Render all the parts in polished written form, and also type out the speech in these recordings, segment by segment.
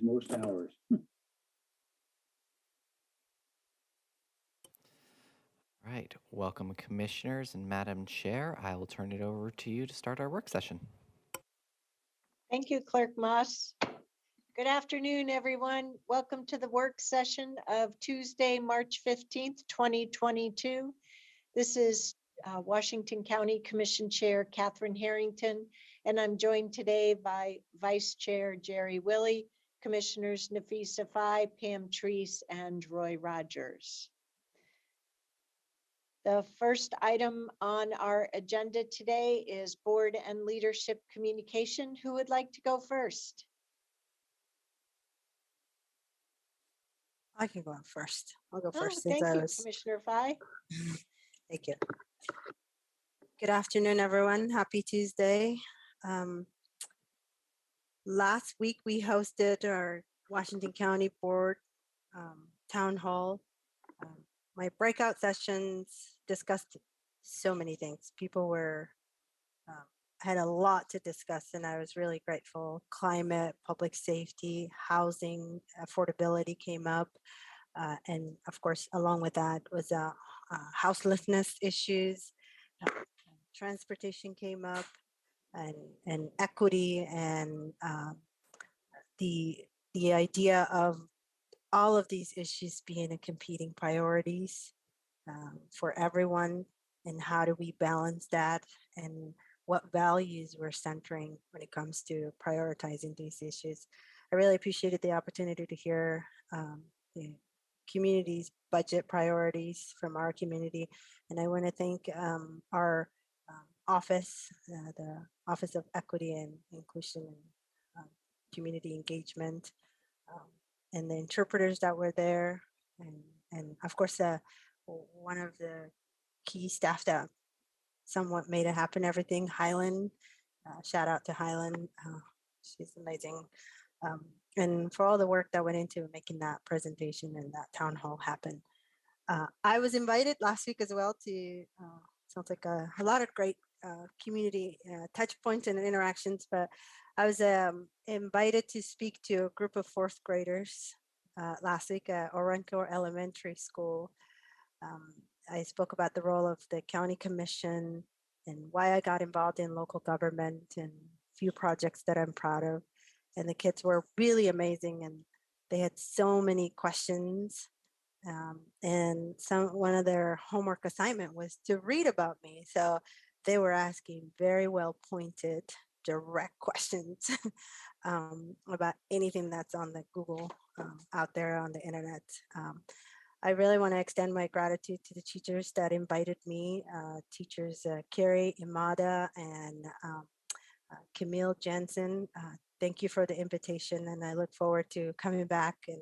most hours. Right. Welcome, commissioners and Madam Chair. I will turn it over to you to start our work session. Thank you, Clerk Moss. Good afternoon, everyone. Welcome to the work session of Tuesday, March 15th, 2022. This is Washington County Commission Chair Catherine Harrington, and I'm joined today by Vice Chair Jerry Willey, Commissioners Nafisa Fai, Pam Treese, and Roy Rogers. The first item on our agenda today is board and leadership communication. Who would like to go first? I can go first. I'll go first since Thank I you, was. Commissioner Fai. Thank you. Good afternoon, everyone. Happy Tuesday. Last week we hosted our Washington County Board Town Hall. My breakout sessions discussed so many things. People were had a lot to discuss, and I was really grateful. Climate, public safety, housing, affordability came up. And of course, along with that was houselessness issues, transportation came up, and equity, and the idea of all of these issues being a competing priorities for everyone, and how do we balance that, and what values we're centering when it comes to prioritizing these issues. I really appreciated the opportunity to hear the community's budget priorities from our community. And I want to thank our office, the Office of Equity and Inclusion and Community Engagement, and the interpreters that were there. And of course, one of the key staff that somewhat made it happen, everything, Highland. Shout out to Highland. She's amazing. And for all the work that went into making that presentation and that town hall happen. I was invited last week as well to, sounds like a lot of great community touch points and interactions, but I was invited to speak to a group of fourth graders last week at Orenco Elementary School. I spoke about the role of the county commission and why I got involved in local government and a few projects that I'm proud of. And the kids were really amazing, and they had so many questions. And one of their homework assignment was to read about me. So they were asking very well pointed, direct questions about anything that's on the Google out there on the internet. I really want to extend my gratitude to the teachers that invited me, teachers Carrie Imada and Camille Jensen. Thank you for the invitation, and I look forward to coming back and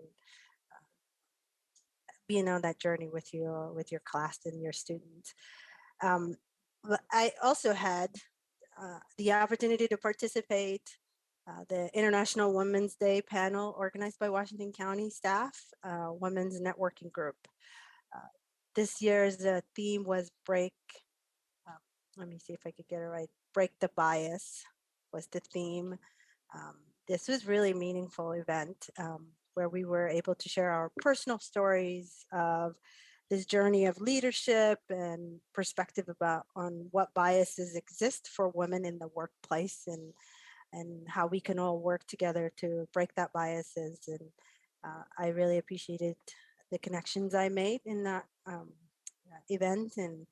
being on that journey with you, with your class and your students. I also had the opportunity to participate the International Women's Day panel organized by Washington County staff, Women's Networking Group. This year's theme was break, let me see if I could get it right, break the bias was the theme. This was really meaningful event where we were able to share our personal stories of this journey of leadership and perspective about on what biases exist for women in the workplace, and how we can all work together to break that biases. And I really appreciated the connections I made in that event, and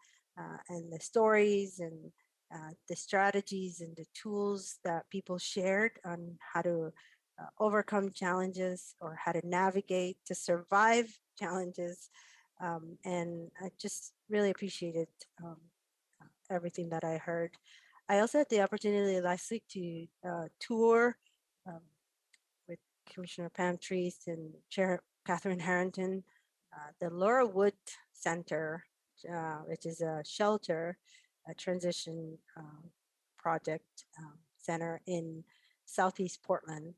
the stories, and the strategies and the tools that people shared on how to overcome challenges, or how to navigate to survive challenges. And I just really appreciated everything that I heard. I also had the opportunity last week to tour with Commissioner Pam Treese and Chair Catherine Harrington, the Laura Wood Center, which is a shelter, a transition project center in Southeast Portland.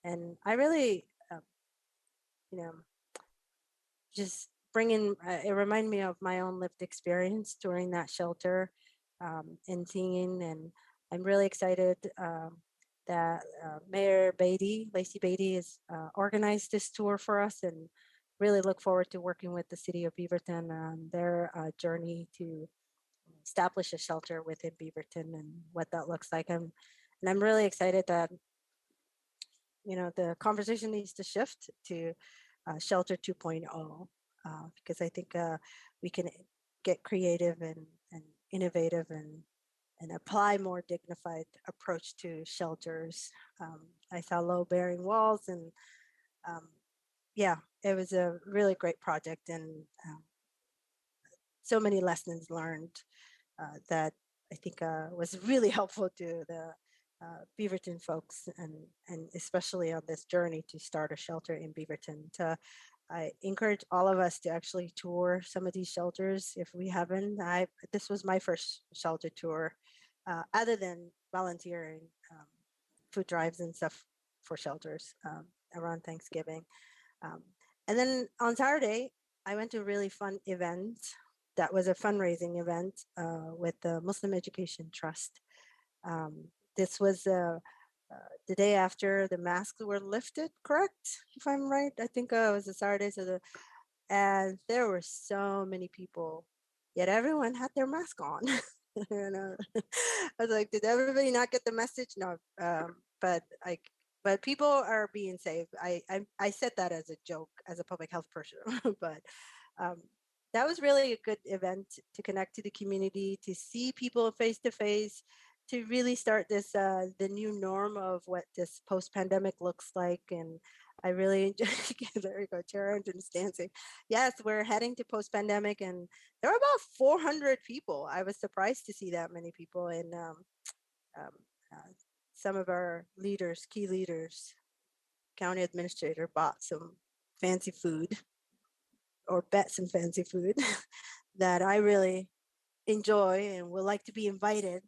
And I really, just bringing, it reminded me of my own lived experience during that shelter and singing. And I'm really excited that Mayor Beatty, Lacey Beatty, has organized this tour for us, and really look forward to working with the city of Beaverton on their journey to establish a shelter within Beaverton and what that looks like. And I'm really excited that the conversation needs to shift to Shelter 2.0, because I think we can get creative and innovative and apply more dignified approach to shelters. I saw low bearing walls, and yeah, it was a really great project, and so many lessons learned that I think was really helpful to the Beaverton folks, and especially on this journey to start a shelter in Beaverton. I encourage all of us to actually tour some of these shelters if we haven't. This was my first shelter tour, other than volunteering food drives and stuff for shelters around Thanksgiving. Um, and then on Saturday, I went to a really fun event that was a fundraising event with the Muslim Education Trust. This was the day after the masks were lifted, correct? If I'm right, I think it was a Saturday. And there were so many people, yet everyone had their mask on. I was like, did everybody not get the message? No, but people are being safe. I said that as a joke, as a public health person, but um, that was really a good event to connect to the community, to see people face to face, to really start this the new norm of what this post-pandemic looks like. And I really enjoy. There you go, Tara and dancing. Yes, we're heading to post-pandemic, and there were about 400 people. I was surprised to see that many people, and um, uh, some of our leaders, key leaders, county administrator bought some fancy food or bet some fancy food that I really enjoy and would like to be invited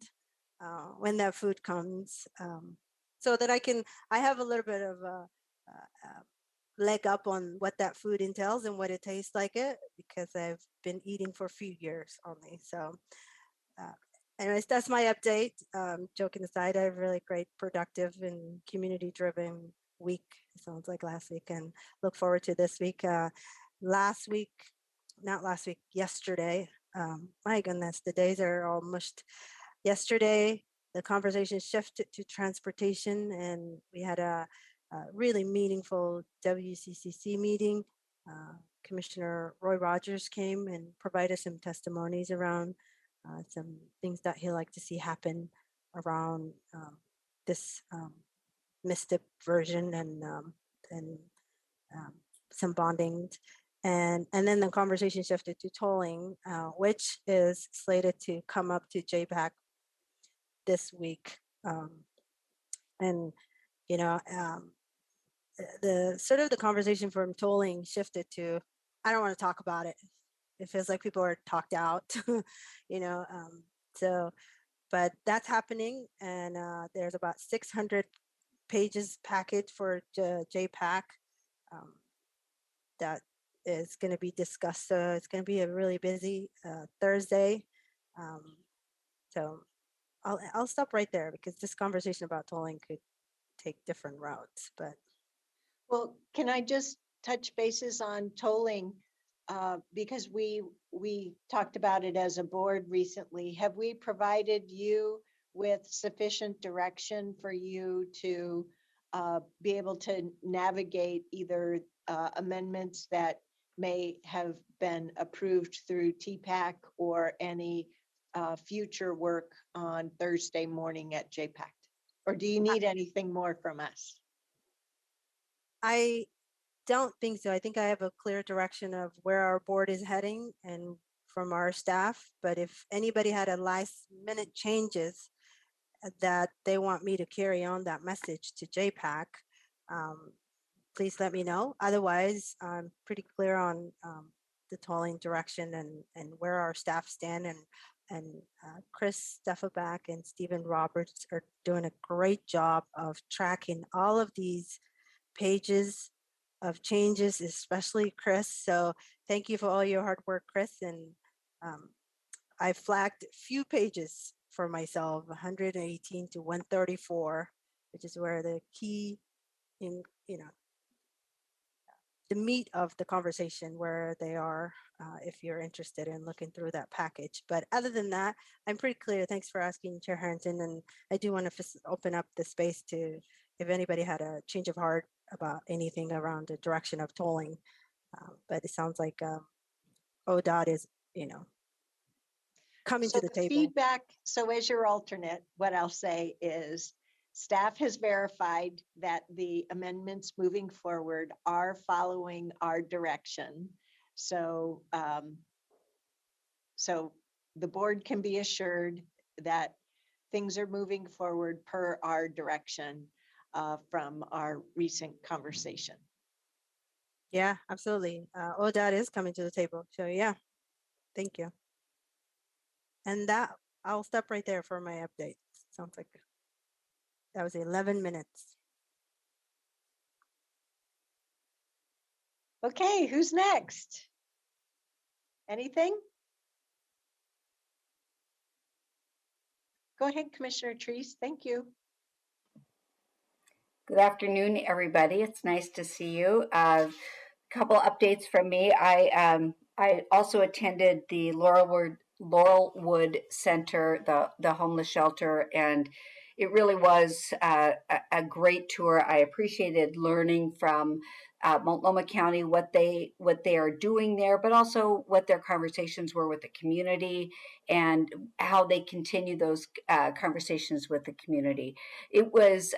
when that food comes, so that I have a little bit of a leg up on what that food entails and what it tastes like it, because I've been eating for a few years only. So uh, anyways, that's my update. Joking aside, I have a really great, productive and community driven week. It sounds like last week, and look forward to this week. Last week, not last week, yesterday. My goodness, the days are all mushed. Yesterday, the conversation shifted to transportation, and we had a really meaningful WCCC meeting. Commissioner Roy Rogers came and provided some testimonies around some things that he'd like to see happen around this MISTIP version, and um, some bonding. And then the conversation shifted to tolling, which is slated to come up to JPAC this week. And, you know, the sort of the conversation from tolling shifted to, I don't want to talk about it. It feels like people are talked out, you know. So, but that's happening, and there's about 600 pages package for JPAC that is going to be discussed. So it's going to be a really busy Thursday. Um, so I'll stop right there, because this conversation about tolling could take different routes. But Well, can I just touch bases on tolling? Because we talked about it as a board recently. Have we provided you with sufficient direction for you to be able to navigate either amendments that may have been approved through TPAC or any future work on Thursday morning at JPAC? Or do you need anything more from us? I don't think so. I think I have a clear direction of where our board is heading and from our staff. But if anybody had a last minute changes that they want me to carry on that message to JPAC, please let me know. Otherwise, I'm pretty clear on the tolling direction and where our staff stand. And Chris Steffaback and Stephen Roberts are doing a great job of tracking all of these pages of changes, especially Chris. So thank you for all your hard work, Chris. And I flagged a few pages for myself, 118 to 134, which is where the key in, the meat of the conversation where they are, if you're interested in looking through that package. But other than that, I'm pretty clear. Thanks for asking, Chair Harrington. And I do want to open up the space to, if anybody had a change of heart about anything around the direction of tolling. But it sounds like ODOT is, coming So to the the table. feedback, so as your alternate, what I'll say is staff has verified that the amendments moving forward are following our direction. So, so the board can be assured that things are moving forward per our direction from our recent conversation. Yeah, absolutely. ODOT is coming to the table. So yeah, thank you. And that, I'll stop right there for my update. Sounds like that was 11 minutes. Okay, who's next? Anything? Go ahead, Commissioner Treese. Thank you. Good afternoon, everybody. It's nice to see you. A couple updates from me. I also attended the Laurelwood Center, the homeless shelter, and it really was a great tour. I appreciated learning from Multnomah County what they are doing there, but also what their conversations were with the community and how they continue those conversations with the community. It was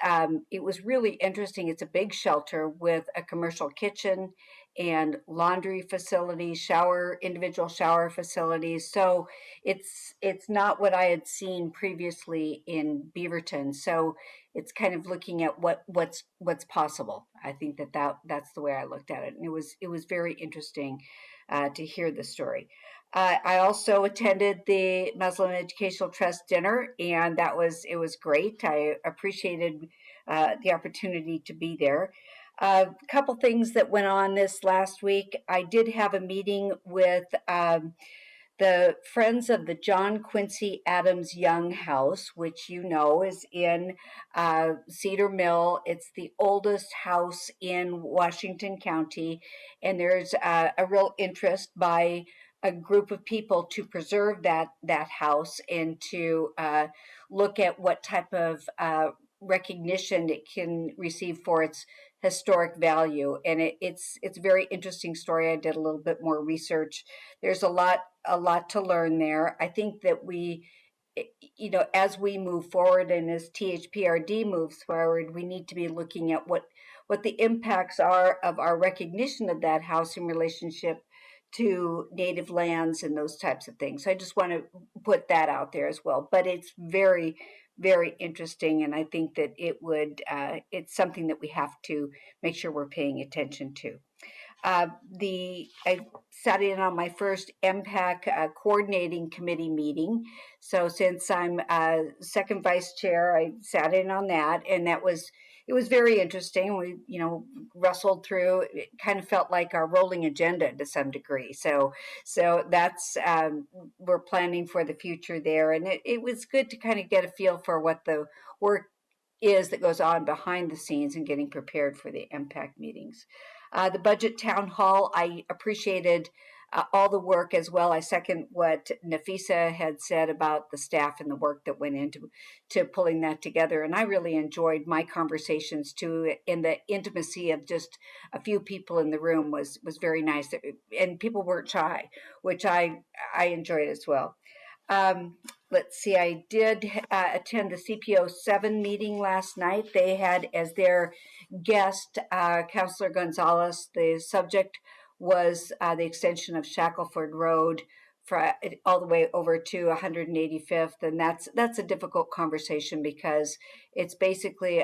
really interesting. It's a big shelter with a commercial kitchen and laundry facilities, individual shower facilities. So it's not what I had seen previously in Beaverton. So it's kind of looking at what's possible. I think that's the way I looked at it, and it was very interesting to hear the story. I also attended the Muslim Educational Trust dinner, and it was great. I appreciated the opportunity to be there. A couple things that went on this last week. I did have a meeting with the Friends of the John Quincy Adams Young House, which you know is in Cedar Mill. It's the oldest house in Washington County, and there's a real interest by a group of people to preserve that house and to look at what type of recognition it can receive for its historic value. And it's a very interesting story. I did a little bit more research. There's a lot to learn there. I think that we, as we move forward and as THPRD moves forward, we need to be looking at what the impacts are of our recognition of that house in relationship to native lands and those types of things. So I just want to put that out there as well. But it's very, very interesting, and I think that it's something that we have to make sure we're paying attention to. I sat in on my first MPAC coordinating committee meeting. So since I'm second vice chair, I sat in on that, and it was very interesting. We, wrestled through. It kind of felt like our rolling agenda to some degree. So that's we're planning for the future there, and it was good to kind of get a feel for what the work is that goes on behind the scenes and getting prepared for the MPAC meetings. The budget town hall, I appreciated all the work as well. I second what Nafisa had said about the staff and the work that went into pulling that together. And I really enjoyed my conversations too. And the intimacy of just a few people in the room was very nice. And people weren't shy, which I enjoyed as well. Let's see, I did attend the CPO 7 meeting last night. They had as their guest Councilor Gonzalez. The subject was the extension of Shackelford Road all the way over to 185th, and that's a difficult conversation because it's basically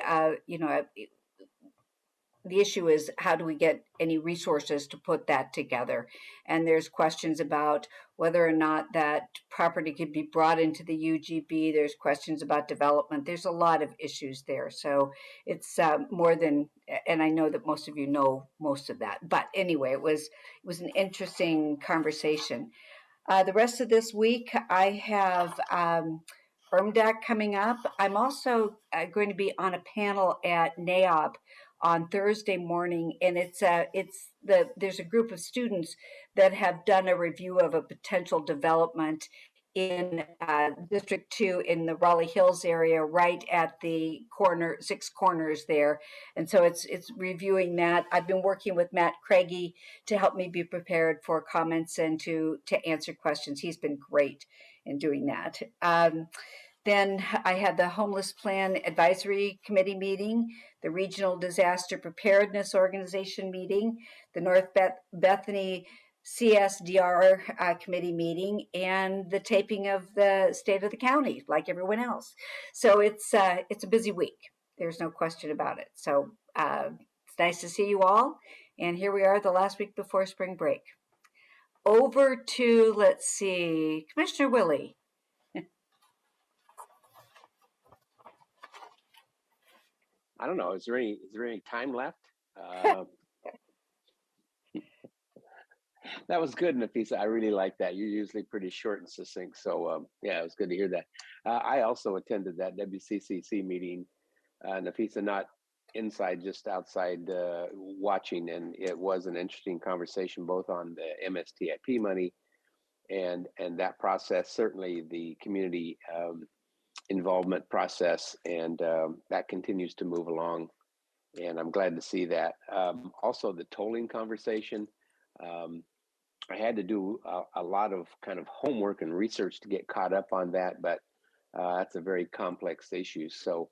the issue is how do we get any resources to put that together? And there's questions about whether or not that property could be brought into the UGB. There's questions about development. There's a lot of issues there. So it's more than, and I know that most of you know most of that. But anyway, it was an interesting conversation. The rest of this week, I have PERMDAC coming up. I'm also going to be on a panel at NAOP on Thursday morning, and there's a group of students that have done a review of a potential development in District 2 in the Raleigh Hills area, right at the corner, Six Corners there. And so it's reviewing that. I've been working with Matt Craigie to help me be prepared for comments and to answer questions. He's been great in doing that. Then I had the Homeless Plan Advisory Committee meeting, the Regional Disaster Preparedness Organization meeting, the North Bethany CSDR committee meeting, and the taping of the State of the County, like everyone else. So it's a busy week. There's no question about it. So it's nice to see you all. And here we are, the last week before spring break. Over to, let's see, Commissioner Willie. I don't know. Is there any time left? That was good, Nafisa. I really like that. You're usually pretty short and succinct. So yeah, it was good to hear that. I also attended that WCCC meeting, Nafisa, not inside, just outside watching. And it was an interesting conversation, both on the MSTIP money and that process, certainly the community involvement process. And that continues to move along. And I'm glad to see that. Also, the tolling conversation. I had to do a lot of kind of homework and research to get caught up on that, but that's a very complex issue. So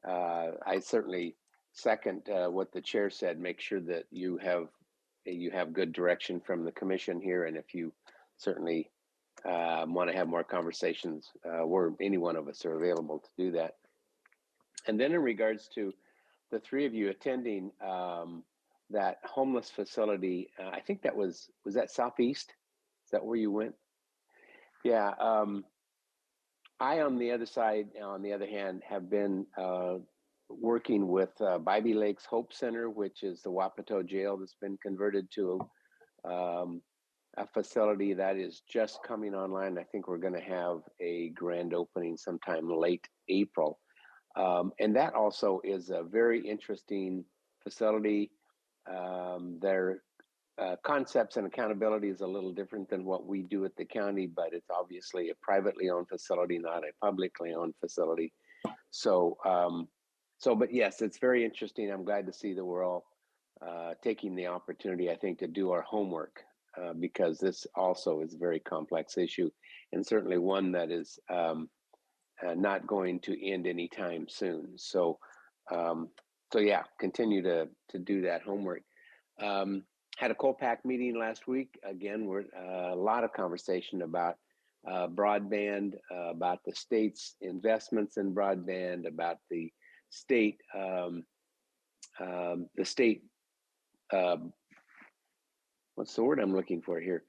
I certainly second what the chair said. Make sure that you have good direction from the commission here, and if you certainly want to have more conversations, any one of us are available to do that. And then in regards to the three of you attending that homeless facility, I think that was that Southeast? Is that where you went? Yeah. I, on the other hand, have been working with Bybee Lakes Hope Center, which is the Wapato jail that's been converted to a facility that is just coming online. I think we're going to have a grand opening sometime late April. And that also is a very interesting facility. Their concepts and accountability is a little different than what we do at the county, but it's obviously a privately owned facility, not a publicly owned facility. So, but yes, it's very interesting. I'm glad to see that we're all taking the opportunity, I think, to do our homework because this also is a very complex issue, and certainly one that is not going to end anytime soon. So, yeah, continue to do that homework. Had a COPAC meeting last week. Again, we're a lot of conversation about broadband, about the state's investments in broadband, about the state, what's the word I'm looking for here?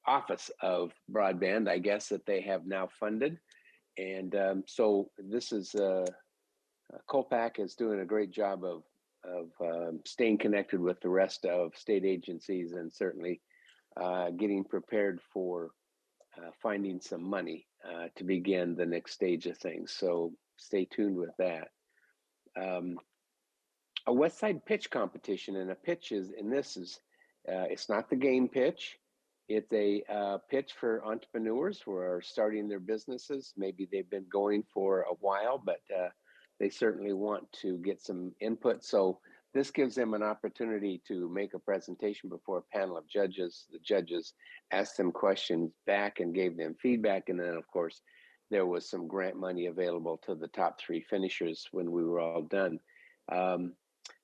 Office of Broadband, I guess, that they have now funded. And so this is, COPAC is doing a great job of staying connected with the rest of state agencies and certainly getting prepared for finding some money to begin the next stage of things. So stay tuned with that. A West Side pitch competition, and a pitch is, and this is, it's not the game pitch. It's a pitch for entrepreneurs who are starting their businesses. Maybe they've been going for a while, but they certainly want to get some input. So this gives them an opportunity to make a presentation before a panel of judges. The judges asked them questions back and gave them feedback. And then, of course, there was some grant money available to the top 3 finishers when we were all done.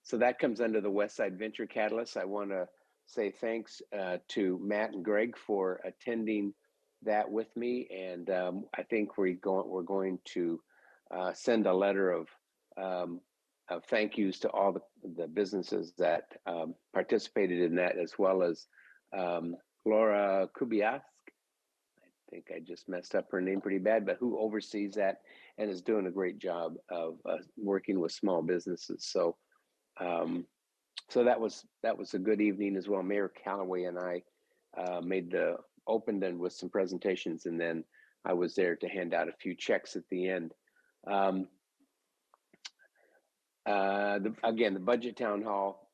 So that comes under the West Side Venture Catalyst. I want to say thanks to Matt and Greg for attending that with me. And I think we're going to send a letter of thank yous to all the businesses that participated in that, as well as Laura Kubiask. I think I just messed up her name pretty bad, but who oversees that and is doing a great job of working with small businesses. So so that was a good evening as well. Mayor Callaway and I opened and with some presentations, and then I was there to hand out a few checks at the end. Again, the budget town hall.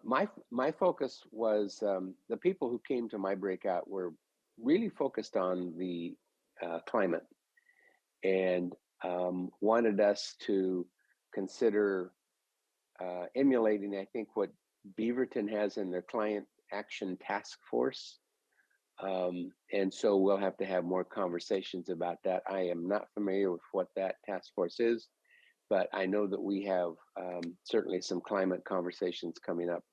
My focus was the people who came to my breakout were really focused on the climate and wanted us to consider emulating, I think, what Beaverton has in their client action task force. And so we'll have to have more conversations about that. I am not familiar with what that task force is, but I know that we have certainly some climate conversations coming up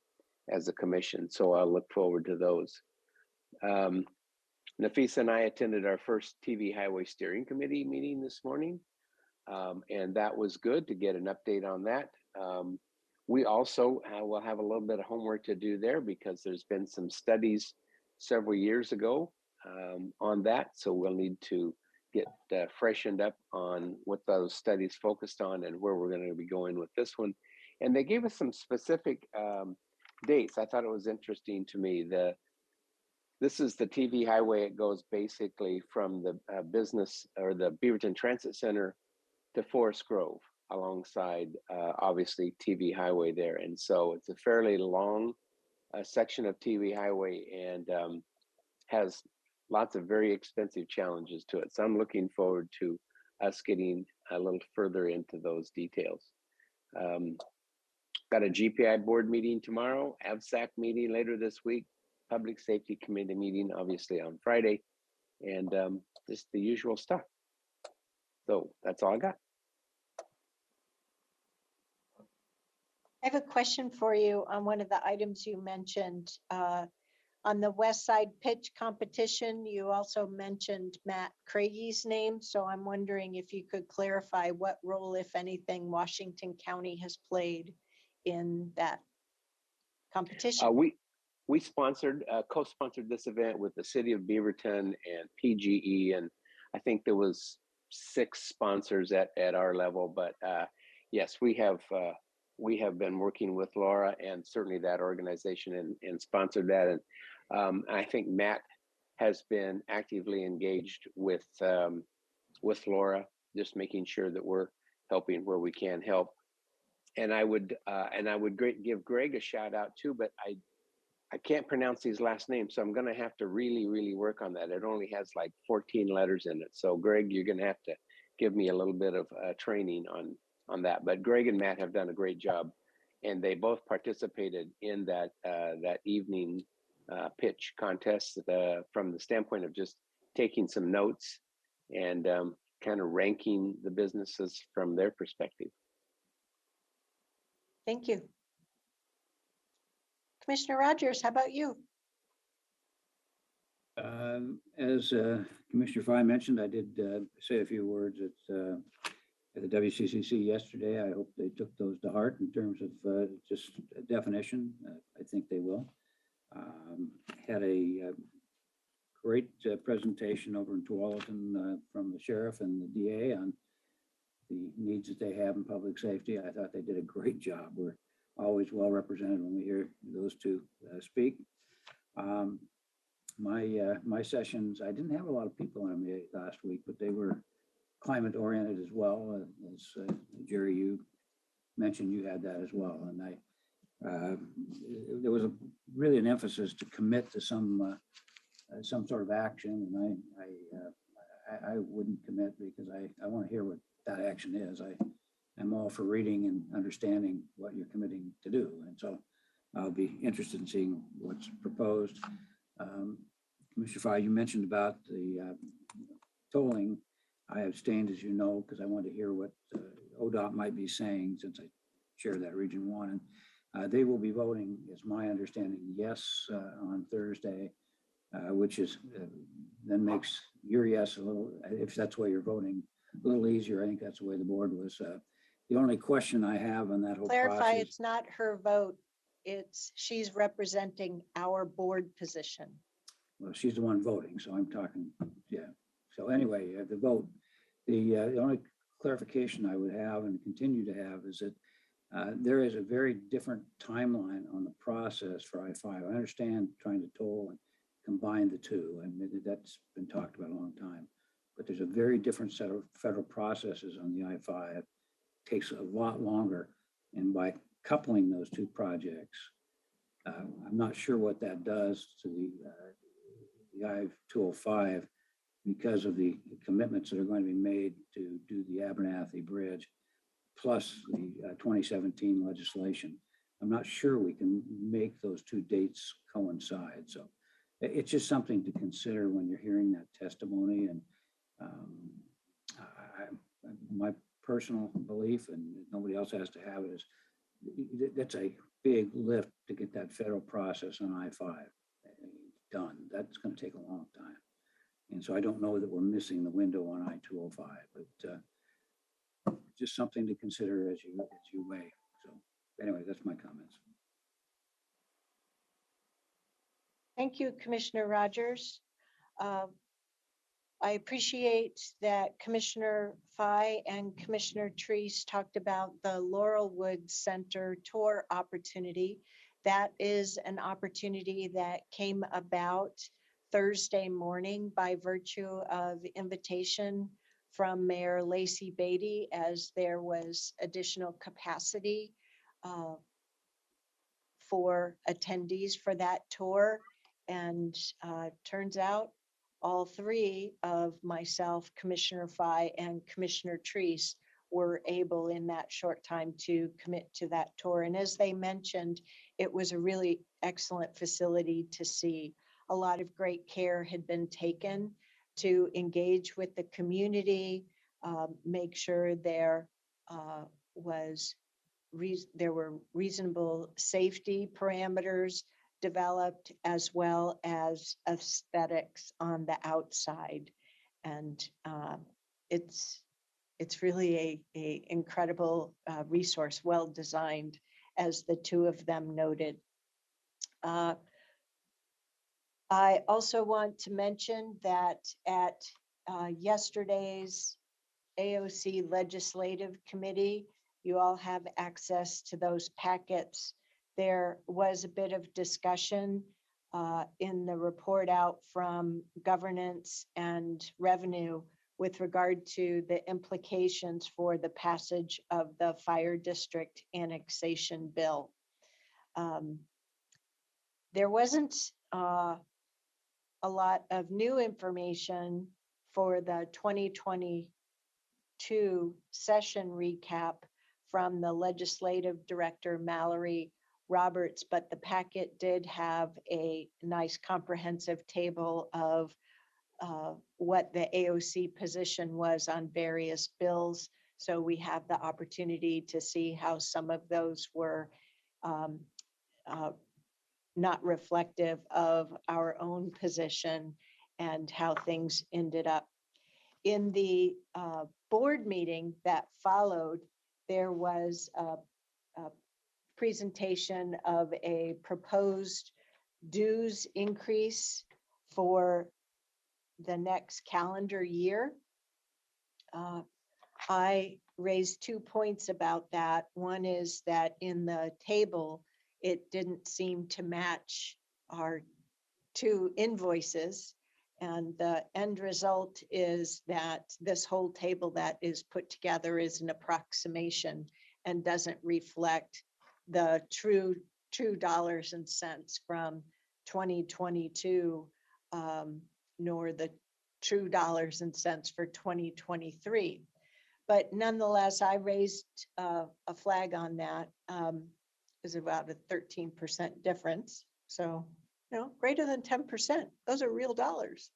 as a commission. So I'll look forward to those. Nafisa and I attended our first TV Highway Steering Committee meeting this morning. And that was good to get an update on that. We also will have a little bit of homework to do there because there's been some studies several years ago on that. So we'll need to get freshened up on what those studies focused on and where we're going to be going with this one. And they gave us some specific dates. I thought it was interesting to me. This is the TV highway. It goes basically from the business or the Beaverton Transit Center to Forest Grove alongside obviously TV highway there. And so it's a fairly long section of TV highway and has lots of very expensive challenges to it. So I'm looking forward to us getting a little further into those details. Got a GPI board meeting tomorrow, AVSAC meeting later this week, Public Safety Committee meeting obviously on Friday, and just the usual stuff. So that's all I got. I have a question for you on one of the items you mentioned. On the West Side pitch competition, you also mentioned Matt Craigie's name. So I'm wondering if you could clarify what role, if anything, Washington County has played in that competition. We sponsored, co-sponsored this event with the City of Beaverton and PGE, and I think there was 6 sponsors at our level. But yes, we have been working with Laura and certainly that organization and sponsored that. And I think Matt has been actively engaged with Laura, just making sure that we're helping where we can help. And I would give Greg a shout out too, but I can't pronounce these last names, so I'm going to have to really work on that. It only has like 14 letters in it. So Greg, you're going to have to give me a little bit of training on that. But Greg and Matt have done a great job, and they both participated in that evening pitch contest from the standpoint of just taking some notes and kind of ranking the businesses from their perspective. Thank you. Commissioner Rogers, how about you? As Commissioner Fry mentioned, I did say a few words at the WCCC yesterday. I hope they took those to heart in terms of just a definition. I think they will. Had a great presentation over in Tualatin from the sheriff and the DA on the needs that they have in public safety. I thought they did a great job. We're always well represented when we hear those two speak. My sessions, I didn't have a lot of people on them last week, but they were climate oriented as well. As Jerry, you mentioned, you had that as well. And there was really an emphasis to commit to some sort of action. And I wouldn't commit because I want to hear what that action is. I'm all for reading and understanding what you're committing to do. And so I'll be interested in seeing what's proposed. Commissioner Fry, you mentioned about the tolling. I abstained, as you know, because I wanted to hear what ODOT might be saying since I share that Region 1. And they will be voting, is my understanding, yes on Thursday, which is then makes your yes a little, if that's the way you're voting, a little easier. I think that's the way the board was. The only question I have on that whole Clarify, process, it's not her vote. She's representing our board position. well, she's the one voting, so I'm talking, yeah. So anyway, the vote, the only clarification I would have and continue to have is that there is a very different timeline on the process for I-5. I understand trying to toll and combine the two, and that's been talked about a long time. but there's a very different set of federal processes on the I-5. Takes a lot longer. And by coupling those two projects, I'm not sure what that does to the I-205 because of the commitments that are going to be made to do the Abernathy Bridge, plus the 2017 legislation. I'm not sure we can make those two dates coincide. So it's just something to consider when you're hearing that testimony. And my personal belief, and nobody else has to have it, is that's a big lift to get that federal process on I-5 done. That's going to take a long time. And so I don't know that we're missing the window on I-205, but just something to consider as you weigh. So anyway, that's my comments. Thank you, Commissioner Rogers. I appreciate that Commissioner Fye and Commissioner Treese talked about the Laurelwood Center tour opportunity. That is an opportunity that came about Thursday morning by virtue of invitation from Mayor Lacey Beatty, as there was additional capacity for attendees for that tour. And turns out all three of myself, Commissioner Fye, and Commissioner Treese were able in that short time to commit to that tour. And as they mentioned, it was a really excellent facility to see. A lot of great care had been taken to engage with the community, make sure there were reasonable safety parameters developed, as well as aesthetics on the outside. And it's really a incredible resource, well designed, as the two of them noted. I also want to mention that at yesterday's AOC Legislative Committee, you all have access to those packets. There was a bit of discussion in the report out from Governance and Revenue with regard to the implications for the passage of the Fire District Annexation Bill. There wasn't a lot of new information for the 2022 session recap from the Legislative Director, Mallory Roberts, but the packet did have a nice comprehensive table of what the AOC position was on various bills. So we have the opportunity to see how some of those were not reflective of our own position and how things ended up. In the board meeting that followed, there was a presentation of a proposed dues increase for the next calendar year. I raised 2 points about that. One is that in the table, it didn't seem to match our two invoices. And the end result is that this whole table that is put together is an approximation and doesn't reflect the true dollars and cents from 2022, nor the true dollars and cents for 2023. But nonetheless, I raised a flag on that. Is about a 13% difference. So, greater than 10%, those are real dollars.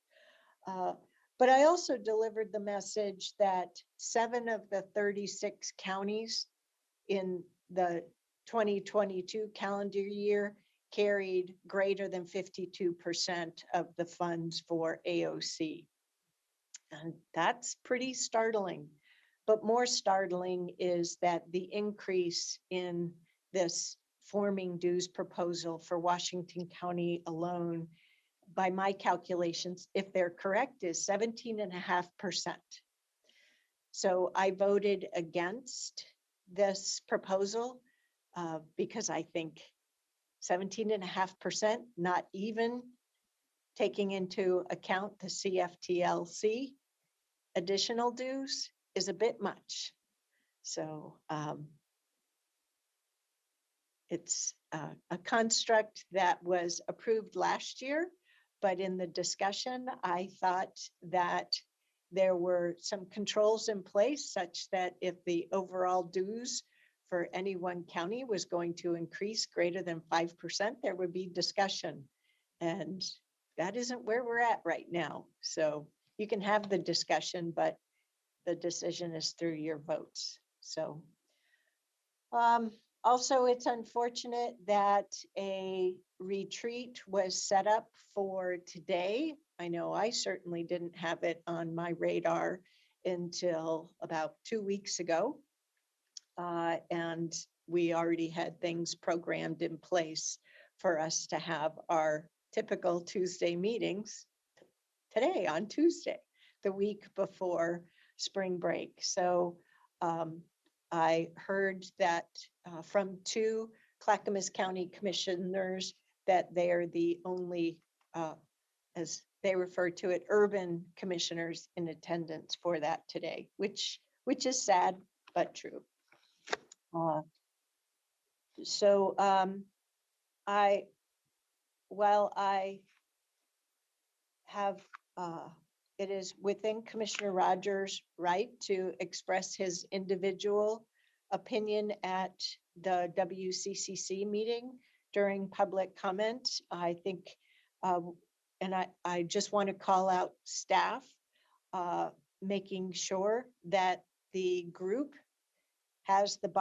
But I also delivered the message that 7 of the 36 counties in the 2022 calendar year carried greater than 52% of the funds for AOC. And that's pretty startling. But more startling is that the increase in this forming dues proposal for Washington County alone, by my calculations, if they're correct, is 17.5%. So I voted against this proposal because I think 17.5%, not even taking into account the CFTLC, additional dues is a bit much. So it's a construct that was approved last year, but in the discussion, I thought that there were some controls in place such that if the overall dues for any one county was going to increase greater than 5%, there would be discussion. And that isn't where we're at right now. So you can have the discussion, but the decision is through your votes. So also, it's unfortunate that a retreat was set up for today. I know I certainly didn't have it on my radar until about 2 weeks ago. And we already had things programmed in place for us to have our typical Tuesday meetings today on Tuesday, the week before spring break. So I heard that from 2 Clackamas County commissioners that they are the only, as they refer to it, urban commissioners in attendance for that today, which is sad, but true. So while I have, it is within Commissioner Rogers' right to express his individual opinion at the WCCC meeting during public comment. I think, and I just want to call out staff, making sure that the group has that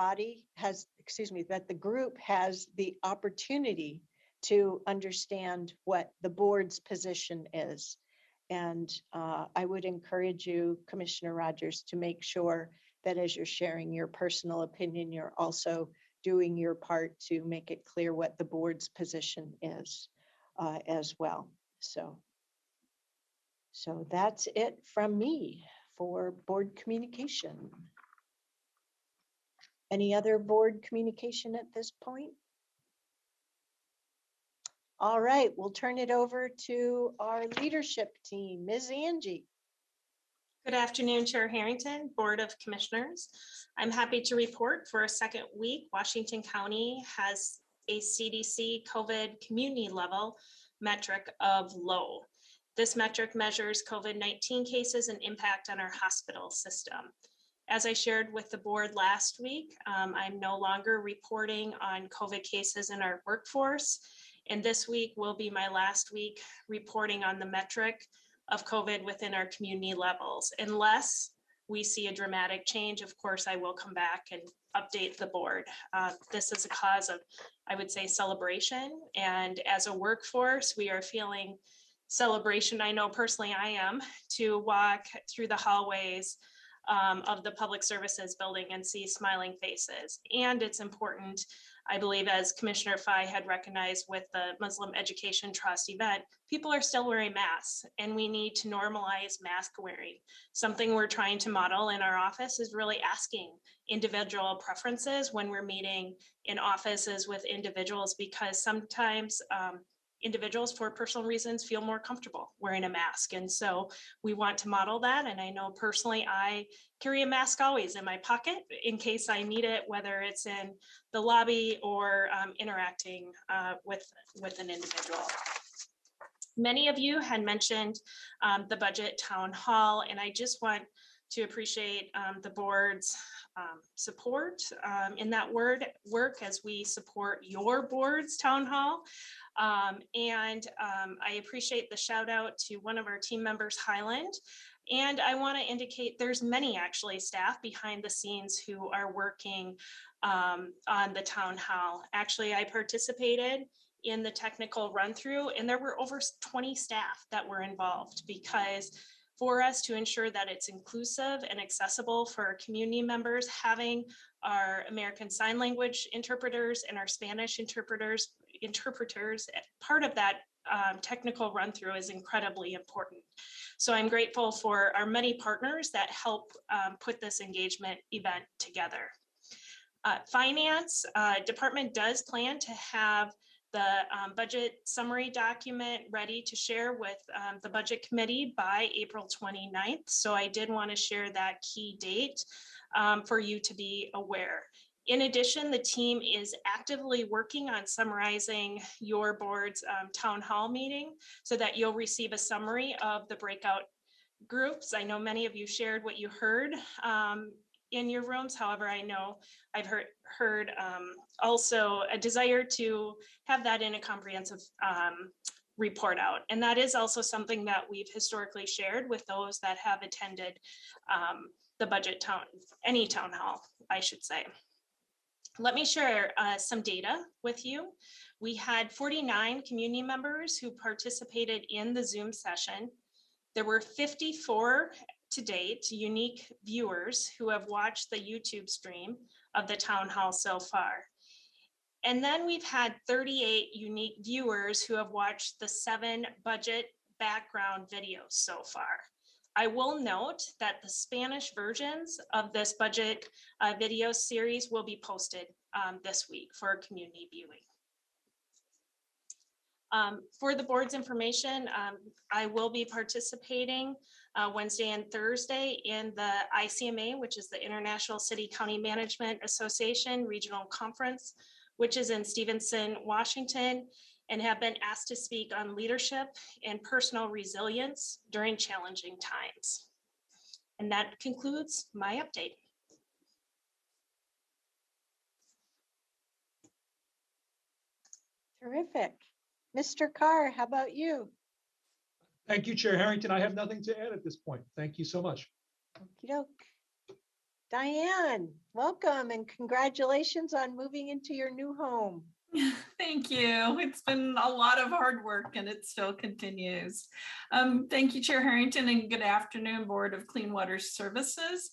the group has the opportunity to understand what the board's position is. And I would encourage you, Commissioner Rogers, to make sure that as you're sharing your personal opinion, you're also doing your part to make it clear what the board's position is as well. So that's it from me for board communication. Any other board communication at this point? All right, we'll turn it over to our leadership team, Ms. Angie. Good afternoon, Chair Harrington, Board of Commissioners. I'm happy to report for a second week, Washington County has a CDC COVID community level metric of low. This metric measures COVID-19 cases and impact on our hospital system. As I shared with the board last week, I'm no longer reporting on COVID cases in our workforce. And this week will be my last week reporting on the metric of COVID within our community levels. Unless we see a dramatic change, of course, I will come back and update the board. This is a cause of, I would say, celebration. And as a workforce, we are feeling celebration. I know personally I am, to walk through the hallways of the public services building and see smiling faces. And it's important, I believe, as Commissioner Fye had recognized with the Muslim Education Trust event, people are still wearing masks and we need to normalize mask wearing. Something we're trying to model in our office is really asking individual preferences when we're meeting in offices with individuals, because sometimes individuals for personal reasons feel more comfortable wearing a mask. And so we want to model that. And I know personally, I carry a mask always in my pocket in case I need it, whether it's in the lobby or interacting with an individual. Many of you had mentioned the budget town hall, and I just want to appreciate the board's support in that work as we support your board's town hall. I appreciate the shout out to one of our team members, Highland. And I want to indicate there's many actually staff behind the scenes who are working on the town hall. Actually, I participated in the technical run through and there were over 20 staff that were involved, because for us to ensure that it's inclusive and accessible for our community members, having our American Sign Language interpreters and our Spanish interpreters, part of that technical run through is incredibly important. So I'm grateful for our many partners that help put this engagement event together. Finance department does plan to have the budget summary document ready to share with the budget committee by April 29th. So I did want to share that key date for you to be aware. In addition, the team is actively working on summarizing your board's town hall meeting so that you'll receive a summary of the breakout groups. I know many of you shared what you heard in your rooms. However, I know I've heard also a desire to have that in a comprehensive report out. And that is also something that we've historically shared with those that have attended the budget any town hall, I should say. Let me share some data with you. We had 49 community members who participated in the Zoom session. There were 54 to date unique viewers who have watched the YouTube stream of the town hall so far. And then we've had 38 unique viewers who have watched the 7 budget background videos so far. I will note that the Spanish versions of this budget video series will be posted this week for community viewing. For the board's information, I will be participating Wednesday and Thursday in the ICMA, which is the International City County Management Association Regional Conference, which is in Stevenson, Washington, and have been asked to speak on leadership and personal resilience during challenging times. And that concludes my update. Terrific. Mr. Carr, how about you? Thank you, Chair Harrington. I have nothing to add at this point. Thank you so much. Okey doke. Diane, welcome and congratulations on moving into your new home. Thank you. It's been a lot of hard work and it still continues. Thank you, Chair Harrington, and good afternoon, Board of Clean Water Services.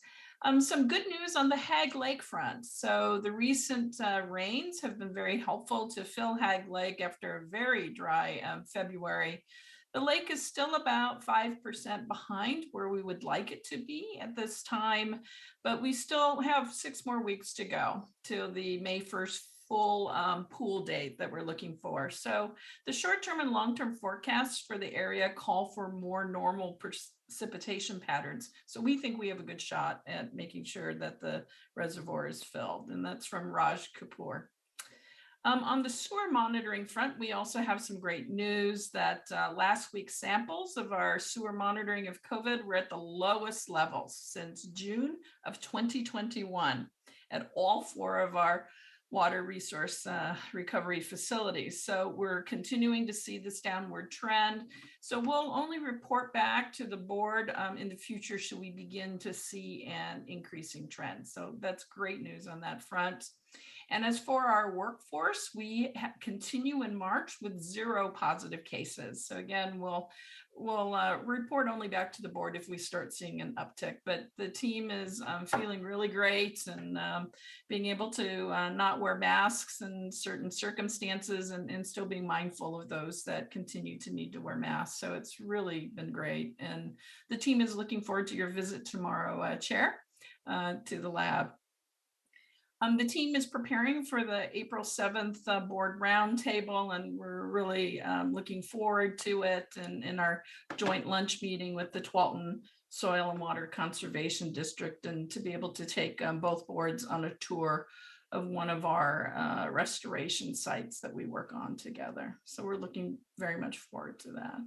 Some good news on the Hagg Lake front. So the recent rains have been very helpful to fill Hagg Lake after a very dry February. The lake is still about 5% behind where we would like it to be at this time, but we still have 6 more weeks to go till the May 1st full pool date that we're looking for. So the short-term and long-term forecasts for the area call for more normal precipitation patterns. So we think we have a good shot at making sure that the reservoir is filled, and that's from Raj Kapoor. On the sewer monitoring front, we also have some great news that last week's samples of our sewer monitoring of COVID were at the lowest levels since June of 2021 at all 4 of our water resource recovery facilities. So we're continuing to see this downward trend. So we'll only report back to the board in the future should we begin to see an increasing trend. So that's great news on that front. And as for our workforce, we continue in March with 0 positive cases. So again, we'll report only back to the board if we start seeing an uptick. But the team is feeling really great and being able to not wear masks in certain circumstances and still being mindful of those that continue to need to wear masks. So it's really been great. And the team is looking forward to your visit tomorrow, Chair, to the lab. The team is preparing for the April 7th board roundtable, and we're really looking forward to it and in our joint lunch meeting with the Tualatin Soil and Water Conservation District, and to be able to take both boards on a tour of one of our restoration sites that we work on together. So we're looking very much forward to that.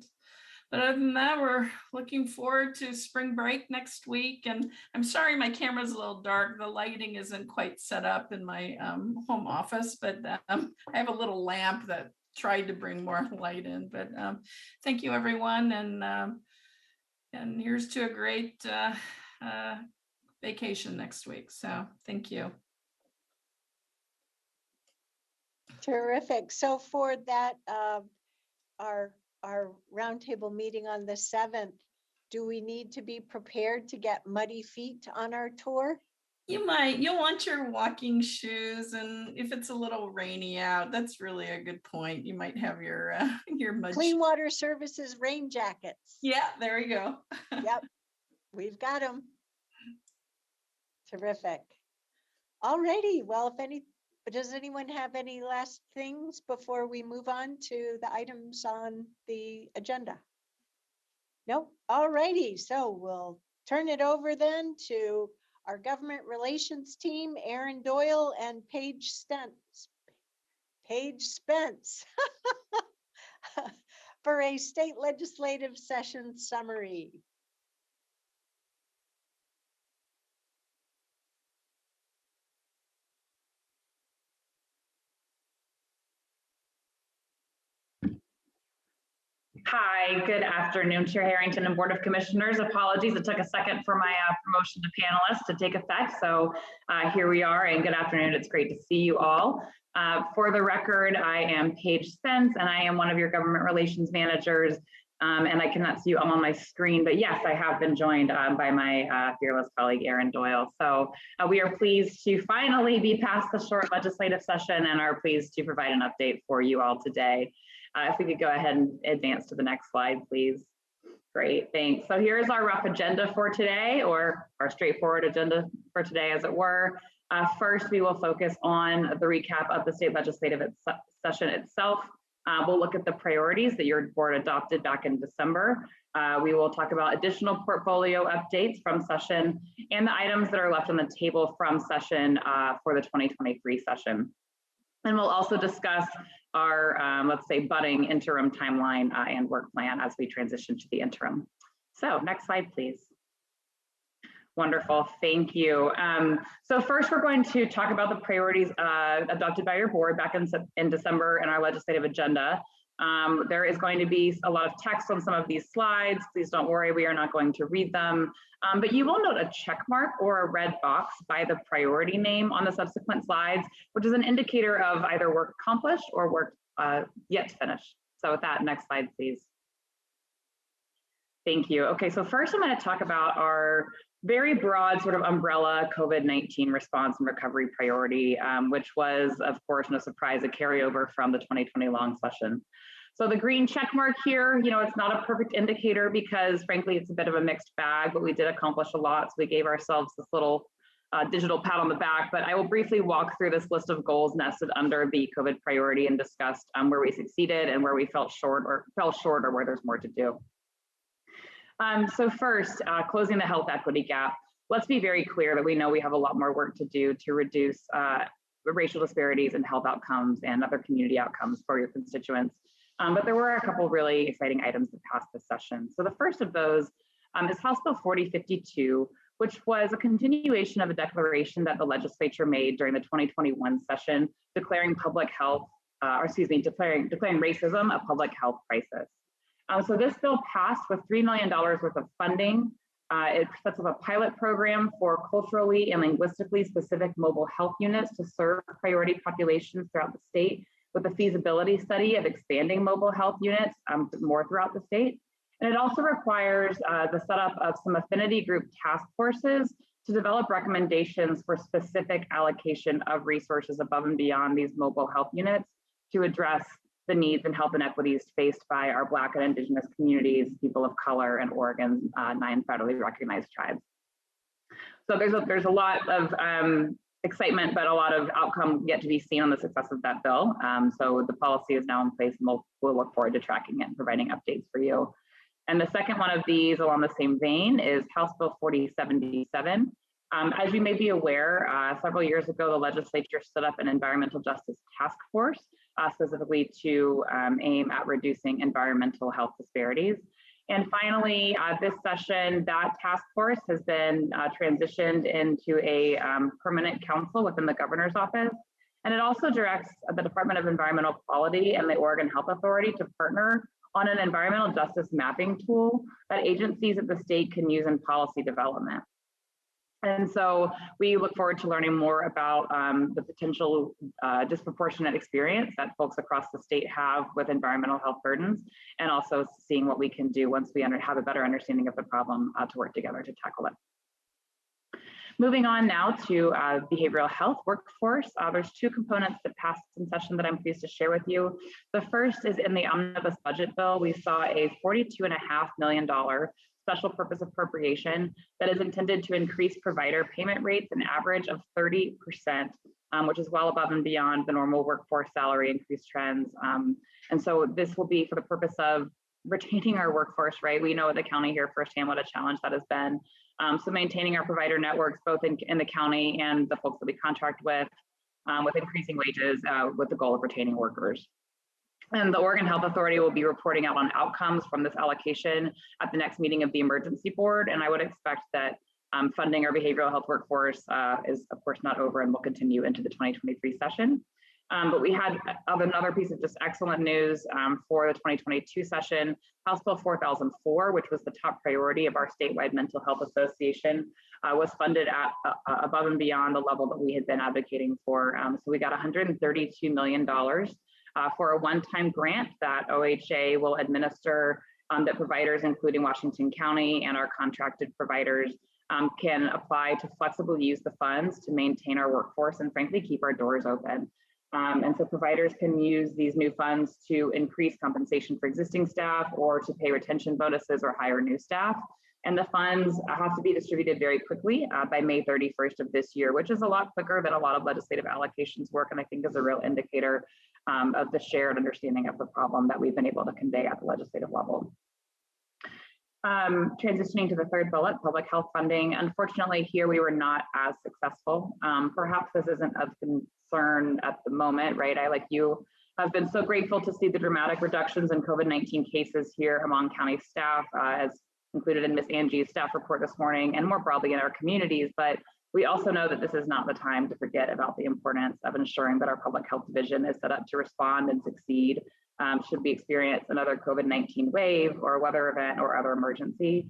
But other than that, we're looking forward to spring break next week. And I'm sorry, my camera's a little dark. The lighting isn't quite set up in my home office, but I have a little lamp that tried to bring more light in. But thank you, everyone. And here's to a great vacation next week. So thank you. Terrific. So for that, our roundtable meeting on the 7th, do we need to be prepared to get muddy feet on our tour? You might. You'll want your walking shoes, and if it's a little rainy out, that's really a good point. You might have your mud. Clean Water Services rain jackets. Yeah, there you go. Yep, we've got them. Terrific. All righty. Well, if But does anyone have any last things before we move on to the items on the agenda? Nope. All righty. So we'll turn it over then to our government relations team, Aaron Doyle and Paige Spence. Paige Spence for a state legislative session summary. Hi, good afternoon, Chair Harrington and Board of Commissioners. Apologies, it took a second for my promotion to panelist to take effect. So here we are, and good afternoon. It's great to see you all. For the record, I am Paige Spence, and I am one of your government relations managers. And I cannot see you all on my screen, but yes, I have been joined by my fearless colleague, Aaron Doyle. So we are pleased to finally be past the short legislative session and are pleased to provide an update for you all today. If we could go ahead and advance to the next slide, please. Great, thanks. So here's our rough agenda for today, or our straightforward agenda for today, as it were. First, we will focus on the recap of the state legislative session itself. We'll look at the priorities that your board adopted back in December. We will talk about additional portfolio updates from session and the items that are left on the table from session for the 2023 session. And we'll also discuss our, let's say, budding interim timeline and work plan as we transition to the interim. So next slide, please. Wonderful, thank you. So first we're going to talk about the priorities adopted by your board back in December in our legislative agenda. There is going to be a lot of text on some of these slides. Please don't worry, we are not going to read them. But you will note a check mark or a red box by the priority name on the subsequent slides, which is an indicator of either work accomplished or work yet to finish. So with that, next slide, please. Thank you. Okay, so first I'm going to talk about our very broad sort of umbrella COVID-19 response and recovery priority, which was, of course, no surprise, a carryover from the 2020 long session. So the green check mark here, you know, it's not a perfect indicator because frankly, it's a bit of a mixed bag, but we did accomplish a lot. So we gave ourselves this little digital pat on the back, but I will briefly walk through this list of goals nested under the COVID priority and discuss where we succeeded and where we fell short or where there's more to do. So first, closing the health equity gap. Let's be very clear that we know we have a lot more work to do to reduce racial disparities in health outcomes and other community outcomes for your constituents. But there were a couple really exciting items that passed this session. So the first of those is House Bill 4052, which was a continuation of a declaration that the legislature made during the 2021 session, declaring public health, declaring racism a public health crisis. So this bill passed with $3 million worth of funding. It sets up a pilot program for culturally and linguistically specific mobile health units to serve priority populations throughout the state, with a feasibility study of expanding mobile health units more throughout the state. And it also requires the setup of some affinity group task forces to develop recommendations for specific allocation of resources above and beyond these mobile health units to address the needs and health inequities faced by our Black and Indigenous communities, people of color, and Oregon's 9 federally recognized tribes. So there's a lot of excitement, but a lot of outcome yet to be seen on the success of that bill. So the policy is now in place, and we'll look forward to tracking it and providing updates for you. And the second one of these along the same vein is House Bill 4077. As you may be aware, several years ago, the legislature set up an environmental justice task force specifically to aim at reducing environmental health disparities. And finally, this session, that task force has been transitioned into a permanent council within the governor's office. And it also directs the Department of Environmental Quality and the Oregon Health Authority to partner on an environmental justice mapping tool that agencies at the state can use in policy development. And so we look forward to learning more about the potential disproportionate experience that folks across the state have with environmental health burdens, and also seeing what we can do once we have a better understanding of the problem to work together to tackle it. Moving on now to behavioral health workforce. There's 2 components that passed in session that I'm pleased to share with you. The first is in the omnibus budget bill. We saw a $42.5 million special purpose appropriation that is intended to increase provider payment rates an average of 30% which is well above and beyond the normal workforce salary increase trends. And so this will be for the purpose of retaining our workforce, right? We know at the county here firsthand what a challenge that has been. So maintaining our provider networks, both in the county and the folks that we contract with increasing wages with the goal of retaining workers. And the Oregon Health Authority will be reporting out on outcomes from this allocation at the next meeting of the emergency board. And I would expect that funding our behavioral health workforce is of course not over and will continue into the 2023 session. But we had another piece of just excellent news for the 2022 session. House Bill 4004, which was the top priority of our statewide mental health association, was funded at above and beyond the level that we had been advocating for. So we got $132 million for a one-time grant that OHA will administer, that providers, including Washington County and our contracted providers, can apply to flexibly use the funds to maintain our workforce and frankly keep our doors open. And so providers can use these new funds to increase compensation for existing staff or to pay retention bonuses or hire new staff. And the funds have to be distributed very quickly by May 31st of this year, which is a lot quicker than a lot of legislative allocations work, and I think is a real indicator of the shared understanding of the problem that we've been able to convey at the legislative level. Transitioning to the third bullet, public health funding. Unfortunately, here we were not as successful. Perhaps this isn't of concern at the moment, right? I, like you, have been so grateful to see the dramatic reductions in COVID-19 cases here among county staff, as included in Ms. Angie's staff report this morning, and more broadly in our communities. But we also know that this is not the time to forget about the importance of ensuring that our public health division is set up to respond and succeed should we experience another COVID-19 wave or weather event or other emergency.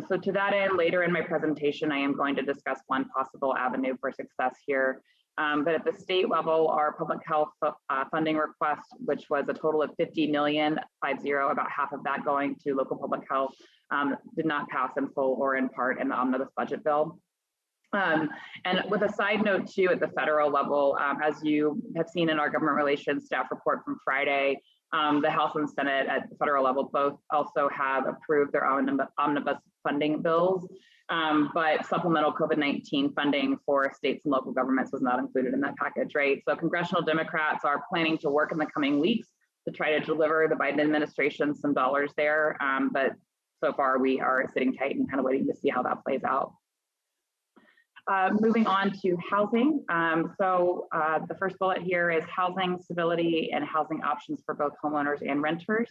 So to that end, later in my presentation, I am going to discuss one possible avenue for success here. But at the state level, our public health funding request, which was a total of $50 million, about half of that going to local public health, did not pass in full or in part in the omnibus budget bill. And with a side note too, at the federal level, as you have seen in our government relations staff report from Friday, the House and Senate at the federal level both also have approved their omnibus funding bills, but supplemental COVID-19 funding for states and local governments was not included in that package, right? So congressional Democrats are planning to work in the coming weeks to try to deliver the Biden administration some dollars there, but so far we are sitting tight and kind of waiting to see how that plays out. Moving on to housing. The first bullet here is housing stability and housing options for both homeowners and renters.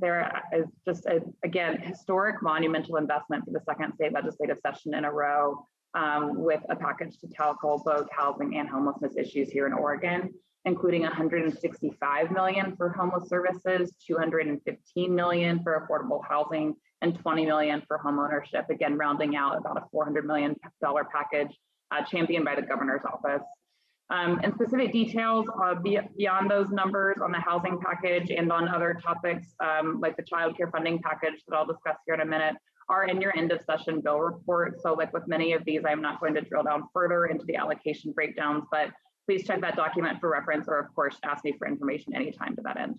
There is just, again, historic monumental investment for the second state legislative session in a row with a package to tackle both housing and homelessness issues here in Oregon, including $165 million for homeless services, $215 million for affordable housing, and $20 million for homeownership, again, rounding out about a $400 million package championed by the governor's office. And specific details beyond those numbers on the housing package and on other topics like the child care funding package that I'll discuss here in a minute are in your end of session bill report. So like with many of these, I'm not going to drill down further into the allocation breakdowns, but please check that document for reference, or of course, ask me for information anytime to that end.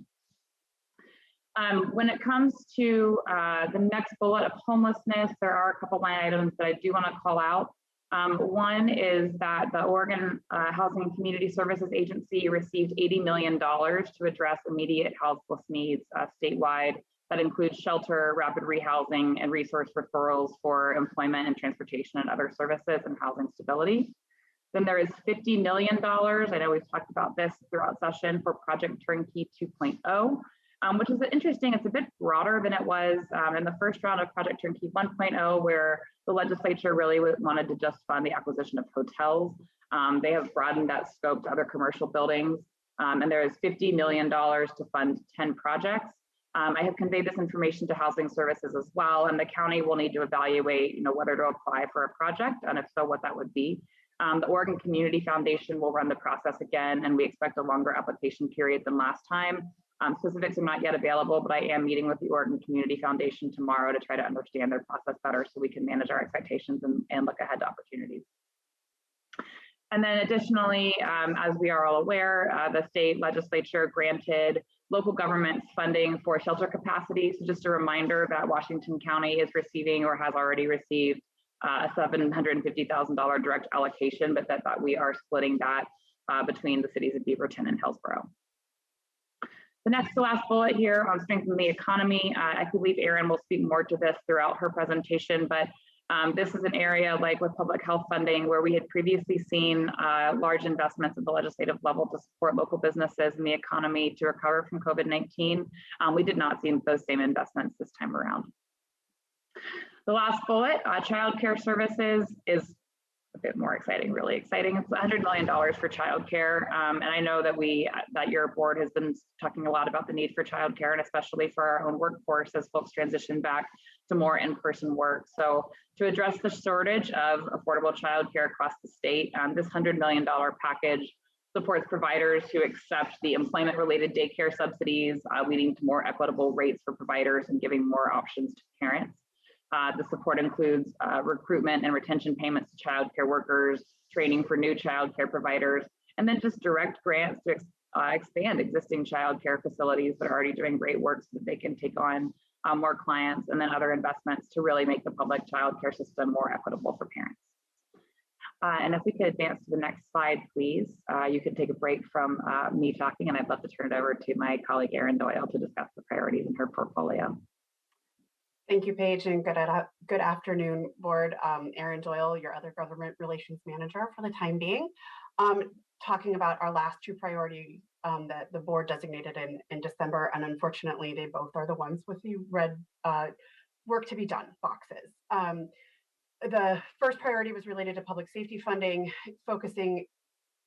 When it comes to the next bullet of homelessness, there are a couple line items that I do want to call out. One is that the Oregon Housing and Community Services Agency received $80 million to address immediate houseless needs statewide. That includes shelter, rapid rehousing, and resource referrals for employment and transportation and other services and housing stability. Then there is $50 million, I know we've talked about this throughout session, for Project Turnkey 2.0. Which is interesting. It's a bit broader than it was in the first round of Project Turnkey 1.0, where the legislature really wanted to just fund the acquisition of hotels. They have broadened that scope to other commercial buildings, and there is $50 million to fund 10 projects. I have conveyed this information to Housing Services as well, and the county will need to evaluate, whether to apply for a project, and if so, what that would be. The Oregon Community Foundation will run the process again, and we expect a longer application period than last time. Specifics are not yet available, but I am meeting with the Oregon Community Foundation tomorrow to try to understand their process better so we can manage our expectations and look ahead to opportunities. And then additionally, as we are all aware, the state legislature granted local governments funding for shelter capacity. So just a reminder that Washington County is receiving or has already received a $750,000 direct allocation, but that we are splitting that between the cities of Beaverton and Hillsborough. The next to last bullet here on strengthening the economy, I believe Erin will speak more to this throughout her presentation, but this is an area like with public health funding where we had previously seen large investments at the legislative level to support local businesses and the economy to recover from COVID-19. We did not see those same investments this time around. The last bullet, childcare services, is a bit more exciting, really exciting. It's $100 million for childcare. And I know that your board has been talking a lot about the need for childcare and especially for our own workforce as folks transition back to more in-person work. So to address the shortage of affordable childcare across the state, this $100 million package supports providers who accept the employment-related daycare subsidies, leading to more equitable rates for providers and giving more options to parents. The support includes recruitment and retention payments to child care workers, training for new child care providers, and then just direct grants to expand existing child care facilities that are already doing great work so that they can take on more clients, and then other investments to really make the public child care system more equitable for parents. And if we could advance to the next slide, please. You could take a break from me talking, and I'd love to turn it over to my colleague, Erin Doyle, to discuss the priorities in her portfolio. Thank you, Paige, and good afternoon, board. Erin Doyle, your other government relations manager for the time being. Talking about our last two priorities that the board designated in December, and unfortunately, they both are the ones with the red work to be done boxes. The first priority was related to public safety funding, focusing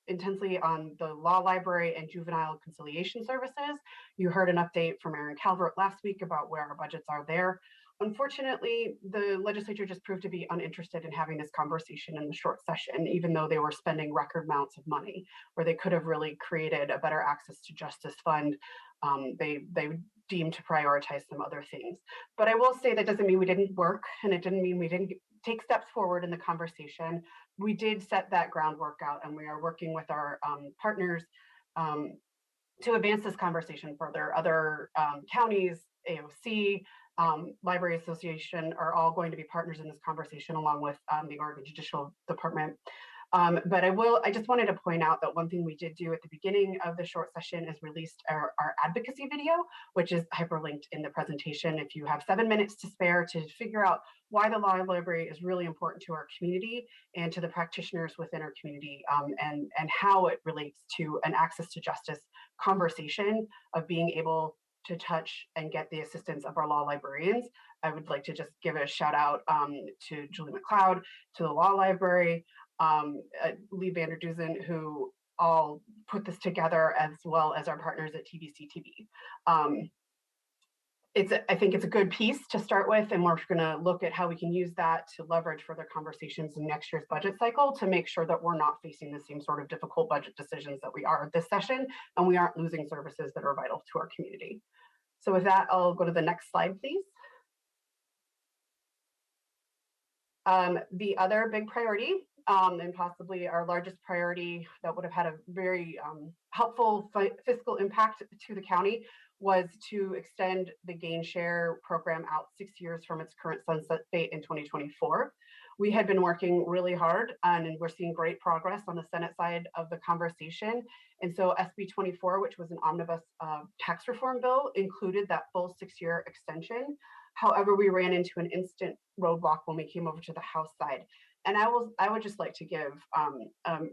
intensely on the law library and juvenile conciliation services. You heard an update from Erin Calvert last week about where our budgets are there. Unfortunately, the legislature just proved to be uninterested in having this conversation in the short session, even though they were spending record amounts of money, where they could have really created a better access to justice fund. They deemed to prioritize some other things. But I will say that doesn't mean we didn't work, and it didn't mean we didn't take steps forward in the conversation. We did set that groundwork out, and we are working with our partners to advance this conversation further. Other counties, AOC, Library Association are all going to be partners in this conversation, along with the Oregon Judicial Department. But I just wanted to point out that one thing we did do at the beginning of the short session is released our advocacy video, which is hyperlinked in the presentation. If you have 7 minutes to spare to figure out why the law library is really important to our community and to the practitioners within our community, and how it relates to an access to justice conversation of being able to touch and get the assistance of our law librarians. I would like to just give a shout out to Julie McLeod, to the law library, Lee Vander Duzen, who all put this together, as well as our partners at TBC-TV. I think it's a good piece to start with, and we're going to look at how we can use that to leverage further conversations in next year's budget cycle to make sure that we're not facing the same sort of difficult budget decisions that we are this session, and we aren't losing services that are vital to our community. So with that, I'll go to the next slide, please. The other big priority, and possibly our largest priority that would have had a very helpful fiscal impact to the county, was to extend the gain share program out 6 years from its current sunset date in 2024. We had been working really hard and we're seeing great progress on the Senate side of the conversation. And so SB 24, which was an omnibus tax reform bill, included that full 6-year extension. However, we ran into an instant roadblock when we came over to the House side. And I would just like to give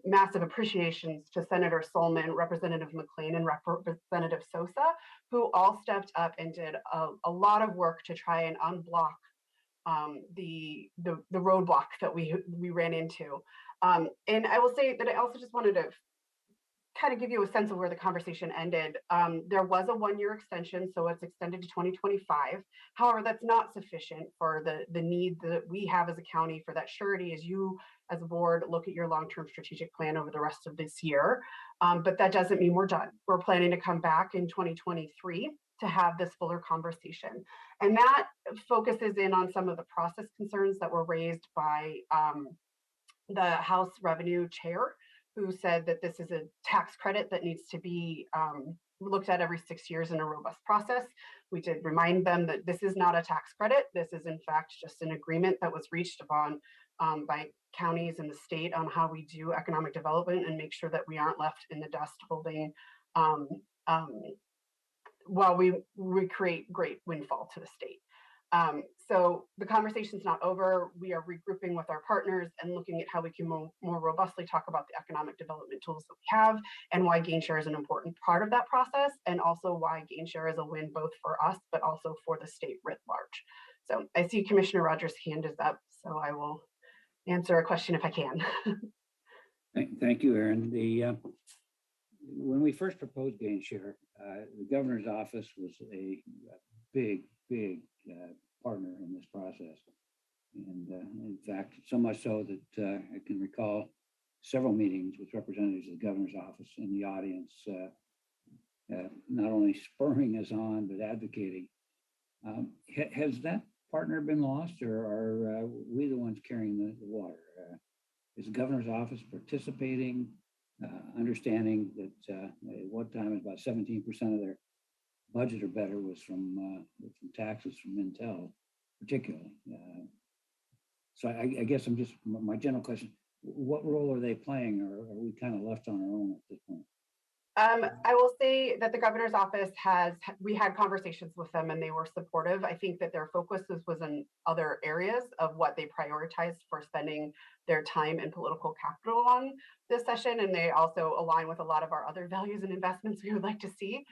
massive appreciations to Senator Solomon, Representative McLean, and Representative Sosa, who all stepped up and did a lot of work to try and unblock the roadblock that we ran into. And I will say that I also just wanted to kind of give you a sense of where the conversation ended. There was a 1-year extension, so it's extended to 2025. However, that's not sufficient for the need that we have as a county for that surety as you as a board look at your long-term strategic plan over the rest of this year. But that doesn't mean we're done. We're planning to come back in 2023 to have this fuller conversation. And that focuses in on some of the process concerns that were raised by the House Revenue Chair, who said that this is a tax credit that needs to be looked at every 6 years in a robust process. We did remind them that this is not a tax credit. This is in fact just an agreement that was reached upon by counties and the state on how we do economic development and make sure that we aren't left in the dust holding while we create great windfall to the state. So the conversation's not over. We are regrouping with our partners and looking at how we can more robustly talk about the economic development tools that we have and why gain share is an important part of that process, and also why gain share is a win both for us, but also for the state writ large. So I see Commissioner Rogers' hand is up, so I will answer a question if I can. Thank you, Erin. When we first proposed gain share, the governor's office was a big partner in this process. And in fact, so much so that I can recall several meetings with representatives of the governor's office in the audience, not only spurring us on, but advocating. Has that partner been lost, or are we the ones carrying the water? Is the governor's office participating, understanding that at one time about 17% of their budget or better was from taxes from Intel, particularly. So I guess I'm just, my general question, what role are they playing, or are we kind of left on our own at this point? I will say that the governor's office we had conversations with them and they were supportive. I think that their focus was in other areas of what they prioritized for spending their time and political capital on this session. And they also align with a lot of our other values and investments we would like to see.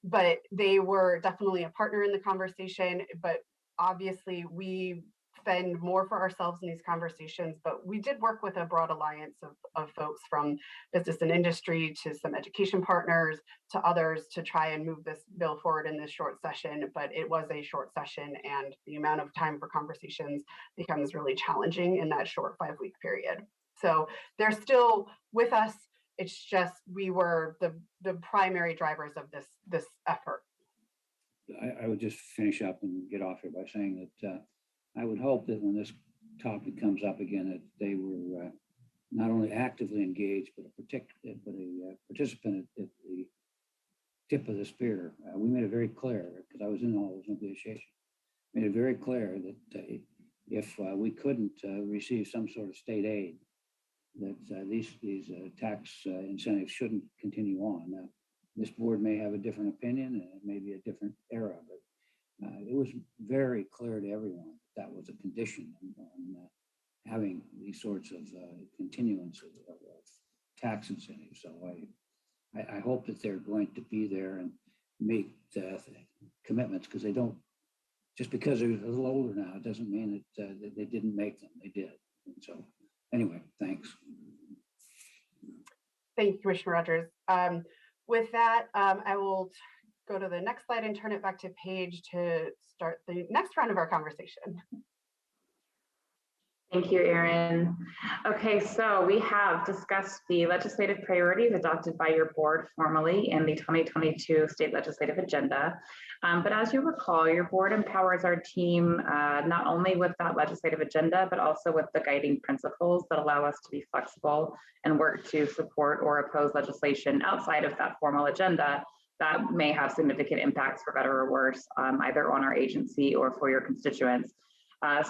But they were definitely a partner in the conversation, but obviously we spend more for ourselves in these conversations, but we did work with a broad alliance of folks from business and industry to some education partners to others to try and move this bill forward in this short session. But it was a short session and the amount of time for conversations becomes really challenging in that short 5-week period. So they're still with us. It's just we were the primary drivers of this effort. I would just finish up and get off here by saying that I would hope that when this topic comes up again, that they were not only actively engaged, but a participant at the tip of the spear. We made it very clear, because I was in all those negotiations, made it very clear that if we couldn't receive some sort of state aid, that these tax incentives shouldn't continue on. Now, this board may have a different opinion, and it may be a different era, but it was very clear to everyone that was a condition on having these sorts of continuance of tax incentives. So I hope that they're going to be there and make commitments, because they don't, just because they're a little older now, it doesn't mean that they didn't make them. They did. And so anyway, thanks. Thank you, Commissioner Rogers. With that, I will go to the next slide and turn it back to Paige to start the next round of our conversation. Thank you, Erin. Okay, so we have discussed the legislative priorities adopted by your board formally in the 2022 state legislative agenda. But as you recall, your board empowers our team not only with that legislative agenda, but also with the guiding principles that allow us to be flexible and work to support or oppose legislation outside of that formal agenda that may have significant impacts, for better or worse, either on our agency or for your constituents.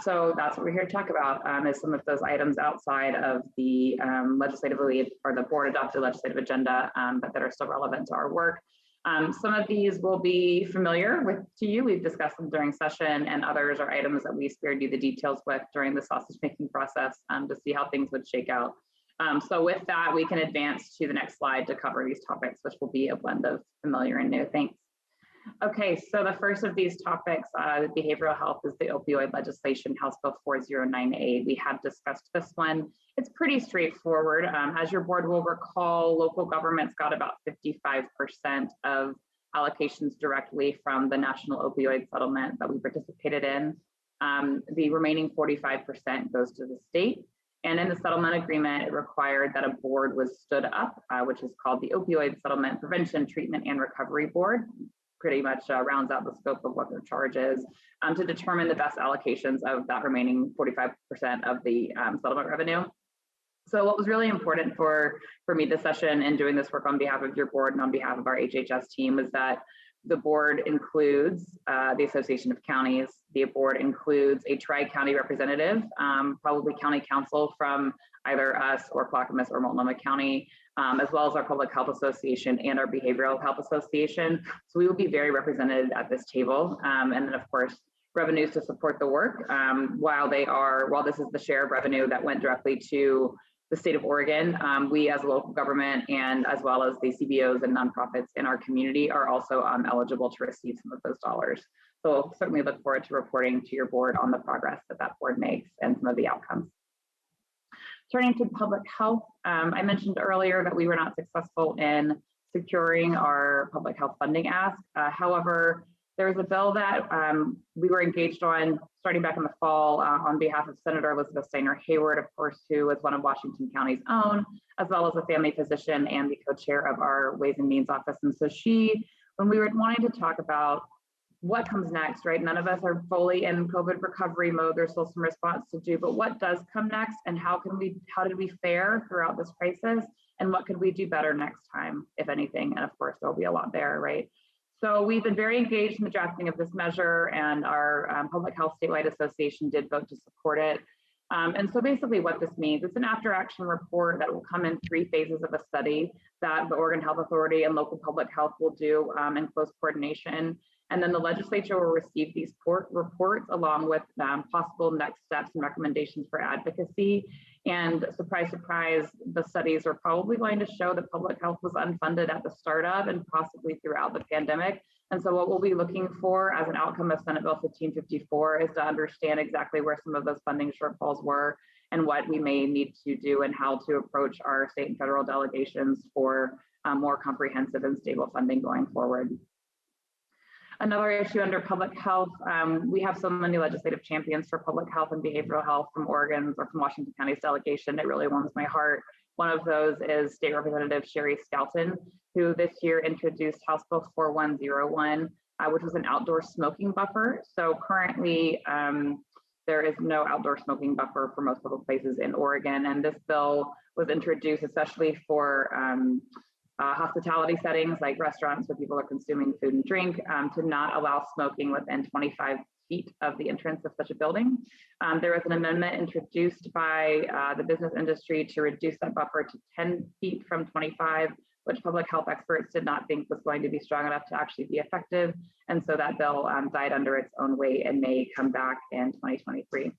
So that's what we're here to talk about, is some of those items outside of the legislatively or the board adopted legislative agenda, but that are still relevant to our work. Some of these will be familiar to you. We've discussed them during session, and others are items that we spared you the details with during the sausage making process to see how things would shake out. So with that, we can advance to the next slide to cover these topics, which will be a blend of familiar and new. Thanks. Okay, so the first of these topics, behavioral health, is the opioid legislation, House Bill 4098. We have discussed this one. It's pretty straightforward. As your board will recall, local governments got about 55% of allocations directly from the national opioid settlement that we participated in. The remaining 45% goes to the state. And in the settlement agreement, it required that a board was stood up, which is called the Opioid Settlement Prevention, Treatment, and Recovery Board. Pretty much rounds out the scope of what their charge is, to determine the best allocations of that remaining 45% of the settlement revenue. So what was really important for me this session and doing this work on behalf of your board and on behalf of our HHS team is that The board includes the Association of Counties. The board includes a tri-county representative, probably county council from either us or Clackamas or Multnomah County, as well as our Public Health Association and our Behavioral Health Association. So we will be very represented at this table. And then of course, revenues to support the work. While this is the share of revenue that went directly to the state of Oregon, we as a local government and as well as the CBOs and nonprofits in our community are also eligible to receive some of those dollars. So we'll certainly look forward to reporting to your board on the progress that that board makes and some of the outcomes. Turning to public health, I mentioned earlier that we were not successful in securing our public health funding ask. However, there's a bill that we were engaged on starting back in the fall on behalf of Senator Elizabeth Steiner Hayward, of course, who is one of Washington County's own, as well as a family physician and the co-chair of our Ways and Means Office. And so when we were wanting to talk about what comes next, right? None of us are fully in COVID recovery mode. There's still some response to do, but what does come next and how did we fare throughout this crisis? And what could we do better next time, if anything? And of course, there'll be a lot there, right? So we've been very engaged in the drafting of this measure, and our Public Health Statewide Association did vote to support it. And so basically what this means, it's an after action report that will come in 3 phases of a study that the Oregon Health Authority and local public health will do in close coordination. And then the legislature will receive these reports along with possible next steps and recommendations for advocacy. And surprise, surprise, the studies are probably going to show that public health was unfunded at the start of and possibly throughout the pandemic. And so what we'll be looking for as an outcome of Senate Bill 1554 is to understand exactly where some of those funding shortfalls were and what we may need to do and how to approach our state and federal delegations for more comprehensive and stable funding going forward. Another issue under public health, we have so many legislative champions for public health and behavioral health from Oregon's or from Washington County's delegation. It really warms my heart. One of those is State Representative Sherry Skelton, who this year introduced House Bill 4101, which was an outdoor smoking buffer. So currently, there is no outdoor smoking buffer for most public places in Oregon. And this bill was introduced especially for hospitality settings like restaurants where people are consuming food and drink to not allow smoking within 25 feet of the entrance of such a building. There was an amendment introduced by the business industry to reduce that buffer to 10 feet from 25, which public health experts did not think was going to be strong enough to actually be effective. And so that bill died under its own weight and may come back in 2023.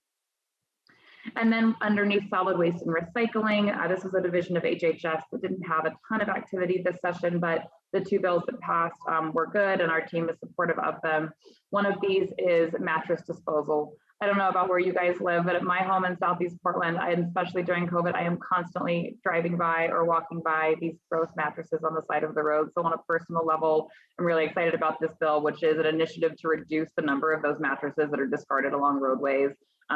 And then underneath solid waste and recycling, this is a division of HHS that didn't have a ton of activity this session, but the 2 bills that passed were good and our team is supportive of them. One of these is mattress disposal. I don't know about where you guys live, but at my home in Southeast Portland, especially during COVID, I am constantly driving by or walking by these gross mattresses on the side of the road. So on a personal level, I'm really excited about this bill, which is an initiative to reduce the number of those mattresses that are discarded along roadways.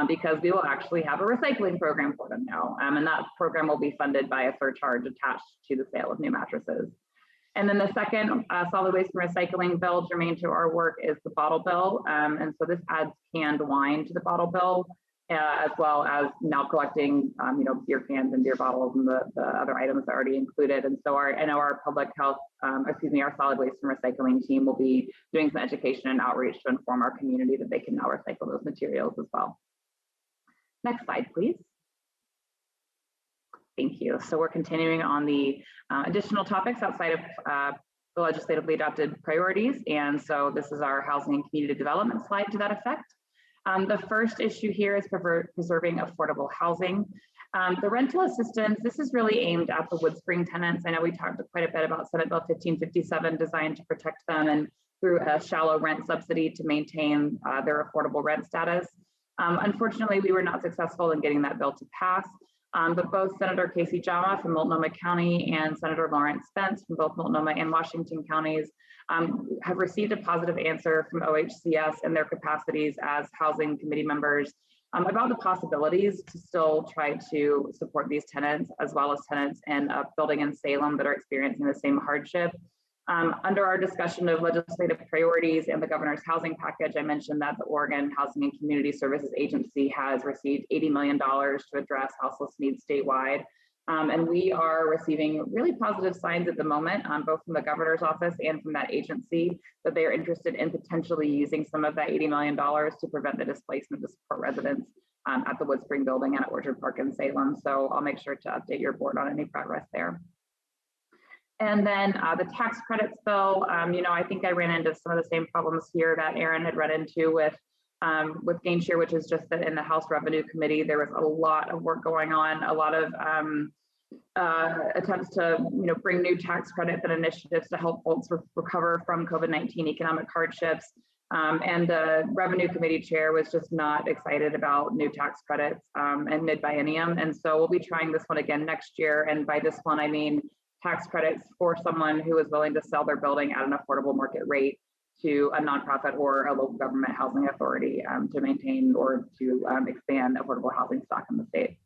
Because we will actually have a recycling program for them now. And that program will be funded by a surcharge attached to the sale of new mattresses. And then the second solid waste and recycling bill germane to our work is the bottle bill. And so this adds canned wine to the bottle bill, as well as now collecting beer cans and beer bottles and the other items already included. And so I know our public health, our solid waste and recycling team will be doing some education and outreach to inform our community that they can now recycle those materials as well. Next slide, please. Thank you. So we're continuing on the additional topics outside of the legislatively adopted priorities. And so this is our housing and community development slide to that effect. The first issue here is preserving affordable housing. The rental assistance, this is really aimed at the Woodspring tenants. I know we talked quite a bit about Senate Bill 1557 designed to protect them and through a shallow rent subsidy to maintain their affordable rent status. Unfortunately, we were not successful in getting that bill to pass, but both Senator Casey Jama from Multnomah County and Senator Lawrence Spence from both Multnomah and Washington counties have received a positive answer from OHCS in their capacities as housing committee members about the possibilities to still try to support these tenants as well as tenants in a building in Salem that are experiencing the same hardship. Under our discussion of legislative priorities and the governor's housing package, I mentioned that the Oregon Housing and Community Services Agency has received $80 million to address houseless needs statewide. And we are receiving really positive signs at the moment, both from the governor's office and from that agency, that they are interested in potentially using some of that $80 million to prevent the displacement to support residents at the Woodspring building and at Orchard Park in Salem. So I'll make sure to update your board on any progress there. And then the tax credits bill, I think I ran into some of the same problems here that Aaron had run into with gain share, which is just that in the House Revenue Committee, there was a lot of work going on, a lot of attempts to bring new tax credits and initiatives to help folks recover from COVID-19 economic hardships. And the Revenue Committee chair was just not excited about new tax credits and mid-biennium. And so we'll be trying this one again next year. And by this one, I mean tax credits for someone who is willing to sell their building at an affordable market rate to a nonprofit or a local government housing authority to maintain or to expand affordable housing stock in the state.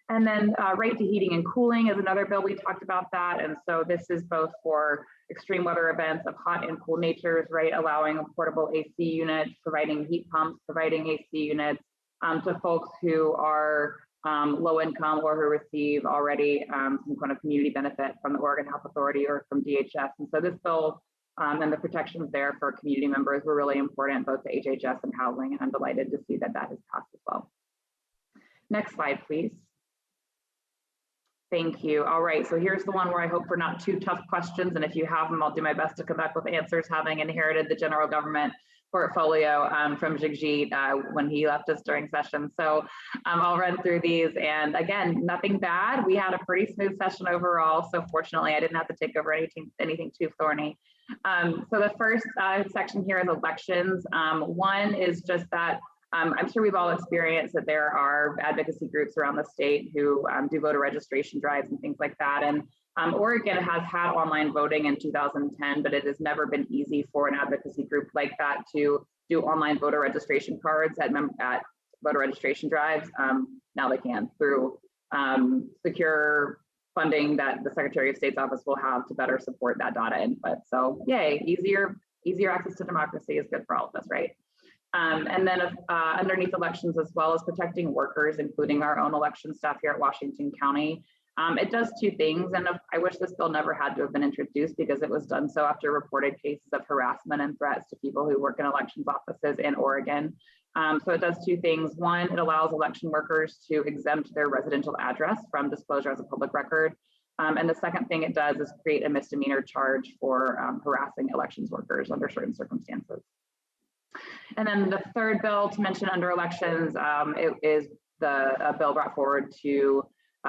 And then right to heating and cooling is another bill. We talked about that. And so this is both for extreme weather events of hot and cool natures, right? Allowing portable AC units, providing heat pumps, providing AC units to folks who are low income or who receive already some kind of community benefit from the Oregon Health Authority or from DHS. And so this bill and the protections there for community members were really important, both to HHS and housing. And I'm delighted to see that that has passed as well. Next slide, please. Thank you. All right, so here's the one where I hope for not too tough questions. And if you have them, I'll do my best to come back with answers, having inherited the general government portfolio from Jigjit when he left us during session. So I'll run through these. And again, nothing bad. We had a pretty smooth session overall. So fortunately, I didn't have to take over anything too thorny. So the first section here is elections. One is just that I'm sure we've all experienced that there are advocacy groups around the state who do voter registration drives and things like that. And Oregon has had online voting in 2010, but it has never been easy for an advocacy group like that to do online voter registration cards at voter registration drives. Now they can through secure funding that the Secretary of State's office will have to better support that data input. So yay, easier access to democracy is good for all of us, right? And then underneath elections, as well as protecting workers, including our own election staff here at Washington County. It does two things, and I wish this bill never had to have been introduced because it was done so after reported cases of harassment and threats to people who work in elections offices in Oregon. So it does two things. One, it allows election workers to exempt their residential address from disclosure as a public record. And the second thing it does is create a misdemeanor charge for harassing elections workers under certain circumstances. And then the third bill to mention under elections it is the bill brought forward to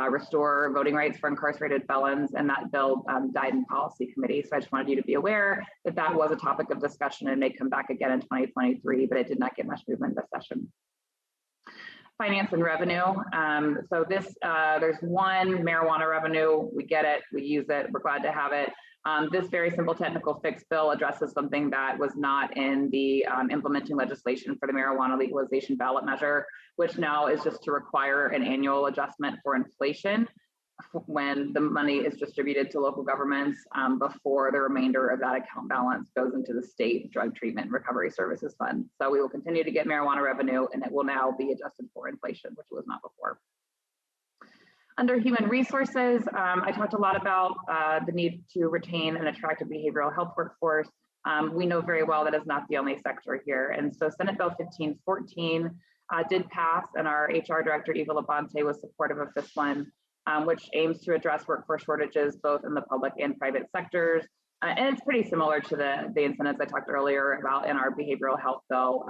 restore voting rights for incarcerated felons, and that bill died in policy committee. So I just wanted you to be aware that that was a topic of discussion and may come back again in 2023, but it did not get much movement this session. Finance and revenue. So this, there's one marijuana revenue. We get it, we use it, we're glad to have it. This very simple technical fix bill addresses something that was not in the implementing legislation for the marijuana legalization ballot measure, which now is just to require an annual adjustment for inflation when the money is distributed to local governments before the remainder of that account balance goes into the state drug treatment and recovery services fund. So we will continue to get marijuana revenue, and it will now be adjusted for inflation, which it was not before. Under human resources, I talked a lot about the need to retain and attract a behavioral health workforce. We know very well that is not the only sector here. And so Senate Bill 1514 did pass, and our HR Director, Eva Labonte, was supportive of this one, which aims to address workforce shortages both in the public and private sectors. And it's pretty similar to the incentives I talked earlier about in our behavioral health bill.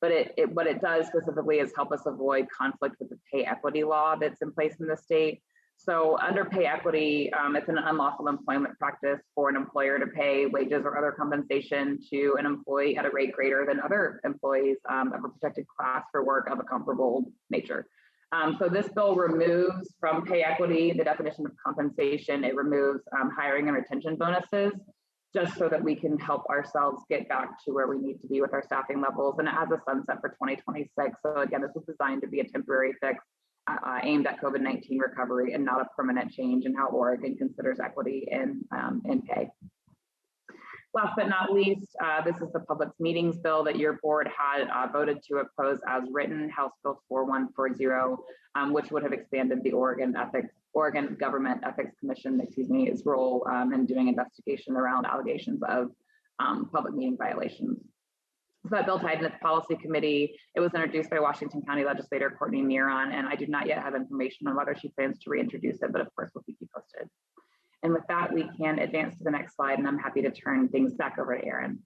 But what it does specifically is help us avoid conflict with the pay equity law that's in place in the state. So under pay equity, it's an unlawful employment practice for an employer to pay wages or other compensation to an employee at a rate greater than other employees of a protected class for work of a comparable nature. So this bill removes from pay equity the definition of compensation. It removes hiring and retention bonuses, just so that we can help ourselves get back to where we need to be with our staffing levels. And it has a sunset for 2026. So again, this was designed to be a temporary fix aimed at COVID-19 recovery and not a permanent change in how Oregon considers equity in pay. Last but not least, this is the Public Meetings Bill that your board had voted to oppose as written, House Bill 4140, which would have expanded the Oregon Government Ethics Commission, its role in doing investigation around allegations of public meeting violations. So that bill died in its policy committee. It was introduced by Washington County legislator Courtney Neron, and I do not yet have information on whether she plans to reintroduce it, but of course we'll keep you posted. And with that, we can advance to the next slide, and I'm happy to turn things back over to Erin.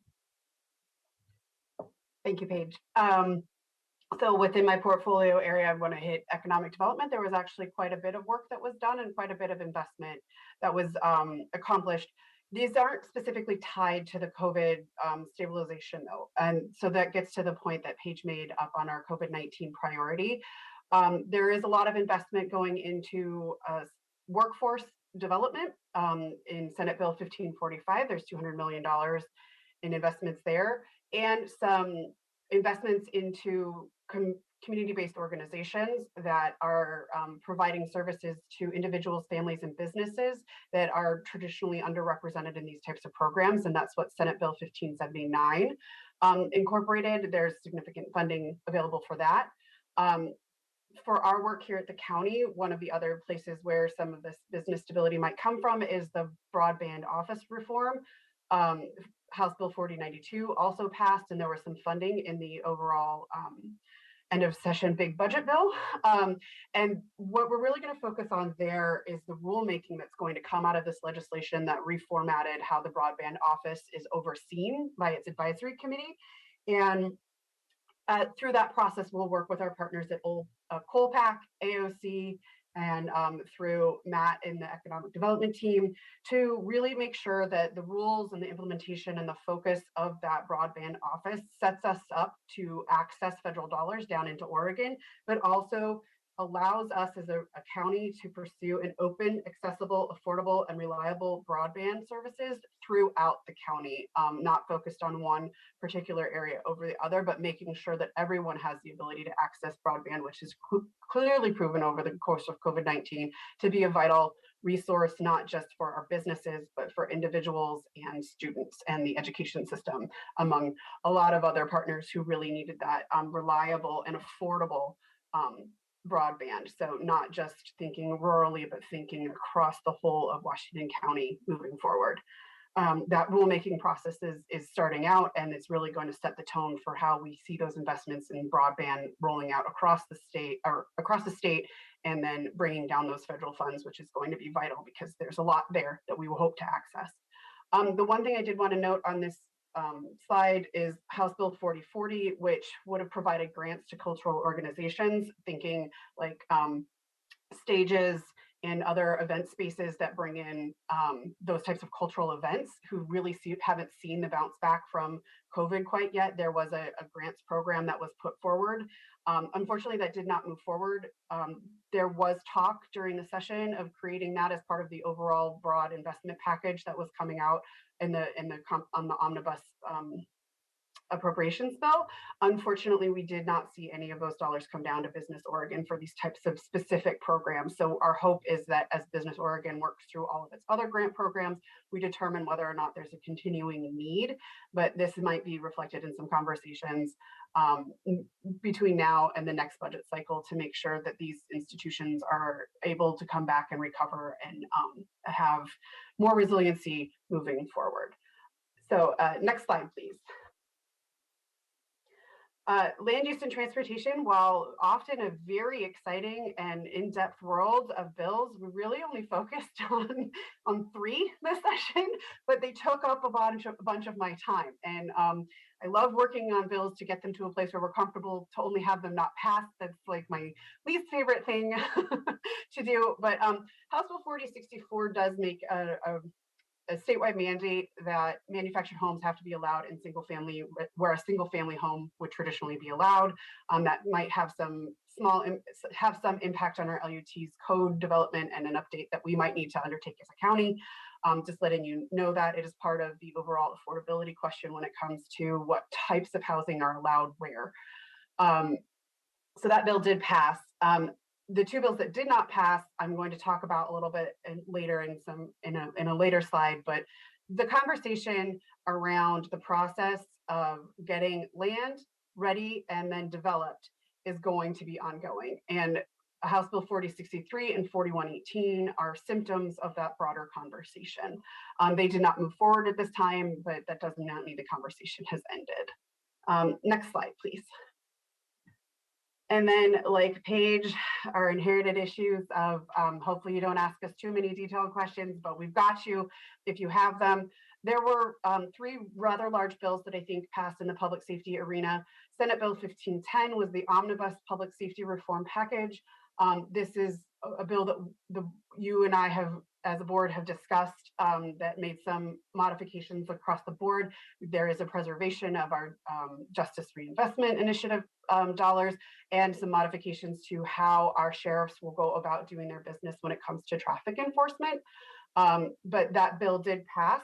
Thank you, Paige. So within my portfolio area, I want to hit economic development. There was actually quite a bit of work that was done and quite a bit of investment that was accomplished. These aren't specifically tied to the COVID stabilization though. And so that gets to the point that Paige made up on our COVID-19 priority. There is a lot of investment going into workforce development in Senate Bill 1545. There's $200 million in investments there, and some investments into community-based organizations that are providing services to individuals, families, and businesses that are traditionally underrepresented in these types of programs. And that's what Senate Bill 1579 incorporated. There's significant funding available for that. For our work here at the county, one of the other places where some of this business stability might come from is the broadband office reform. House Bill 4092 also passed, and there was some funding in the overall end of session big budget bill. And what we're really going to focus on there is the rulemaking that's going to come out of this legislation that reformatted how the broadband office is overseen by its advisory committee. And through that process, we'll work with our partners at COLPAC, AOC, and through Matt in the economic development team to really make sure that the rules and the implementation and the focus of that broadband office sets us up to access federal dollars down into Oregon, but also allows us as a county to pursue an open, accessible, affordable, and reliable broadband services throughout the county, not focused on one particular area over the other, but making sure that everyone has the ability to access broadband, which is clearly proven over the course of COVID-19 to be a vital resource, not just for our businesses, but for individuals and students and the education system, among a lot of other partners who really needed that reliable and affordable broadband. So not just thinking rurally, but thinking across the whole of Washington County moving forward. That rulemaking process is starting out, and it's really going to set the tone for how we see those investments in broadband rolling out across the state, and then bringing down those federal funds, which is going to be vital because there's a lot there that we will hope to access. The one thing I did want to note on this slide is House Bill 4040, which would have provided grants to cultural organizations, thinking like stages and other event spaces that bring in those types of cultural events who really haven't seen the bounce back from COVID quite yet. There was a grants program that was put forward. Unfortunately, that did not move forward. There was talk during the session of creating that as part of the overall broad investment package that was coming out on the omnibus appropriations bill. Unfortunately, we did not see any of those dollars come down to Business Oregon for these types of specific programs. So our hope is that as Business Oregon works through all of its other grant programs, we determine whether or not there's a continuing need, but this might be reflected in some conversations between now and the next budget cycle to make sure that these institutions are able to come back and recover and have more resiliency moving forward. So next slide, please. Land use and transportation, while often a very exciting and in-depth world of bills, we really only focused on 3 this session, but they took up a bunch of my time. And I love working on bills to get them to a place where we're comfortable to only have them not pass. That's like my least favorite thing to do. But House Bill 4064 does make a statewide mandate that manufactured homes have to be allowed in single family, where a single family home would traditionally be allowed. That might have some impact on our LUT's code development and an update that we might need to undertake as a county. Just letting you know that it is part of the overall affordability question when it comes to what types of housing are allowed where. So that bill did pass. The 2 bills that did not pass, I'm going to talk about a little bit later in a later slide, but the conversation around the process of getting land ready and then developed is going to be ongoing. And House Bill 4063 and 4118 are symptoms of that broader conversation. They did not move forward at this time, but that does not mean the conversation has ended. Next slide, please. And then, like Paige, our inherited issues of hopefully you don't ask us too many detailed questions, but we've got you if you have them. There were three rather large bills that I think passed in the public safety arena. Senate Bill 1510 was the omnibus public safety reform package. This is a bill that you and I have, as a board, have discussed that made some modifications across the board. There is a preservation of our Justice Reinvestment Initiative dollars and some modifications to how our sheriffs will go about doing their business when it comes to traffic enforcement. But that bill did pass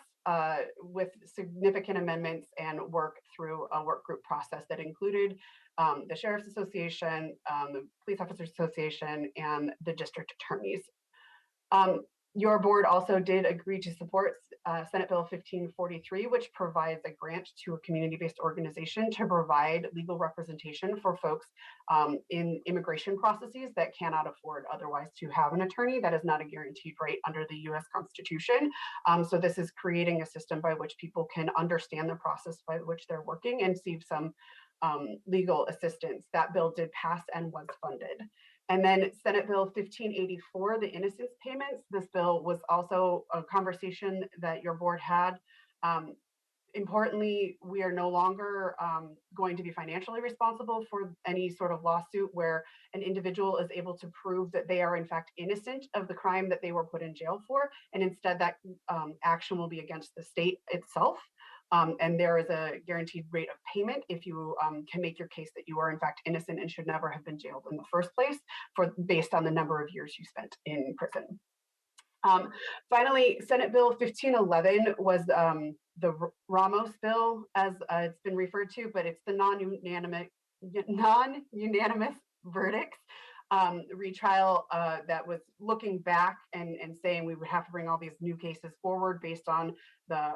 with significant amendments and work through a work group process that included the Sheriff's Association, the Police Officers Association, and the district attorneys. Your board also did agree to support Senate Bill 1543, which provides a grant to a community-based organization to provide legal representation for folks in immigration processes that cannot afford otherwise to have an attorney. That is not a guaranteed right under the US Constitution. So this is creating a system by which people can understand the process by which they're working and receive some legal assistance. That bill did pass and was funded. And then Senate Bill 1584, the innocence payments. This bill was also a conversation that your board had. Importantly, we are no longer going to be financially responsible for any sort of lawsuit where an individual is able to prove that they are in fact innocent of the crime that they were put in jail for. And instead that action will be against the state itself. And there is a guaranteed rate of payment if you can make your case that you are in fact innocent and should never have been jailed in the first place based on the number of years you spent in prison. Finally, Senate Bill 1511 was the Ramos bill, as it's been referred to, but it's the non-unanimous verdicts retrial that was looking back and saying we would have to bring all these new cases forward based on the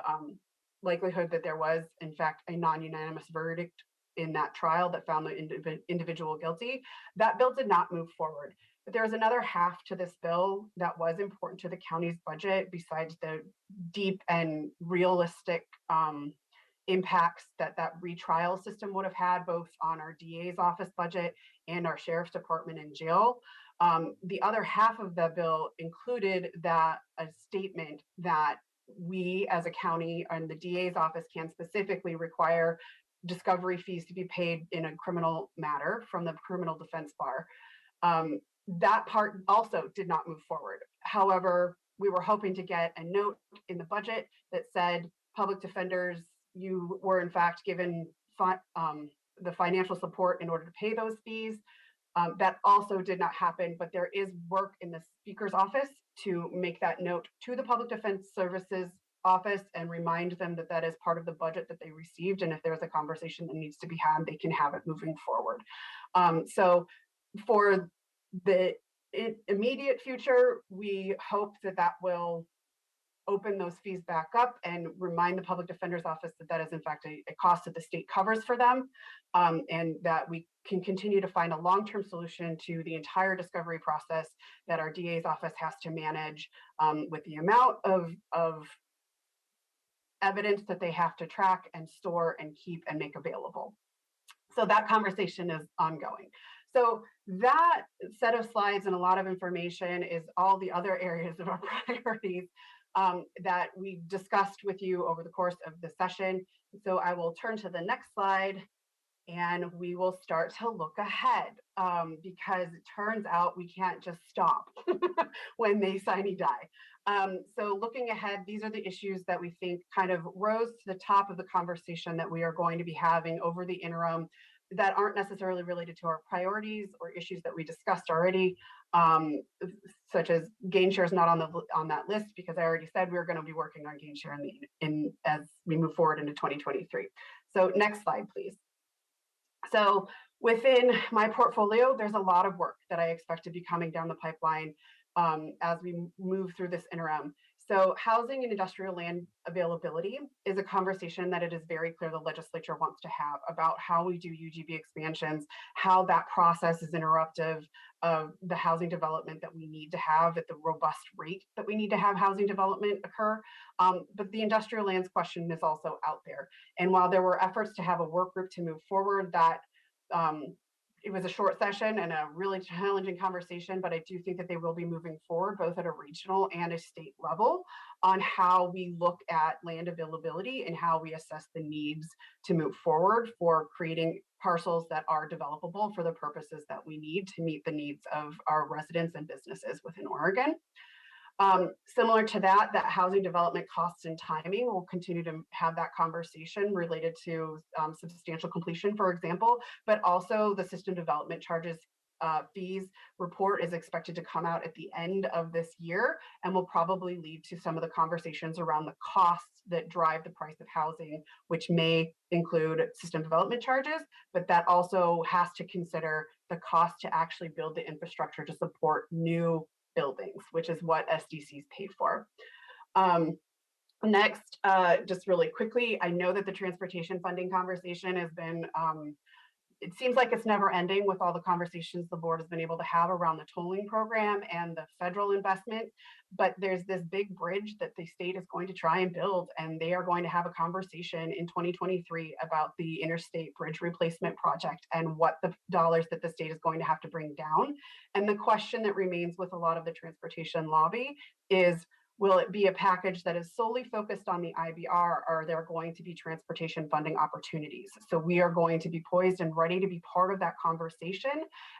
likelihood that there was, in fact, a non-unanimous verdict in that trial that found the individual guilty. That bill did not move forward. But there was another half to this bill that was important to the county's budget besides the deep and realistic impacts that retrial system would have had both on our DA's office budget and our sheriff's department and jail. The other half of the bill included a statement that we as a county and the DA's office can specifically require discovery fees to be paid in a criminal matter from the criminal defense bar. That part also did not move forward. However, we were hoping to get a note in the budget that said public defenders, you were in fact given the financial support in order to pay those fees. That also did not happen, but there is work in the Speaker's office to make that note to the Public Defense Services office and remind them that that is part of the budget that they received. And if there's a conversation that needs to be had, they can have it moving forward. So for the immediate future, we hope that that will open those fees back up and remind the public defender's office that that is in fact a cost that the state covers for them, and that we can continue to find a long-term solution to the entire discovery process that our DA's office has to manage with the amount of evidence that they have to track and store and keep and make available. So that conversation is ongoing. So that set of slides and a lot of information is all the other areas of our priorities that we discussed with you over the course of the session. So I will turn to the next slide and we will start to look ahead because it turns out we can't just stop when they sine die. So looking ahead, these are the issues that we think kind of rose to the top of the conversation that we are going to be having over the interim that aren't necessarily related to our priorities or issues that we discussed already, such as gain share is not on that list because I already said we were going to be working on gain share as we move forward into 2023. So next slide, please. So within my portfolio, there's a lot of work that I expect to be coming down the pipeline as we move through this interim. So housing and industrial land availability is a conversation that it is very clear the legislature wants to have about how we do UGB expansions, how that process is interruptive of the housing development that we need to have at the robust rate that we need to have housing development occur. But the industrial lands question is also out there. And while there were efforts to have a work group to move forward, that it was a short session and a really challenging conversation, but I do think that they will be moving forward both at a regional and a state level on how we look at land availability and how we assess the needs to move forward for creating parcels that are developable for the purposes that we need to meet the needs of our residents and businesses within Oregon. Similar to that housing development costs and timing, we'll continue to have that conversation related to substantial completion, for example, but also the system development charges fees report is expected to come out at the end of this year and will probably lead to some of the conversations around the costs that drive the price of housing, which may include system development charges, but that also has to consider the cost to actually build the infrastructure to support new buildings, which is what SDCs pay for. Next, just really quickly, I know that the transportation funding conversation has been, it seems like it's never ending with all the conversations the board has been able to have around the tolling program and the federal investment, but there's this big bridge that the state is going to try and build, and they are going to have a conversation in 2023 about the interstate bridge replacement project and what the dollars that the state is going to have to bring down. And the question that remains with a lot of the transportation lobby is, will it be a package that is solely focused on the IBR, or are there going to be transportation funding opportunities? So we are going to be poised and ready to be part of that conversation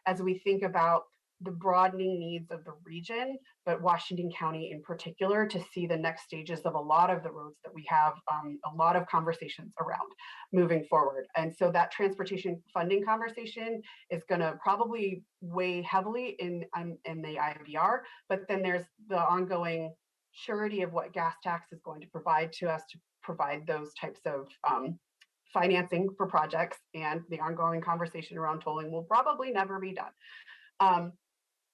as we think about the broadening needs of the region, but Washington County in particular, to see the next stages of a lot of the roads that we have a lot of conversations around moving forward. And so that transportation funding conversation is going to probably weigh heavily in the IBR, but then there's the ongoing surety of what gas tax is going to provide to us to provide those types of financing for projects, and the ongoing conversation around tolling will probably never be done.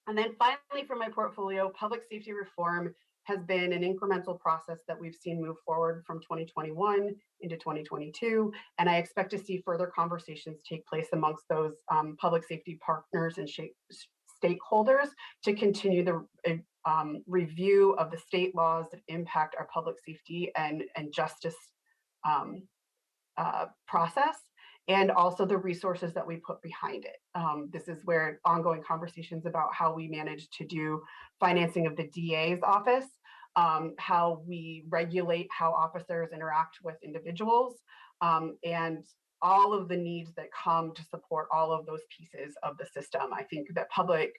And then finally, for my portfolio, public safety reform has been an incremental process that we've seen move forward from 2021 into 2022. And I expect to see further conversations take place amongst those public safety partners and stakeholders to continue the review of the state laws that impact our public safety and justice process, and also the resources that we put behind it. This is where ongoing conversations about how we manage to do financing of the DA's office, how we regulate how officers interact with individuals, and all of the needs that come to support all of those pieces of the system. I think that public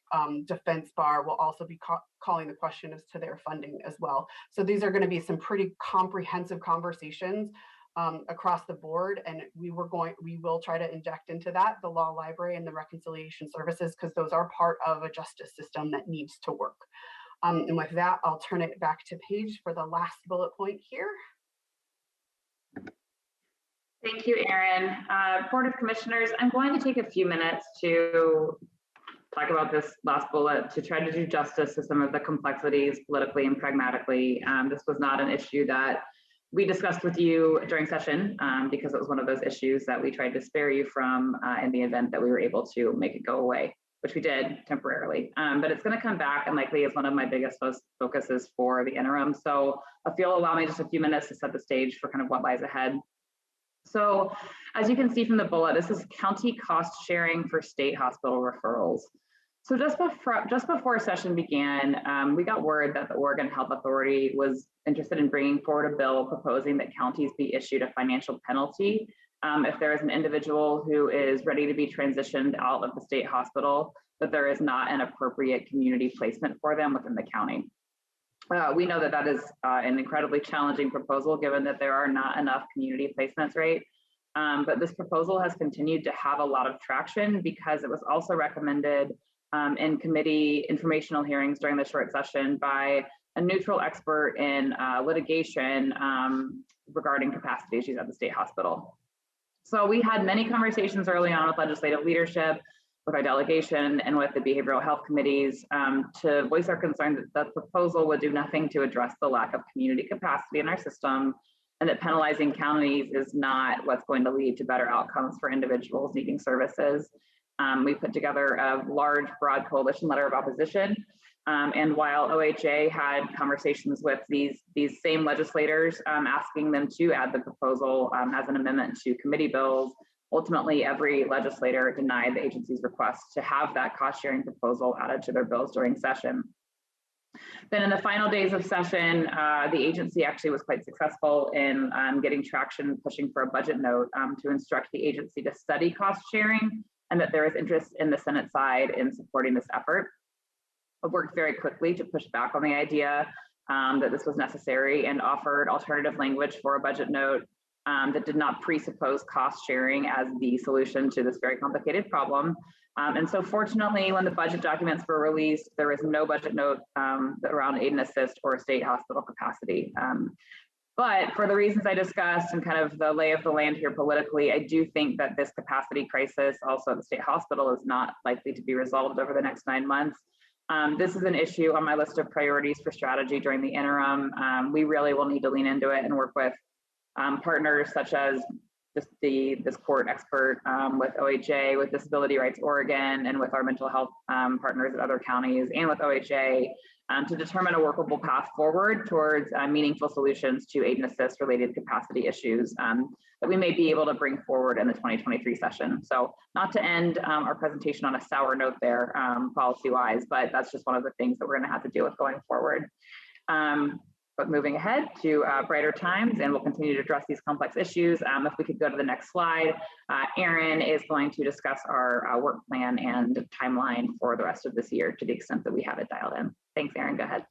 defense bar will also be calling the question as to their funding as well. So these are going to be some pretty comprehensive conversations across the board, and we will try to inject into that the law library and the reconciliation services, because those are part of a justice system that needs to work. And with that, I'll turn it back to Paige for the last bullet point here. Thank you, Erin. Board of Commissioners, I'm going to take a few minutes to talk about this last bullet to try to do justice to some of the complexities politically and pragmatically. This was not an issue that we discussed with you during session because it was one of those issues that we tried to spare you from in the event that we were able to make it go away, which we did temporarily. But it's going to come back and likely is one of my biggest focuses for the interim. So if you'll allow me just a few minutes to set the stage for kind of what lies ahead. So as you can see from the bullet, this is county cost sharing for state hospital referrals. So just before session began, we got word that the Oregon Health Authority was interested in bringing forward a bill proposing that counties be issued a financial penalty if there is an individual who is ready to be transitioned out of the state hospital, that there is not an appropriate community placement for them within the county. We know that that is an incredibly challenging proposal, given that there are not enough community placements, right? But this proposal has continued to have a lot of traction because it was also recommended in committee informational hearings during the short session by a neutral expert in litigation regarding capacity issues at the state hospital. So we had many conversations early on with legislative leadership with our delegation and with the behavioral health committees to voice our concern that the proposal would do nothing to address the lack of community capacity in our system, and that penalizing counties is not what's going to lead to better outcomes for individuals needing services. We put together a large, broad coalition letter of opposition. And while OHA had conversations with these same legislators, asking them to add the proposal as an amendment to committee bills, ultimately every legislator denied the agency's request to have that cost sharing proposal added to their bills during session. Then in the final days of session, the agency actually was quite successful in getting traction, pushing for a budget note to instruct the agency to study cost sharing, and that there is interest in the Senate side in supporting this effort. I've worked very quickly to push back on the idea that this was necessary and offered alternative language for a budget note that did not presuppose cost sharing as the solution to this very complicated problem. And so fortunately, when the budget documents were released, there was no budget note around aid and assist or state hospital capacity. But for the reasons I discussed and kind of the lay of the land here politically, I do think that this capacity crisis also at the state hospital is not likely to be resolved over the next 9 months. This is an issue on my list of priorities for strategy during the interim. We really will need to lean into it and work with partners such as this court expert with OHA, with Disability Rights Oregon, and with our mental health partners at other counties, and with OHA to determine a workable path forward towards meaningful solutions to aid and assist related capacity issues that we may be able to bring forward in the 2023 session. So not to end our presentation on a sour note there policy-wise, but that's just one of the things that we're gonna have to deal with going forward. But moving ahead to brighter times, and we'll continue to address these complex issues. If we could go to the next slide, Erin is going to discuss our work plan and timeline for the rest of this year to the extent that we have it dialed in. Thanks, Erin, go ahead.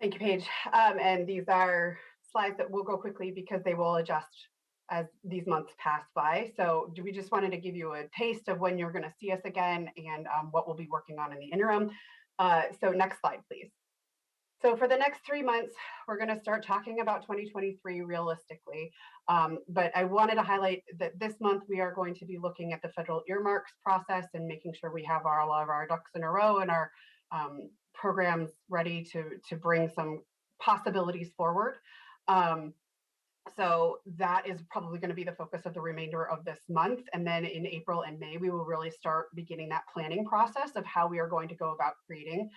Thank you, Paige. And these are slides that will go quickly because they will adjust as these months pass by. So we just wanted to give you a taste of when you're going to see us again and what we'll be working on in the interim. So next slide, please. So for the next 3 months, we're going to start talking about 2023 realistically. But I wanted to highlight that this month we are going to be looking at the federal earmarks process and making sure we have all of our ducks in a row and our programs ready to bring some possibilities forward. So that is probably going to be the focus of the remainder of this month. And then in April and May, we will really start beginning that planning process of how we are going to go about creating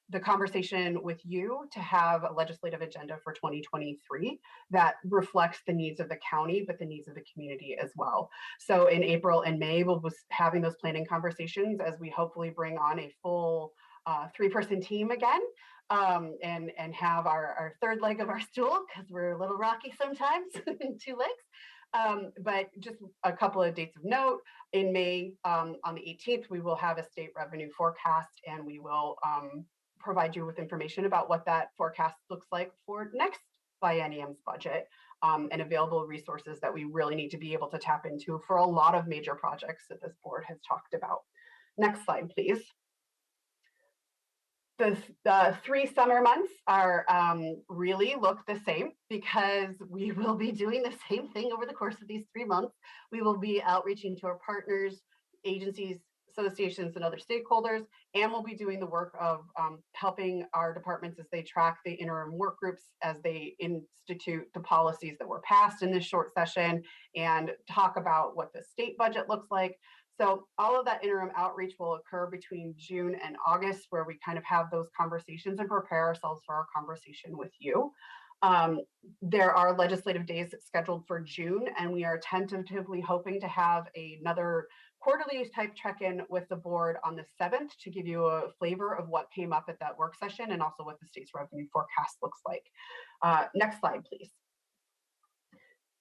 the conversation with you to have a legislative agenda for 2023 that reflects the needs of the county, but the needs of the community as well. So in April and May, we'll be having those planning conversations as we hopefully bring on a full 3-person team again and have our third leg of our stool, because we're a little rocky sometimes in 2 legs. But just a couple of dates of note. In May, on the 18th, we will have a state revenue forecast, and we will provide you with information about what that forecast looks like for next biennium's budget and available resources that we really need to be able to tap into for a lot of major projects that this board has talked about. Next slide, please. The 3 summer months are really look the same because we will be doing the same thing over the course of these 3 months. We will be outreaching to our partners, agencies, associations, and other stakeholders, and we'll be doing the work of helping our departments as they track the interim work groups, as they institute the policies that were passed in this short session, and talk about what the state budget looks like. So all of that interim outreach will occur between June and August, where we kind of have those conversations and prepare ourselves for our conversation with you. There are legislative days scheduled for June, and we are tentatively hoping to have another quarterly type check-in with the board on the 7th to give you a flavor of what came up at that work session and also what the state's revenue forecast looks like. Next slide, please.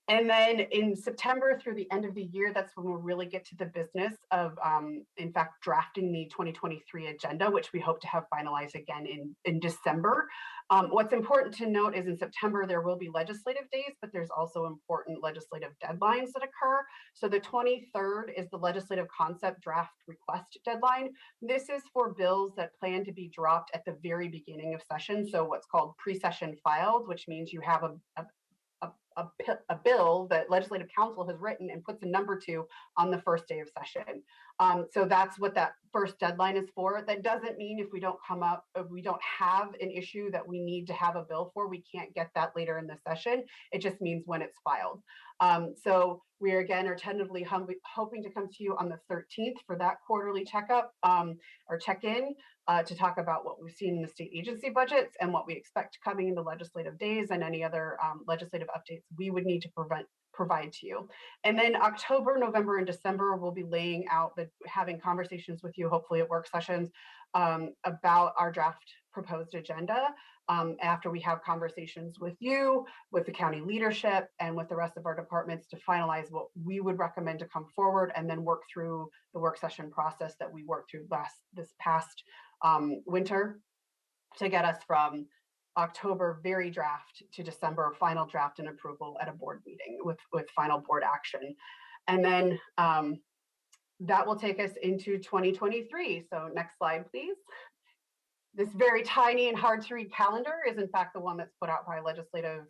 And then in September through the end of the year, that's when we'll really get to the business of, in fact, drafting the 2023 agenda, which we hope to have finalized again in December. What's important to note is in September, there will be legislative days, but there's also important legislative deadlines that occur. So the 23rd is the legislative concept draft request deadline. This is for bills that plan to be dropped at the very beginning of session. So what's called pre-session filed, which means you have a bill that legislative council has written and puts a number to on the first day of session. So that's what that first deadline is for. That doesn't mean if we don't if we don't have an issue that we need to have a bill for, we can't get that later in the session. It just means when it's filed. So we again are tentatively hoping to come to you on the 13th for that quarterly checkup or check-in to talk about what we've seen in the state agency budgets and what we expect coming in the legislative days and any other legislative updates we would need to provide to you. And then October, November, and December, we'll be laying out having conversations with you, hopefully at work sessions, about our draft proposed agenda after we have conversations with you, with the county leadership, and with the rest of our departments to finalize what we would recommend to come forward, and then work through the work session process that we worked through this past winter to get us from October very draft to December final draft and approval at a board meeting with final board action. And then that will take us into 2023. So next slide, please. This very tiny and hard to read calendar is in fact the one that's put out by legislative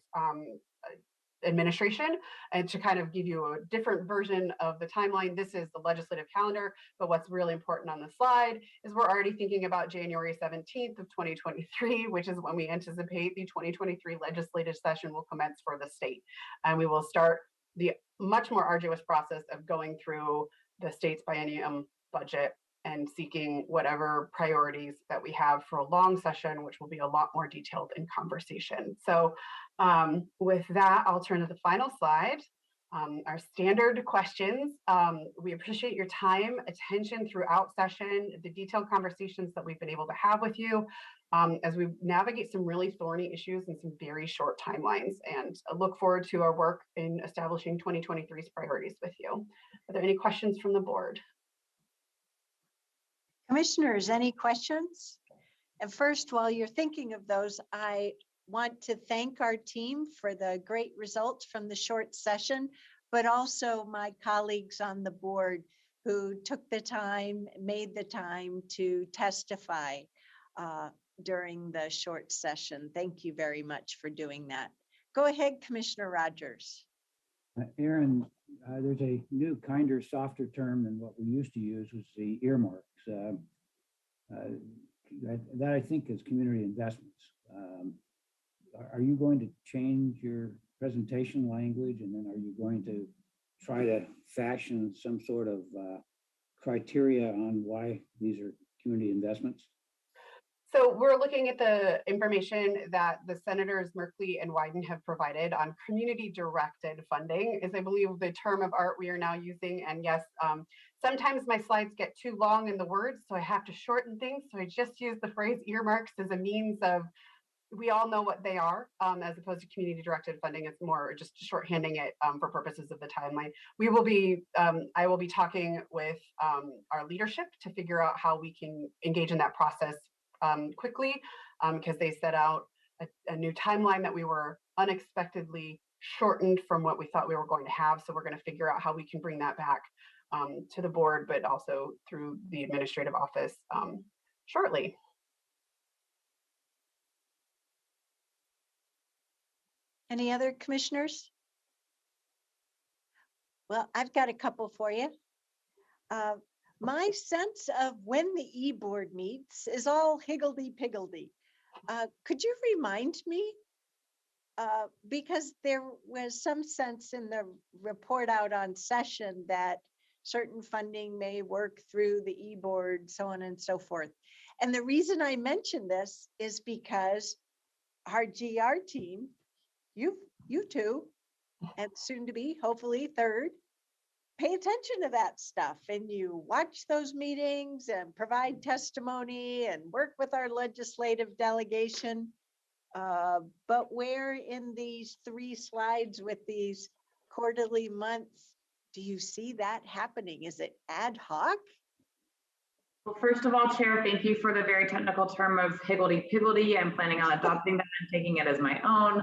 administration, and to kind of give you a different version of the timeline. This is the legislative calendar, but what's really important on the slide is we're already thinking about January 17th of 2023, which is when we anticipate the 2023 legislative session will commence for the state. And we will start the much more arduous process of going through the state's biennium budget and seeking whatever priorities that we have for a long session, which will be a lot more detailed in conversation. So with that, I'll turn to the final slide. Our standard questions. We appreciate your time, attention throughout session, the detailed conversations that we've been able to have with you as we navigate some really thorny issues and some very short timelines, and I look forward to our work in establishing 2023's priorities with you. Are there any questions from the board? Commissioners, any questions? And first, while you're thinking of those, I want to thank our team for the great results from the short session, but also my colleagues on the board who took the time, made the time to testify during the short session. Thank you very much for doing that. Go ahead, Commissioner Rogers. Aaron, there's a new, kinder, softer term than what we used to use, was the earmarks. That I think is community investments. Are you going to change your presentation language, and then are you going to try to fashion some sort of criteria on why these are community investments? So we're looking at the information that the Senators Merkley and Wyden have provided on community-directed funding, is I believe the term of art we are now using. And yes, sometimes my slides get too long in the words, so I have to shorten things. So I just use the phrase earmarks as a means of, we all know what they are, as opposed to community-directed funding. It's more just shorthanding it for purposes of the timeline. We will be, I will be talking with our leadership to figure out how we can engage in that process quickly, because they set out a new timeline that we were unexpectedly shortened from what we thought we were going to have. So we're going to figure out how we can bring that back to the board, but also through the administrative office shortly. Any other commissioners? Well, I've got a couple for you. My sense of when the e-board meets is all higgledy-piggledy. Could you remind me? Because there was some sense in the report out on session that certain funding may work through the e-board, so on and so forth. And the reason I mention this is because our GR team, you two, and soon to be, hopefully third, pay attention to that stuff, and you watch those meetings and provide testimony and work with our legislative delegation. But where in these 3 slides with these quarterly months do you see that happening? Is it ad hoc? Well, first of all, Chair, thank you for the very technical term of higgledy-piggledy. I'm planning on adopting that and taking it as my own.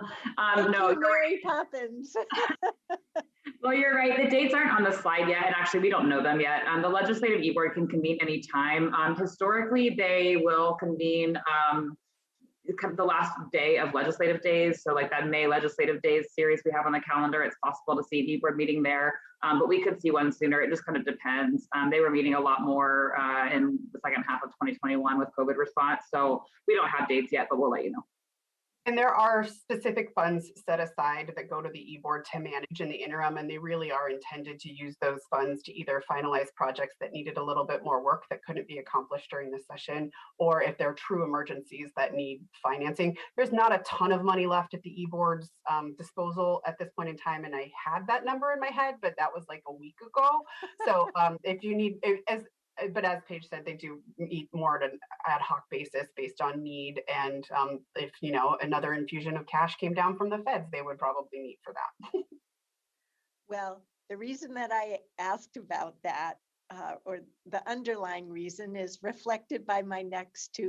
No, Mary Poppins. Well, you're right. The dates aren't on the slide yet, and actually we don't know them yet. The legislative e-board can convene anytime. Historically, they will convene kind of the last day of legislative days. So like that May legislative days series we have on the calendar, it's possible to see an e-board meeting there, but we could see one sooner. It just kind of depends. They were meeting a lot more in the second half of 2021 with COVID response. So we don't have dates yet, but we'll let you know. And there are specific funds set aside that go to the e-board to manage in the interim, and they really are intended to use those funds to either finalize projects that needed a little bit more work that couldn't be accomplished during the session, or if they're true emergencies that need financing. There's not a ton of money left at the e-board's disposal at this point in time, and I had that number in my head, but that was like a week ago. So if you need, but as Paige said, they do meet more at an ad hoc basis based on need. And if, you know, another infusion of cash came down from the feds, they would probably meet for that. Well, the reason that I asked about that, or the underlying reason, is reflected by my next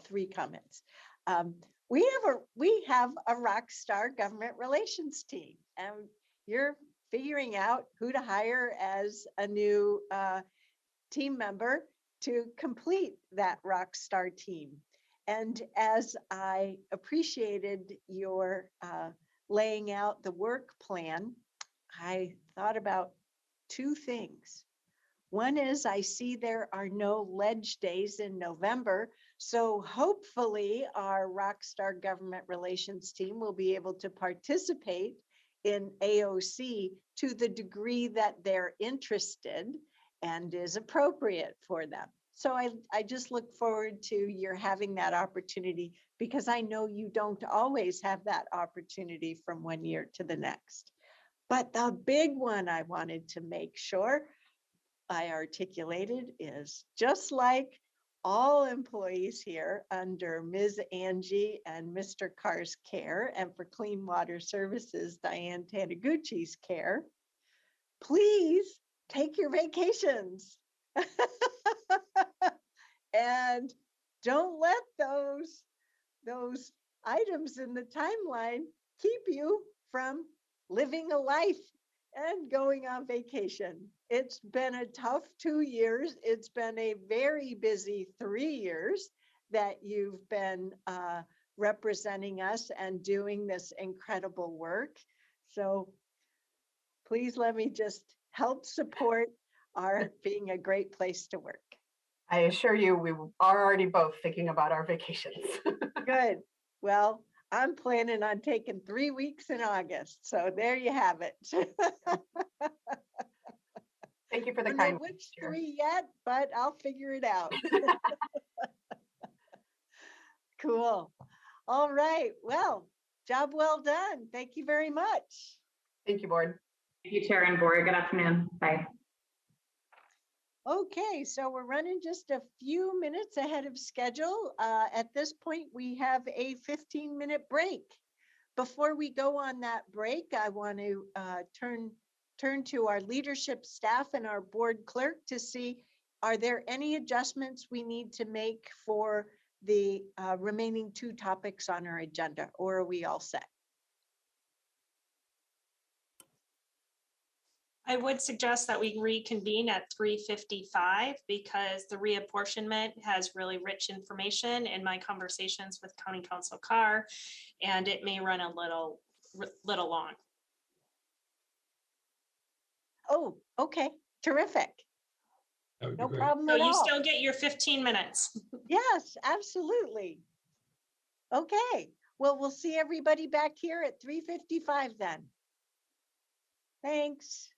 three comments. We have a rock star government relations team, and you're figuring out who to hire as a new team member to complete that rock star team. And as I appreciated your laying out the work plan, I thought about two things. One is I see there are no ledge days in November, so hopefully our Rockstar Government Relations team will be able to participate in AOC to the degree that they're interested and is appropriate for them. So I just look forward to your having that opportunity, because I know you don't always have that opportunity from one year to the next. But the big one I wanted to make sure I articulated is, just like all employees here under Ms. Angie and Mr. Carr's care, and for Clean Water Services, Diane Taniguchi's care, please take your vacations. And don't let those items in the timeline keep you from living a life and going on vacation. It's been a tough 2 years. It's been a very busy 3 years that you've been representing us and doing this incredible work. So please let me just help support our being a great place to work. I assure you, we are already both thinking about our vacations. Good. Well, I'm planning on taking 3 weeks in August. So there you have it. Thank you for the I don't kind know which words, Chair. 3 yet, but I'll figure it out. Cool. All right. Well, job well done. Thank you very much. Thank you, board. Thank you, Chair and board. Good afternoon. Bye. Okay, so we're running just a few minutes ahead of schedule. At this point, we have a 15-minute break. Before we go on that break, I want to turn to our leadership staff and our board clerk to see, are there any adjustments we need to make for the remaining 2 topics on our agenda, or are we all set? I would suggest that we reconvene at 3:55 because the reapportionment has really rich information in my conversations with County Council Carr, and it may run a little long. Oh, okay, terrific. That would be No great. problem So at you all. still get your 15 minutes. Yes, absolutely. Okay, well, we'll see everybody back here at 3:55 then. Thanks.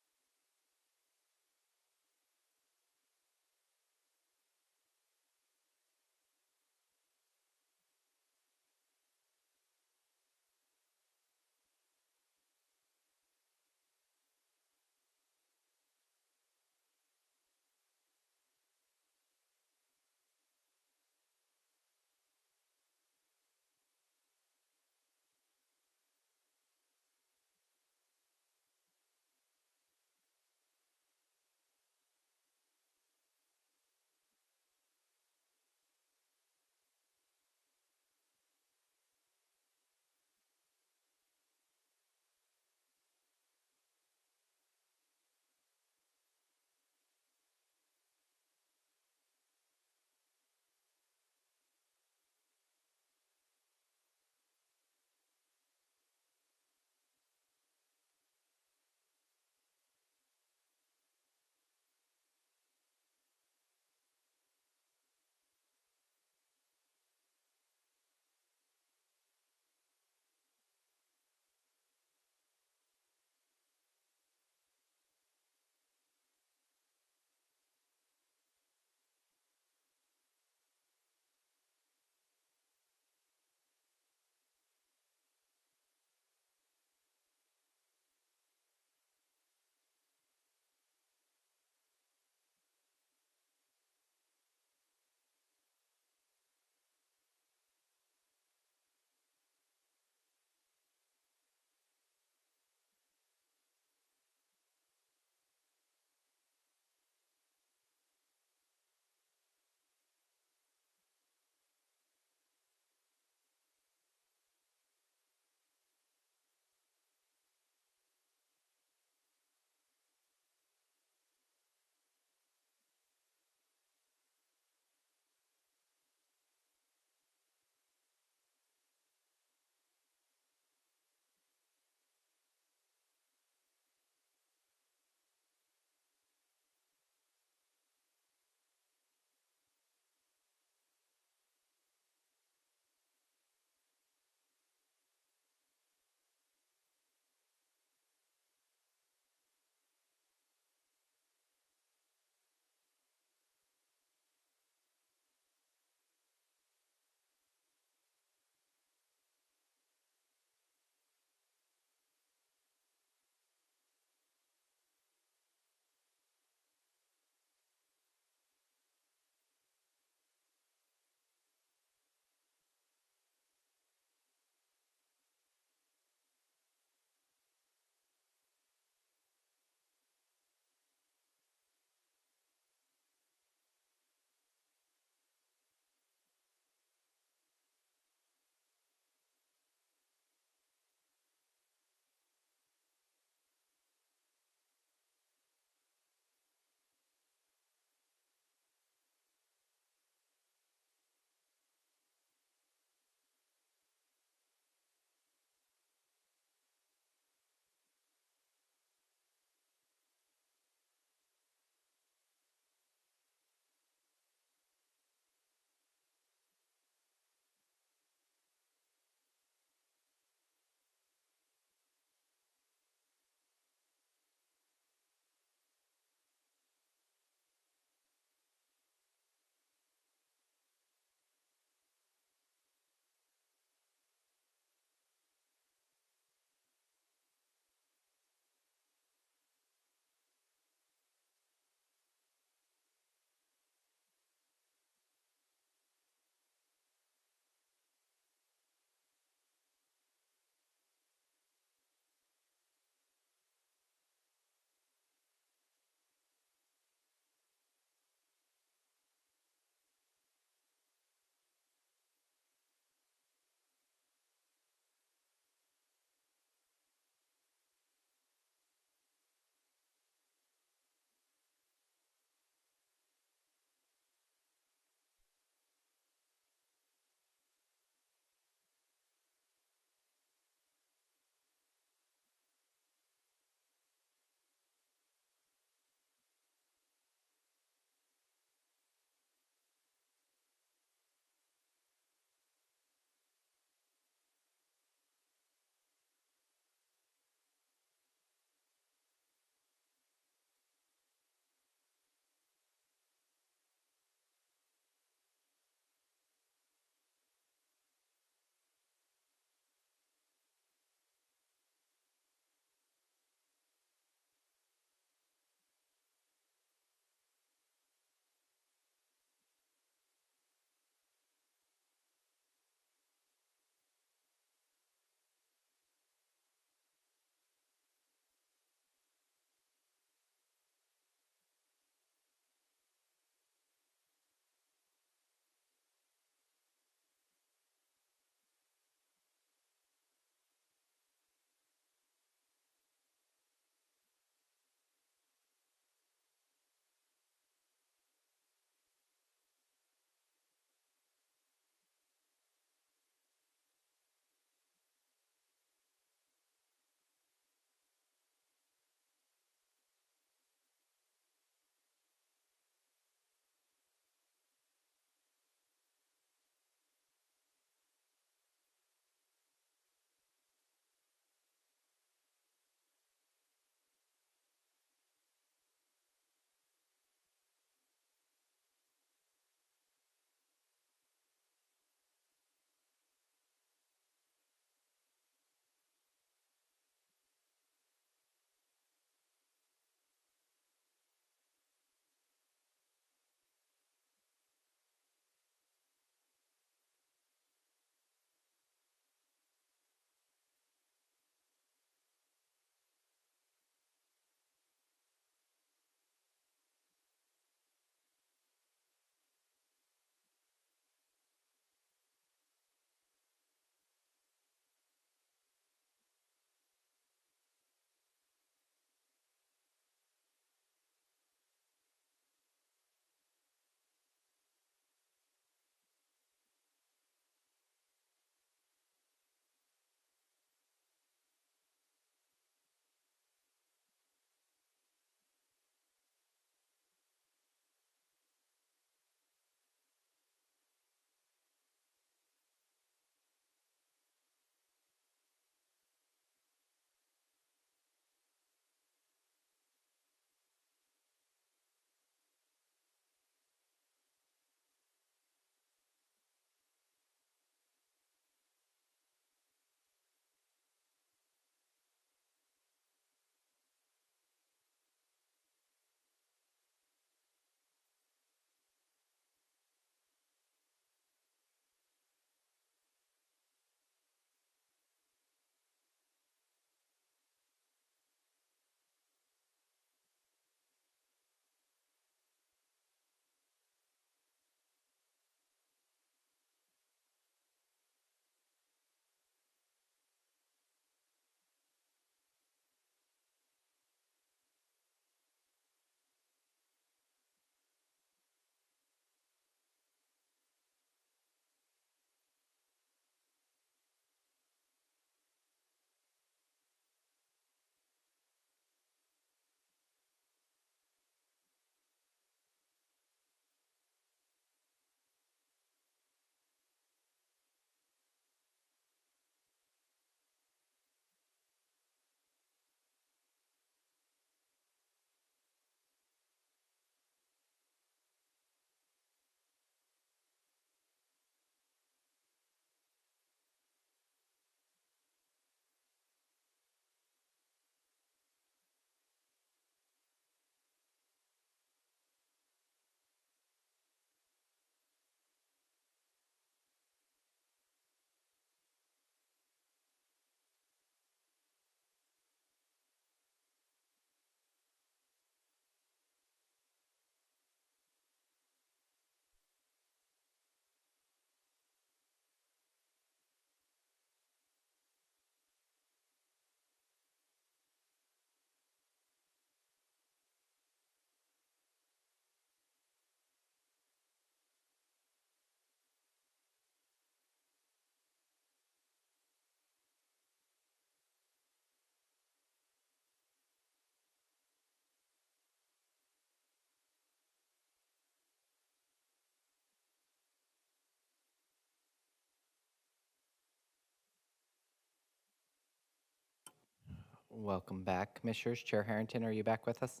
Welcome back, Commissioners. Chair Harrington, are you back with us?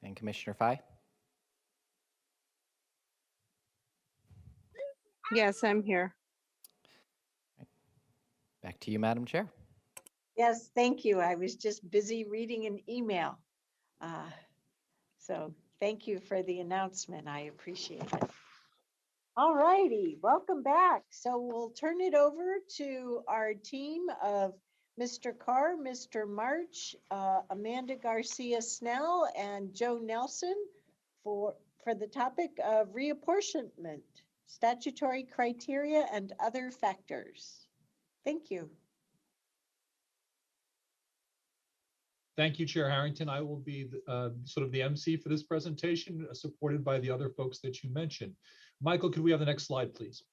And Commissioner Fye? Yes, I'm here. Back to you, Madam Chair. Yes, thank you. I was just busy reading an email. So thank you for the announcement. I appreciate it. All righty, welcome back. So we'll turn it over to our team of Mr. Carr, Mr. March, Amanda Garcia Snell, and Joe Nelson for the topic of reapportionment, statutory criteria, and other factors. Thank you. Thank you, Chair Harrington. I will be sort of the MC for this presentation, supported by the other folks that you mentioned. Michael, could we have the next slide, please?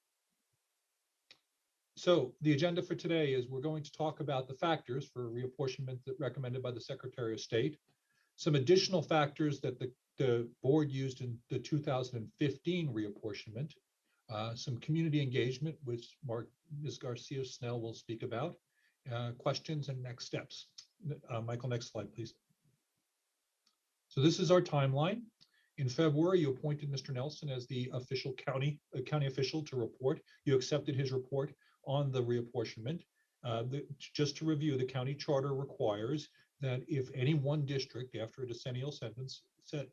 So the agenda for today is we're going to talk about the factors for reapportionment that recommended by the Secretary of State, some additional factors that the board used in the 2015 reapportionment, some community engagement, which Ms. Garcia Snell will speak about, questions and next steps. Michael, next slide, please. So this is our timeline. In February, you appointed Mr. Nelson as the official county official to report. You accepted his report on the reapportionment. Just to review, the county charter requires that if any one district after a decennial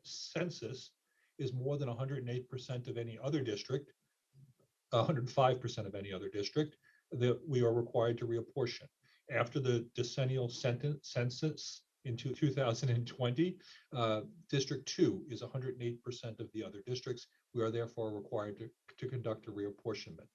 census is more than 108% of any other district, 105% of any other district, that we are required to reapportion. After the decennial census in 2020, District 2 is 108% of the other districts. We are therefore required to conduct a reapportionment.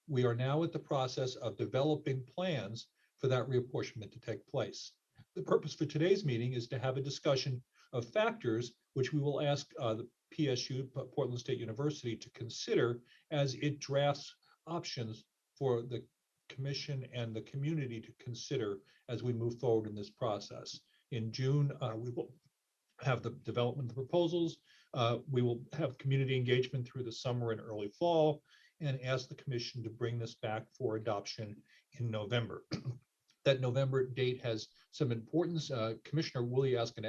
We are now at the process of developing plans for that reapportionment to take place. The purpose for today's meeting is to have a discussion of factors which we will ask the PSU, Portland State University, to consider as it drafts options for the Commission and the community to consider as we move forward in this process. In June, we will have the development of the proposals. We will have community engagement through the summer and early fall, and ask the Commission to bring this back for adoption in November. That November date has some importance. Commissioner Woolley asked an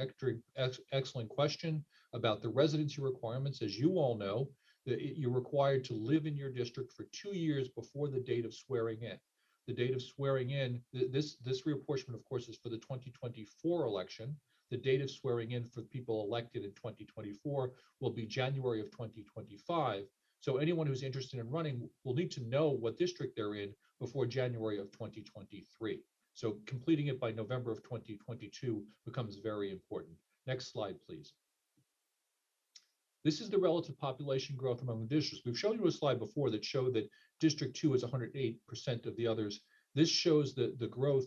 excellent question about the residency requirements. As you all know, you're required to live in your district for 2 years before the date of swearing in. The date of swearing in, this reapportionment, of course, is for the 2024 election. The date of swearing in for people elected in 2024 will be January of 2025. So anyone who's interested in running will need to know what district they're in before January of 2023. So completing it by November of 2022 becomes very important. Next slide, please. This is the relative population growth among the districts. We've shown you a slide before that showed that District 2 is 108% of the others. This shows the growth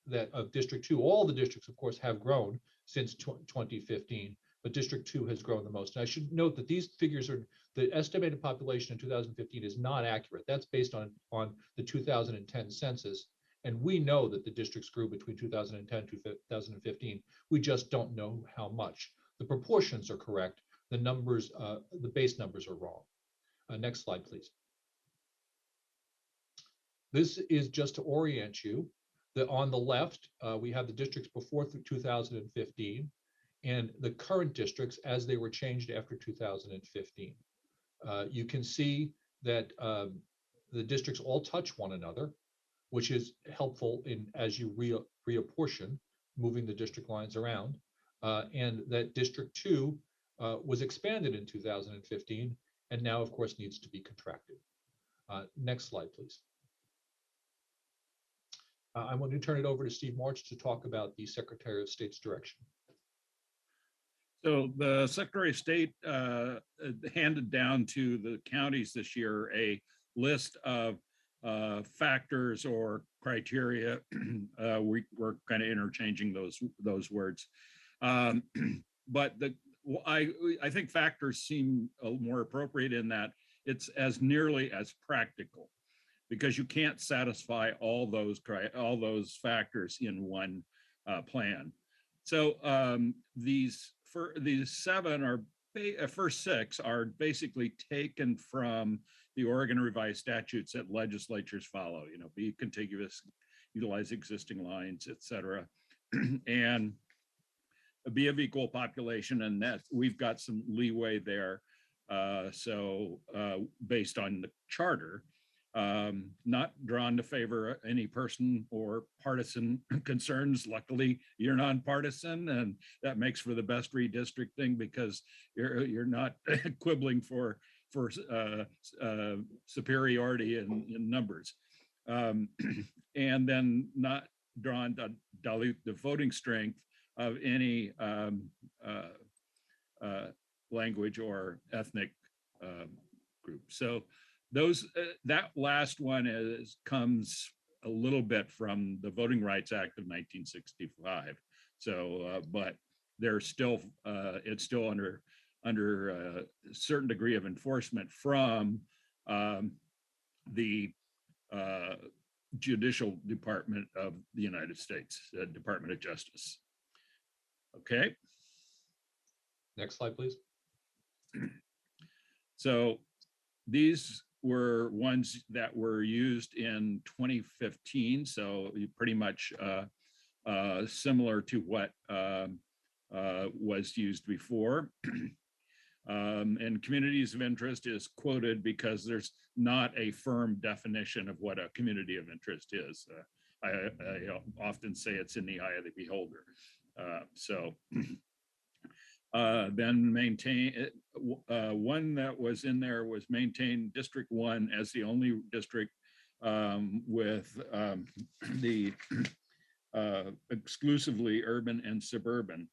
that of District 2. All the districts, of course, have grown since 2015, but District 2 has grown the most. And I should note that these figures are, the estimated population in 2015 is not accurate. That's based on the 2010 census. And we know that the districts grew between 2010 and 2015. We just don't know how much. The proportions are correct. The numbers, the base numbers are wrong. Next slide, please. This is just to orient you. On the left, we have the districts before 2015 and the current districts as they were changed after 2015. You can see that the districts all touch one another, which is helpful as you reapportion, moving the district lines around, and that District 2 was expanded in 2015 and now, of course, needs to be contracted. Next slide, please. I want to turn it over to Steve March to talk about the Secretary of State's direction. So the Secretary of State handed down to the counties this year a list of factors or criteria. We're kind of interchanging those words, but I think factors seem more appropriate in that it's as nearly as practical, because you can't satisfy all those factors in one plan. So these seven are first six are basically taken from the Oregon Revised Statutes that legislatures follow. You know, be contiguous, utilize existing lines, etc. and be of equal population, and that we've got some leeway there. So based on the charter, not drawn to favor any person or partisan concerns. Luckily, you're nonpartisan, and that makes for the best redistricting because you're not quibbling for superiority in numbers, and then not drawn to dilute the voting strength of any language or ethnic group. So those that last one comes a little bit from the Voting Rights Act of 1965. So, but there's still it's still under a certain degree of enforcement from the Judicial Department of the United States, Department of Justice. Okay. Next slide, please. So these were ones that were used in 2015. So pretty much similar to what was used before. And communities of interest is quoted because there's not a firm definition of what a community of interest is. I often say it's in the eye of the beholder. Then maintain one that was in there was maintain District 1 as the only district with the exclusively urban and suburban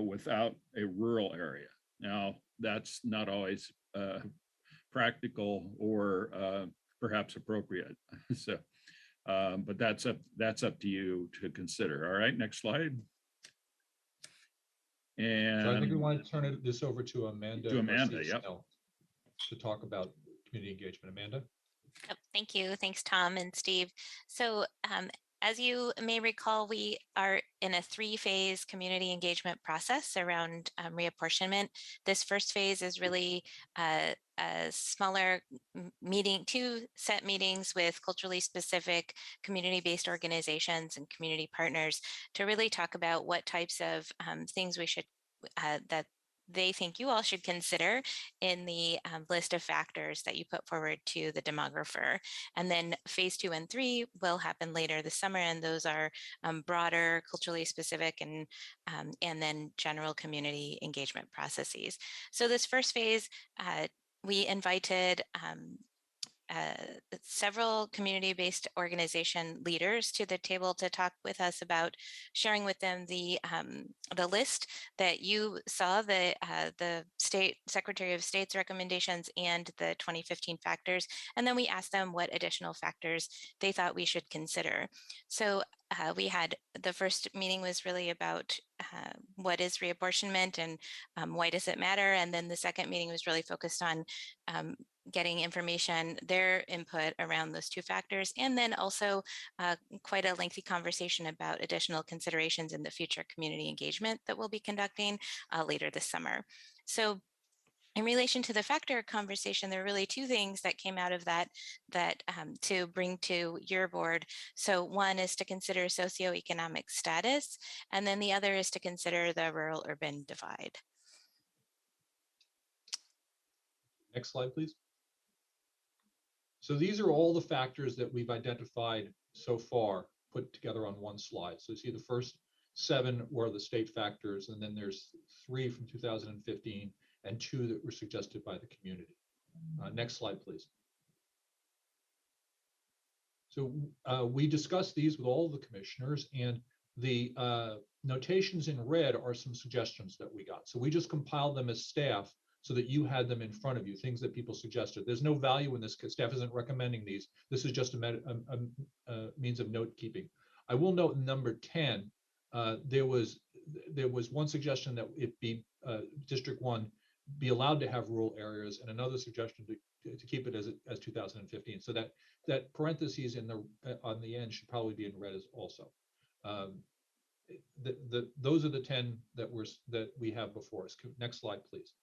without a rural area. Now, that's not always practical or perhaps appropriate. So, but that's up to you to consider. All right, next slide. And so I think we want to turn this over to Amanda. Yep. To talk about community engagement. Amanda. Oh, thank you. Thanks, Tom and Steve. So as you may recall, we are in a 3-phase community engagement process around reapportionment. This first phase is really a smaller meeting, 2 set meetings with culturally specific community-based organizations and community partners to really talk about what types of things we should, that they think you all should consider in the list of factors that you put forward to the demographer. And then phase 2 and 3 will happen later this summer, and those are broader, culturally specific, and then general community engagement processes. So this first phase, we invited several community-based organization leaders to the table to talk with us about sharing with them the list that you saw, the State Secretary of State's recommendations and the 2015 factors. And then we asked them what additional factors they thought we should consider. So we had, the first meeting was really about what is reapportionment and why does it matter? And then the second meeting was really focused on getting information, their input around those 2 factors, and then also quite a lengthy conversation about additional considerations in the future community engagement that we'll be conducting later this summer. So in relation to the factor conversation, there are really 2 things that came out of that to bring to your board. So one is to consider socioeconomic status, and then the other is to consider the rural-urban divide. Next slide, please. So these are all the factors that we've identified so far, put together on one slide. So you see the first 7 were the state factors, and then there's 3 from 2015 and 2 that were suggested by the community. Next slide, please. So we discussed these with all of the commissioners, and the notations in red are some suggestions that we got. So we just compiled them as staff so that you had them in front of you, things that people suggested. There's no value in this because staff isn't recommending these. This is just a means of note keeping. I will note in number 10, there was one suggestion that it be District 1 be allowed to have rural areas, and another suggestion to keep it as 2015. So that parentheses in on the end should probably be in red as also. Those are the 10 that we have before us. Next slide, please.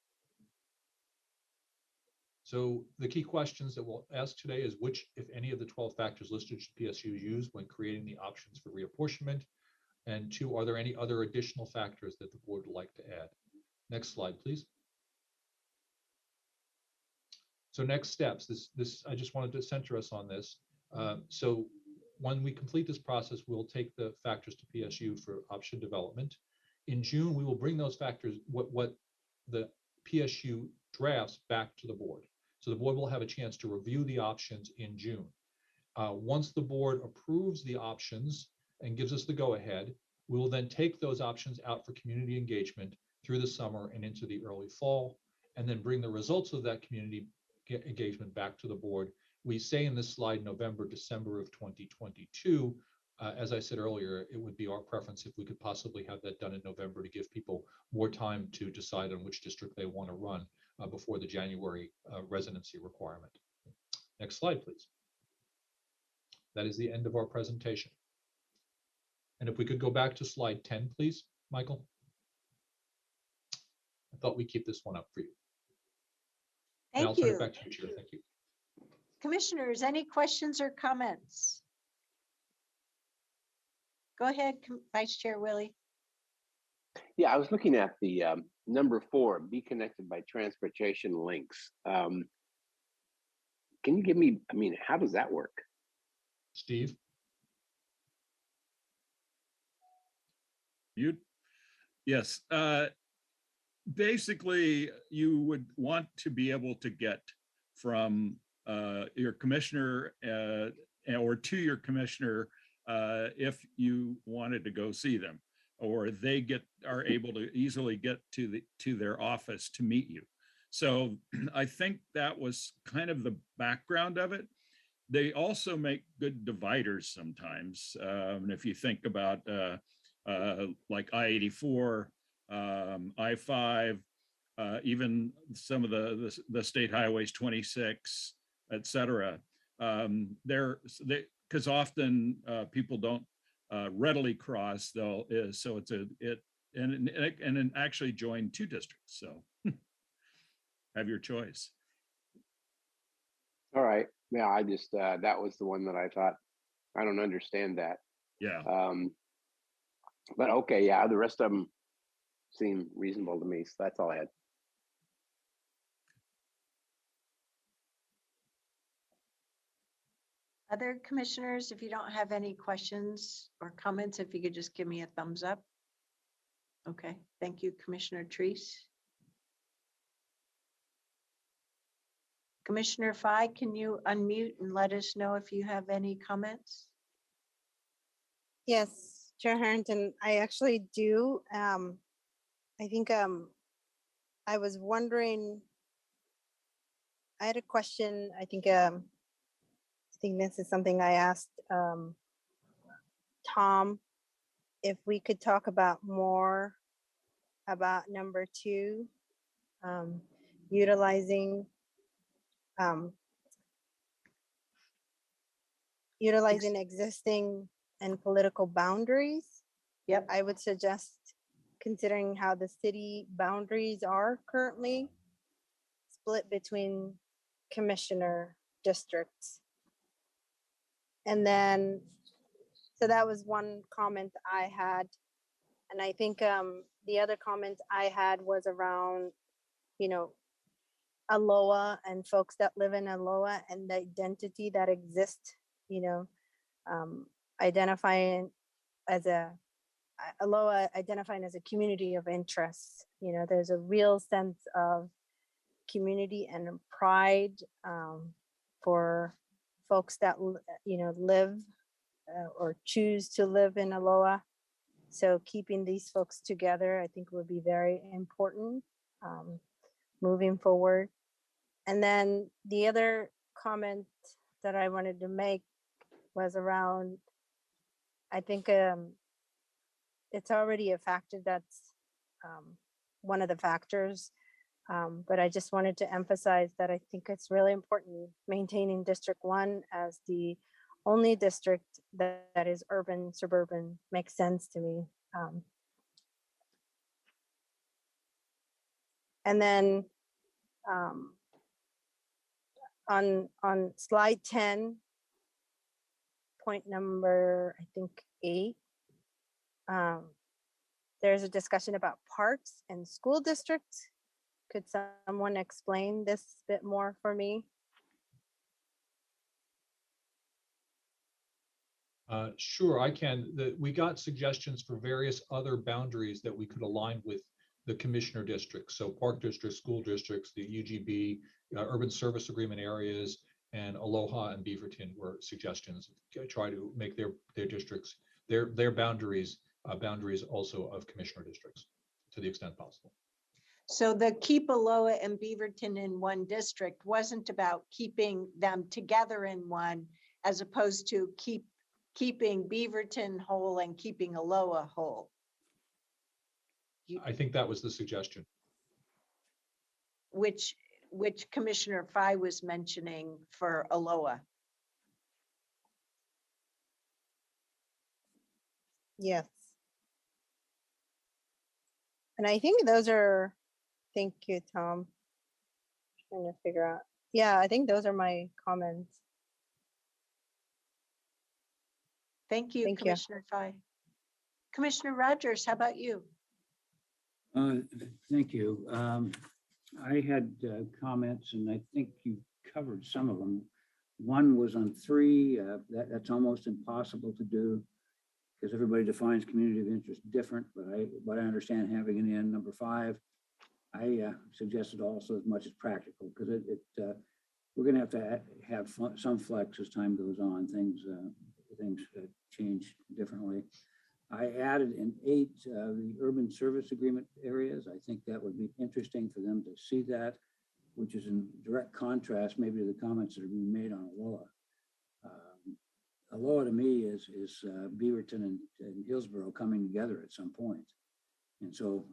So the key questions that we'll ask today is which, if any, of the 12 factors listed should PSU use when creating the options for reapportionment? And two, are there any other additional factors that the board would like to add? Next slide, please. So next steps, I just wanted to center us on this. So when we complete this process, we'll take the factors to PSU for option development. In June, we will bring those factors, what the PSU drafts, back to the board. So the board will have a chance to review the options in June. Once the board approves the options and gives us the go-ahead, we will then take those options out for community engagement through the summer and into the early fall, and then bring the results of that community engagement back to the board. We say in this slide November, December of 2022. As I said earlier, it would be our preference if we could possibly have that done in November to give people more time to decide on which district they want to run before the January residency requirement. Next slide, please. That is the end of our presentation. And if we could go back to slide 10, please, Michael. I thought we'd keep this one up for you. And I'll Thank turn you. it back to you, Chair. Thank you. Commissioners, any questions or comments? Go ahead, Vice Chair Willie. Yeah, I was looking at the number 4, be connected by transportation links. Can you give me, I mean, how does that work? Steve? You? Yes. Basically, you would want to be able to get from your commissioner or to your commissioner if you wanted to go see them, or they are able to easily get to their office to meet you. So I think that was kind of the background of it. They also make good dividers sometimes. If you think about like I-84, I-5, even some of the state highways, 26, et cetera. Because often people don't readily cross, so and actually join 2 districts. So have your choice. All right. Yeah, I just that was the one that I thought, I don't understand that. Yeah. But okay, yeah, the rest of them seem reasonable to me. So that's all I had. Other commissioners, if you don't have any questions or comments, if you could just give me a thumbs up. Okay, thank you, Commissioner Treese. Commissioner Fye, can you unmute and let us know if you have any comments? Yes, Chair Harrington, I actually do. I think I was wondering, I had a question. I think this is something I asked Tom, if we could talk about more about number 2, utilizing existing and political boundaries. Yep. I would suggest, considering how the city boundaries are currently split between commissioner districts. And then, so that was one comment I had. And I think the other comment I had was around, Aloha and folks that live in Aloha and the identity that exists, identifying as Aloha identifying as a community of interest. There's a real sense of community and pride for folks that live or choose to live in Aloha. So keeping these folks together, I think, would be very important moving forward. And then the other comment that I wanted to make was around, I think it's already a factor that's one of the factors, but I just wanted to emphasize that I think it's really important maintaining District 1 as the only district that is urban, suburban, makes sense to me. And then on slide 10, point number, I think 8, There's a discussion about parks and school districts. Could someone explain this a bit more for me? Sure, I can. We got suggestions for various other boundaries that we could align with the commissioner districts. So park districts, school districts, the UGB, urban service agreement areas, and Aloha and Beaverton were suggestions to try to make their districts, their boundaries also of commissioner districts to the extent possible. So the keep Aloha and Beaverton in one district wasn't about keeping them together in one, as opposed to keeping Beaverton whole and keeping Aloha whole. I think that was the suggestion. Which Commissioner Fye was mentioning for Aloha. Yes. And I think those are, thank you, Tom. Trying to figure out. Yeah, I think those are my comments. Thank you, Commissioner Fye. Commissioner Rogers, how about you? Thank you. I had comments, and I think you covered some of them. One was on 3. That's almost impossible to do because everybody defines community of interest different. But I understand having an in. Number 5, I suggested also as much as practical because we're going to have some flex as time goes on. Things change differently. I added in 8 the urban service agreement areas. I think that would be interesting for them to see that, which is in direct contrast maybe to the comments that are being made on Aloha. Aloha to me is Beaverton and Hillsborough coming together at some point. And so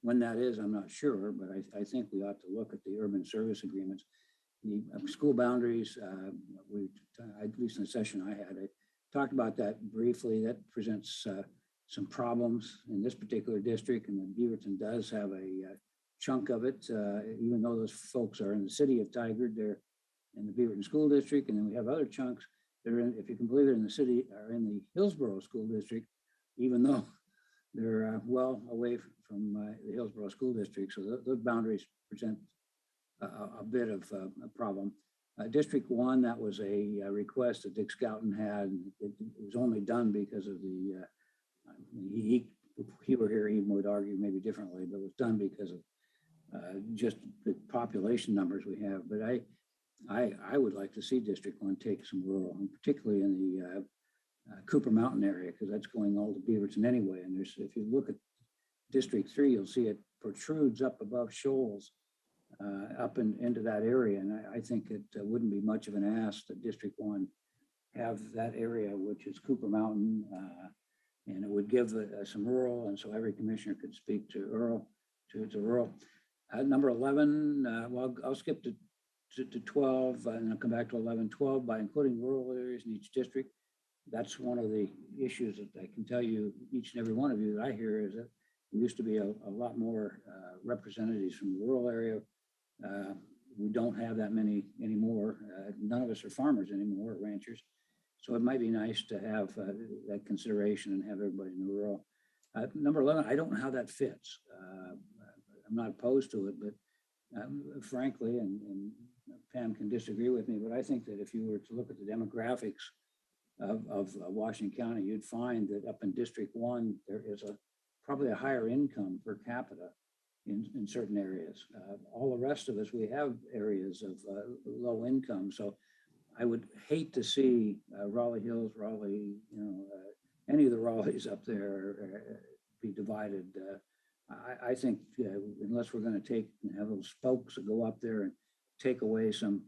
when that is, I'm not sure, but I think we ought to look at the urban service agreements. The school boundaries, at least in the session I had, I talked about that briefly. That presents some problems in this particular district, and then Beaverton does have a chunk of it, even though those folks are in the city of Tigard, they're in the Beaverton School District, and then we have other chunks that are in, if you can believe it, in the city, are in the Hillsborough School District, even though they're well away from the Hillsborough School District. So those boundaries present a bit of a problem. District 1, that was a request that Dick Scouten had. It was only done because of the, if he were here, he would argue maybe differently, but it was done because of just the population numbers we have. But I would like to see District 1 take some rural, and particularly in the Cooper Mountain area, because that's going all to Beaverton anyway. And there's, if you look at District 3, you'll see it protrudes up above shoals up into that area. And I think it wouldn't be much of an ask that District 1 have that area, which is Cooper Mountain, and it would give some rural, and so every commissioner could speak to rural. Number 11, well, I'll skip to 12 and I'll come back to 11. 12, by including rural areas in each district. That's one of the issues that I can tell you, each and every one of you that I hear, is that there used to be a lot more representatives from the rural area. We don't have that many anymore. None of us are farmers anymore, or ranchers. So it might be nice to have that consideration and have everybody in the rural. Number 11, I don't know how that fits. I'm not opposed to it, but frankly, and Pam can disagree with me, but I think that if you were to look at the demographics of Washington County, you'd find that up in District 1, there is probably a higher income per capita in certain areas. All the rest of us, we have areas of low income. So I would hate to see Raleigh Hills, Raleigh, any of the Raleighs up there be divided. I think unless we're going to have those spokes that go up there and take away some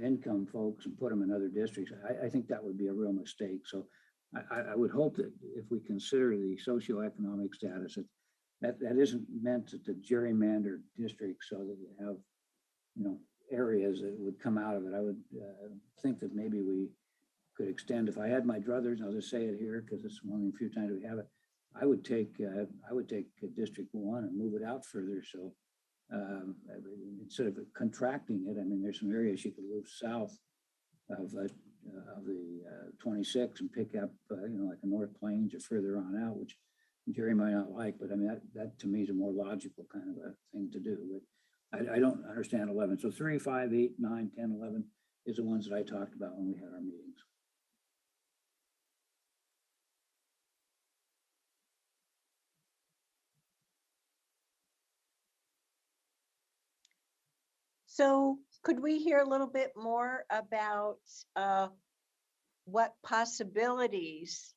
income folks and put them in other districts, I think that would be a real mistake. So I would hope that if we consider the socioeconomic status, that isn't meant to gerrymander districts so that you have, areas that would come out of it. I would think that maybe we could extend. If I had my druthers, I'll just say it here because it's one of the few times we have it. I would take District 1 and move it out further. So instead of contracting it, I mean, there's some areas you could move south of of the 26 and pick up, like the North Plains or further on out, which Jerry might not like, but I mean, that to me is a more logical kind of a thing to do. But I don't understand 11. So 3, 5, 8, 9, 10, 11 is the ones that I talked about when we had our meetings. So could we hear a little bit more about what possibilities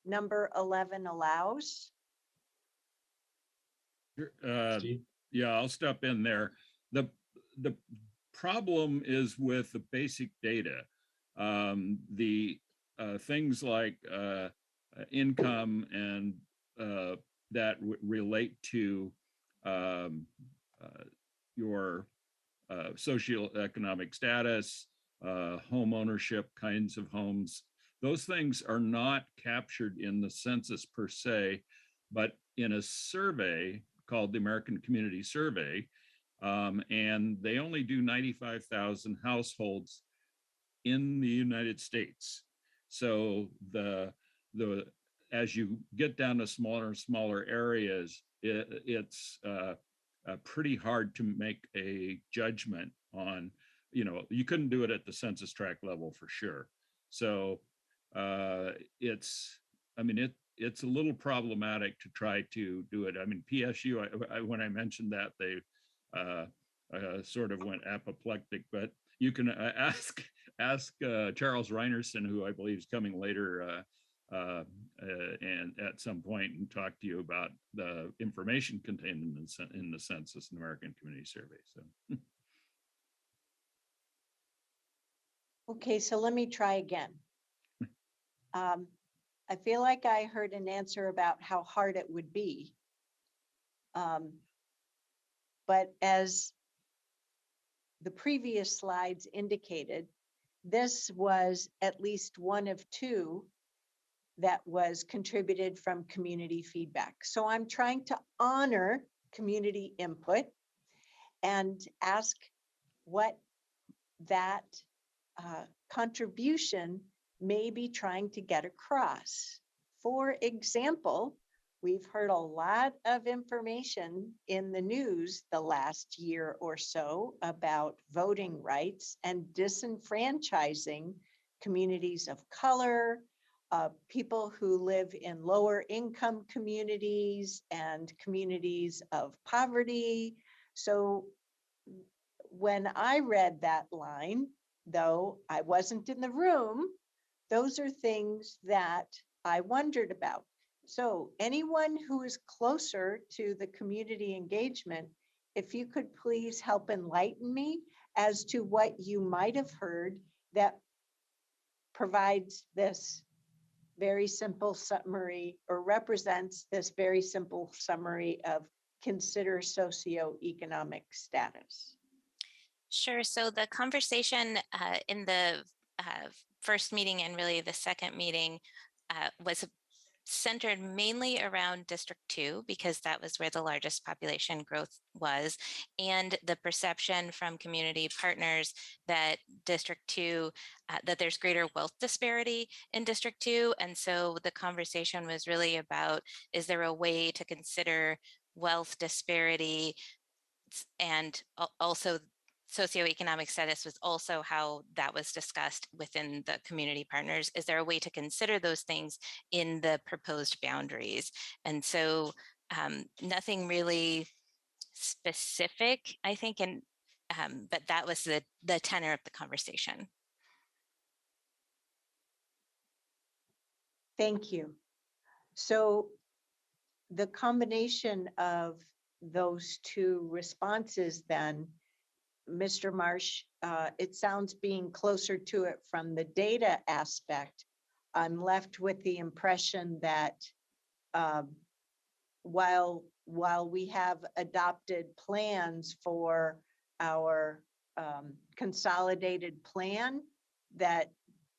number 11 allows? Steve? Yeah, I'll step in there. The problem is with the basic data. The things like income and that relate to your socioeconomic status, home ownership kinds of homes. Those things are not captured in the census per se, but in a survey called the American Community Survey. And they only do 95,000 households in the United States. So as you get down to smaller and smaller areas, it's pretty hard to make a judgment on, you couldn't do it at the census tract level for sure. So it's a little problematic to try to do it. I mean, PSU, when I mentioned that, they sort of went apoplectic, but you can ask Charles Reinerson, who I believe is coming later and at some point, and talk to you about the information contained in the census and American Community Survey. So. Okay, so let me try again. I feel like I heard an answer about how hard it would be. But as the previous slides indicated, this was at least one of two that was contributed from community feedback. So I'm trying to honor community input and ask what that contribution may be trying to get across. For example, we've heard a lot of information in the news the last year or so about voting rights and disenfranchising communities of color, people who live in lower income communities and communities of poverty. So when I read that line, though I wasn't in the room, those are things that I wondered about. So anyone who is closer to the community engagement, if you could please help enlighten me as to what you might have heard that provides this very simple summary or represents this very simple summary of consider socioeconomic status. Sure. So the conversation in the first meeting and really the second meeting was centered mainly around District 2, because that was where the largest population growth was, and the perception from community partners that District 2, that there's greater wealth disparity in District 2. And so the conversation was really about, is there a way to consider wealth disparity, and also socioeconomic status was also how that was discussed within the community partners. Is there a way to consider those things in the proposed boundaries? And so nothing really specific, I think, and but that was the tenor of the conversation. Thank you. So the combination of those two responses then, Mr. Marsh, it sounds being closer to it from the data aspect. I'm left with the impression that while we have adopted plans for our consolidated plan that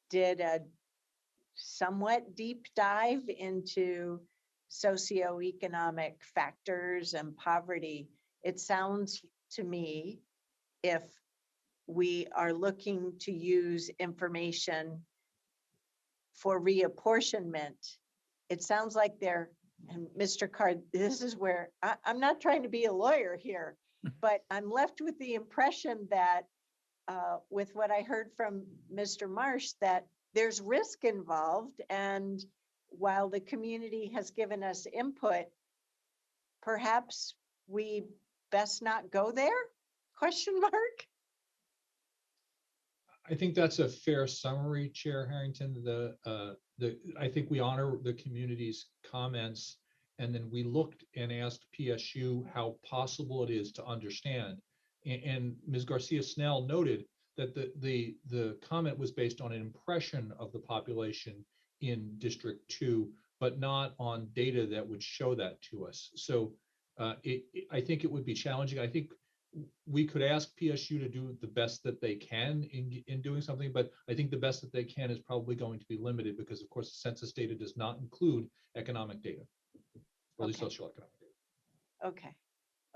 did a somewhat deep dive into socioeconomic factors and poverty, it sounds to me, if we are looking to use information for reapportionment. It sounds like they're, and Mr. Card, this is where I'm not trying to be a lawyer here, but I'm left with the impression that with what I heard from Mr. Marsh, that there's risk involved. And while the community has given us input, perhaps we best not go there? Question mark? I think that's a fair summary, Chair Harrington. I think we honor the community's comments, and then we looked and asked PSU how possible it is to understand. And Ms. Garcia Snell noted that the comment was based on an impression of the population in District 2, but not on data that would show that to us. So I think it would be challenging. I think we could ask PSU to do the best that they can in doing something, but I think the best that they can is probably going to be limited because, of course, the census data does not include economic data, or the socioeconomic data. Okay,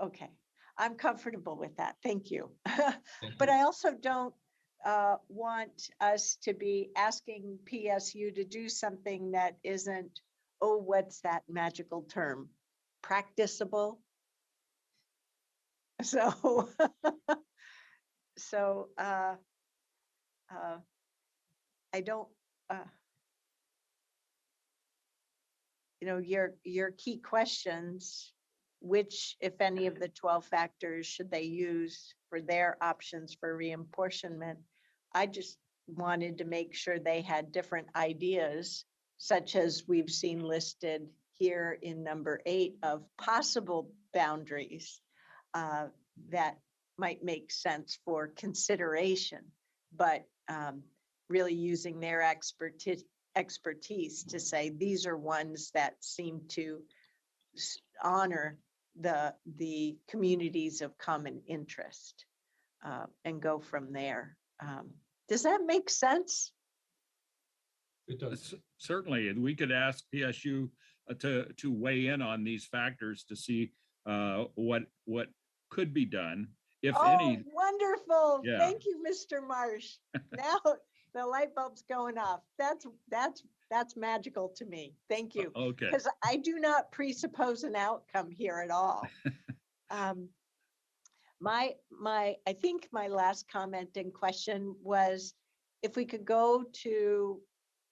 okay. I'm comfortable with that. Thank you. Thank But you. I also don't want us to be asking PSU to do something that isn't, oh, what's that magical term? Practicable. So, so I don't, you know, your key questions, which, if any of the 12 factors should they use for their options for reapportionment? I just wanted to make sure they had different ideas, such as we've seen listed here in number 8 of possible boundaries that might make sense for consideration, but really using their expertise to say these are ones that seem to honor the communities of common interest and go from there. Does that make sense? It does. Certainly, and we could ask PSU to weigh in on these factors to see what could be done, if any. Wonderful. Yeah. Thank you, Mr. Marsh. Now the light bulb's going off. That's magical to me. Thank you. Okay. Because I do not presuppose an outcome here at all. I think my last comment and question was if we could go to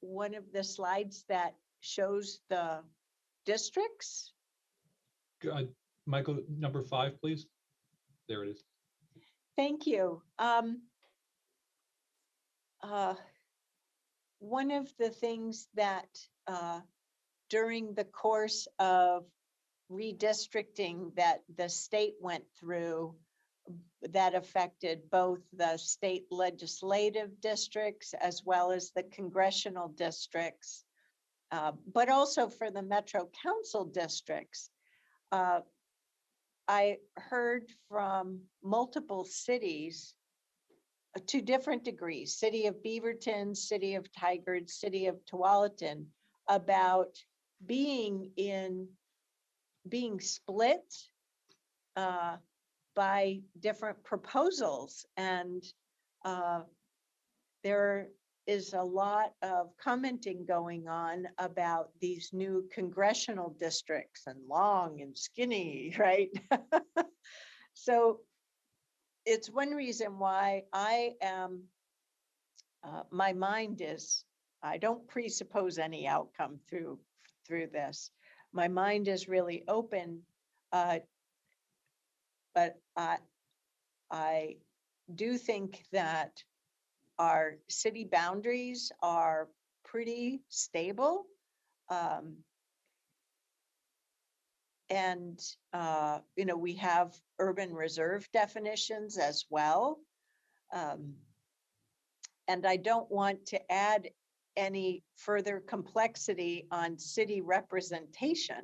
one of the slides that shows the districts. Michael, number 5, please. There it is. Thank you. One of the things that during the course of redistricting that the state went through that affected both the state legislative districts as well as the congressional districts, but also for the Metro Council districts. I heard from multiple cities to different degrees, city of Beaverton, city of Tigard, city of Tualatin, about being split by different proposals. And there is a lot of commenting going on about these new congressional districts and long and skinny, right? So it's one reason why I am, my mind is, I don't presuppose any outcome through this. My mind is really open, but I do think that our city boundaries are pretty stable. And, you know, we have urban reserve definitions as well. And I don't want to add any further complexity on city representation.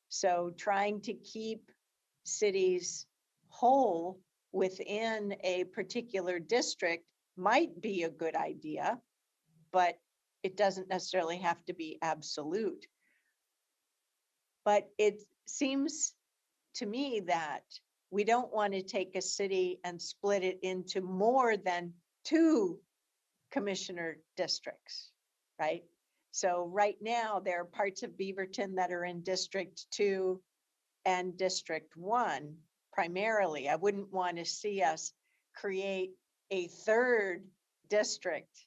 So trying to keep cities whole within a particular district might be a good idea, but it doesn't necessarily have to be absolute. But it seems to me that we don't want to take a city and split it into more than 2 commissioner districts, right? So right now, there are parts of Beaverton that are in District 2 and District 1 primarily. I wouldn't want to see us create a 3rd district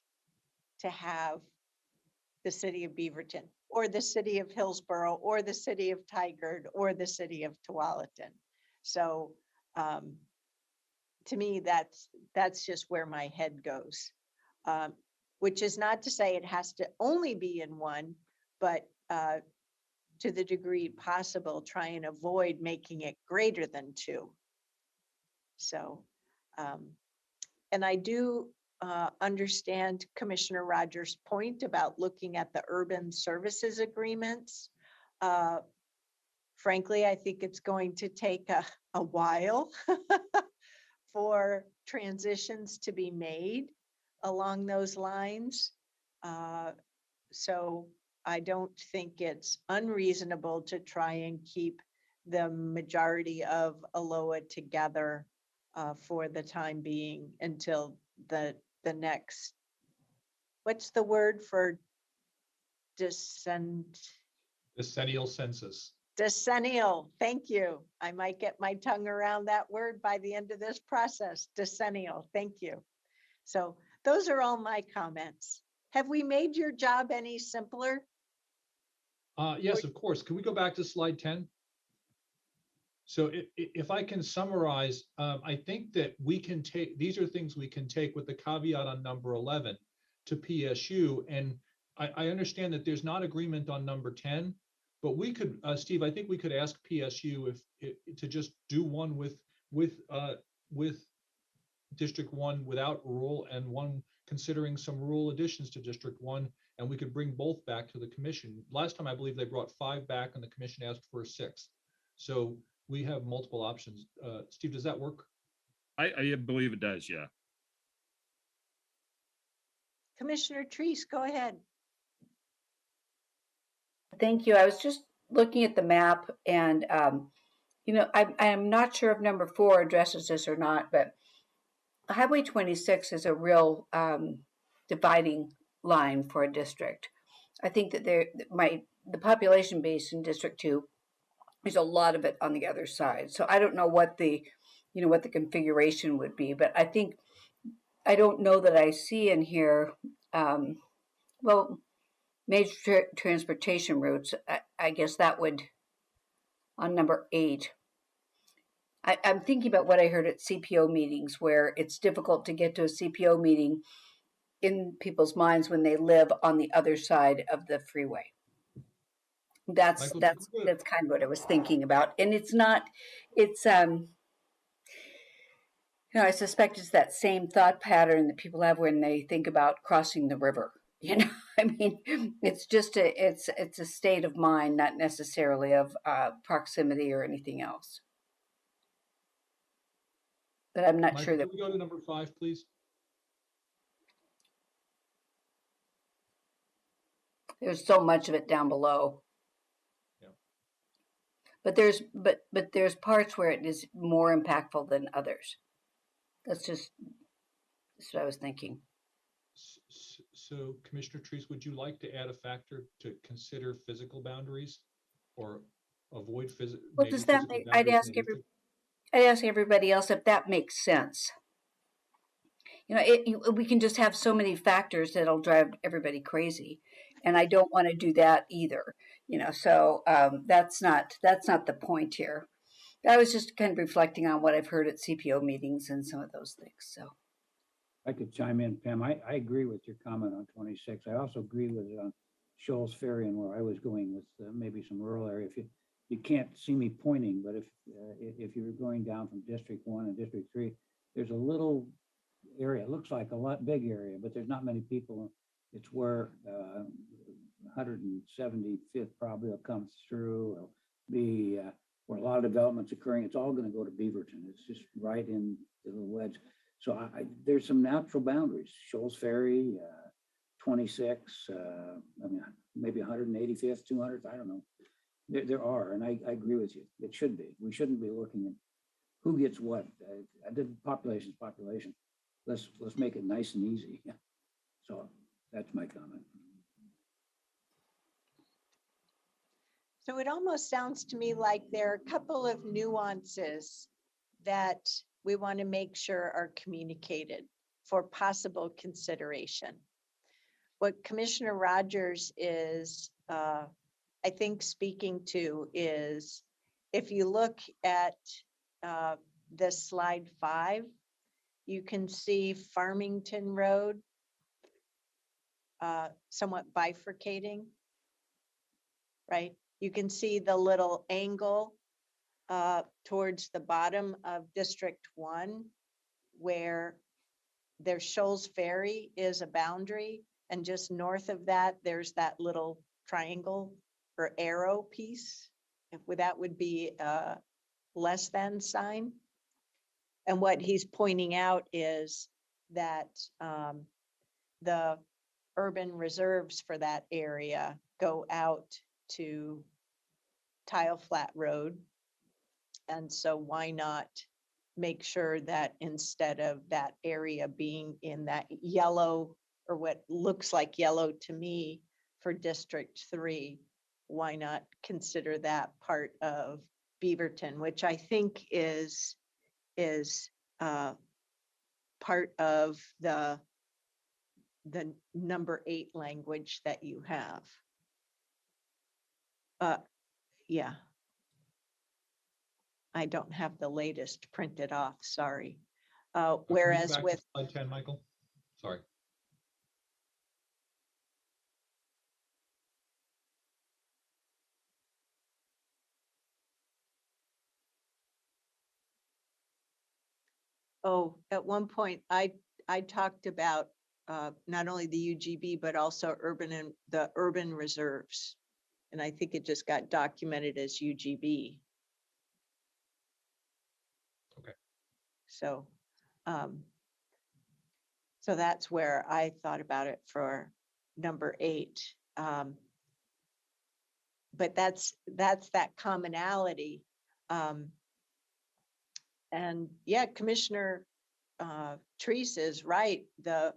to have the city of Beaverton or the city of Hillsborough or the city of Tigard or the city of Tualatin. So to me, that's just where my head goes. Which is not to say it has to only be in one, but to the degree possible, try and avoid making it greater than 2. So, and I do understand Commissioner Rogers' point about looking at the urban services agreements. Frankly, I think it's going to take a while for transitions to be made along those lines. So I don't think it's unreasonable to try and keep the majority of ALOA together for the time being until the next, what's the word for Decennial census. Decennial, thank you. I might get my tongue around that word by the end of this process. Decennial, thank you. So those are all my comments. Have we made your job any simpler? Yes, of course. Can we go back to slide 10? So if I can summarize, I think that we can take, these are things we can take with the caveat on number 11 to PSU. And I understand that there's not agreement on number 10, but we could, Steve, I think we could ask PSU to just do one with District 1 without rural and one considering some rural additions to District 1, and we could bring both back to the commission. Last time, I believe they brought 5 back and the commission asked for a 6th. So we have multiple options. Steve, does that work? I believe it does, yeah. Commissioner Treese, go ahead. Thank you. I was just looking at the map and, I'm not sure if number 4 addresses this or not, but Highway 26 is a real dividing line for a district. I think that the population base in District 2, there's a lot of it on the other side. So I don't know what the configuration would be, but I don't know that I see in here, major transportation routes. I guess that would, on number 8, I'm thinking about what I heard at CPO meetings, where it's difficult to get to a CPO meeting in people's minds when they live on the other side of the freeway. That's kind of what I was thinking about. And I suspect it's that same thought pattern that people have when they think about crossing the river. I mean, it's just it's a state of mind, not necessarily of proximity or anything else. But I'm not sure that. Can we go to number 5, please? There's so much of it down below. Yeah. But there's parts where it is more impactful than others. That's what I was thinking. So Commissioner Treese, would you like to add a factor to consider physical boundaries or avoid physical? Well, does that make, I'd ask everybody else if that makes sense. We can just have so many factors that'll drive everybody crazy, and I don't want to do that either. So that's not the point here. I was just kind of reflecting on what I've heard at CPO meetings and some of those things. So I could chime in, Pam. I agree with your comment on 26. I also agree with Shoals Ferry and where I was going with maybe some rural area. If you can't see me pointing, but if you're going down from District 1 and District 3, there's a little area. It looks like a lot big area, but there's not many people. It's where 175th probably will come through. It'll be where a lot of development's occurring. It's all going to go to Beaverton. It's just right in the wedge. So there's some natural boundaries. Shoals Ferry, 26, maybe 185th, 200th. I don't know. There are, and I agree with you. It should be. We shouldn't be looking at who gets what. I did population. Let's make it nice and easy. So that's my comment. So it almost sounds to me like there are a couple of nuances that we want to make sure are communicated for possible consideration. What Commissioner Rogers is, I think, speaking to is, if you look at this slide 5, you can see Farmington Road somewhat bifurcating, right? You can see the little angle towards the bottom of District 1, where their Shoals Ferry is a boundary, and just north of that, there's that little triangle or arrow piece. That would be a less than sign. And what he's pointing out is that the urban reserves for that area go out to Tile Flat Road. And so why not make sure that instead of that area being in that yellow, or what looks like yellow to me for District 3, why not consider that part of Beaverton, which I think is part of the number 8 language that you have. Yeah. I don't have the latest printed off, sorry. Whereas with slide 10, Michael, sorry. Oh, at one point I talked about not only the UGB, but also the urban reserves. And I think it just got documented as UGB. Okay. So, so that's where I thought about it for number 8. But that's that commonality. And yeah, Commissioner Treese is right. The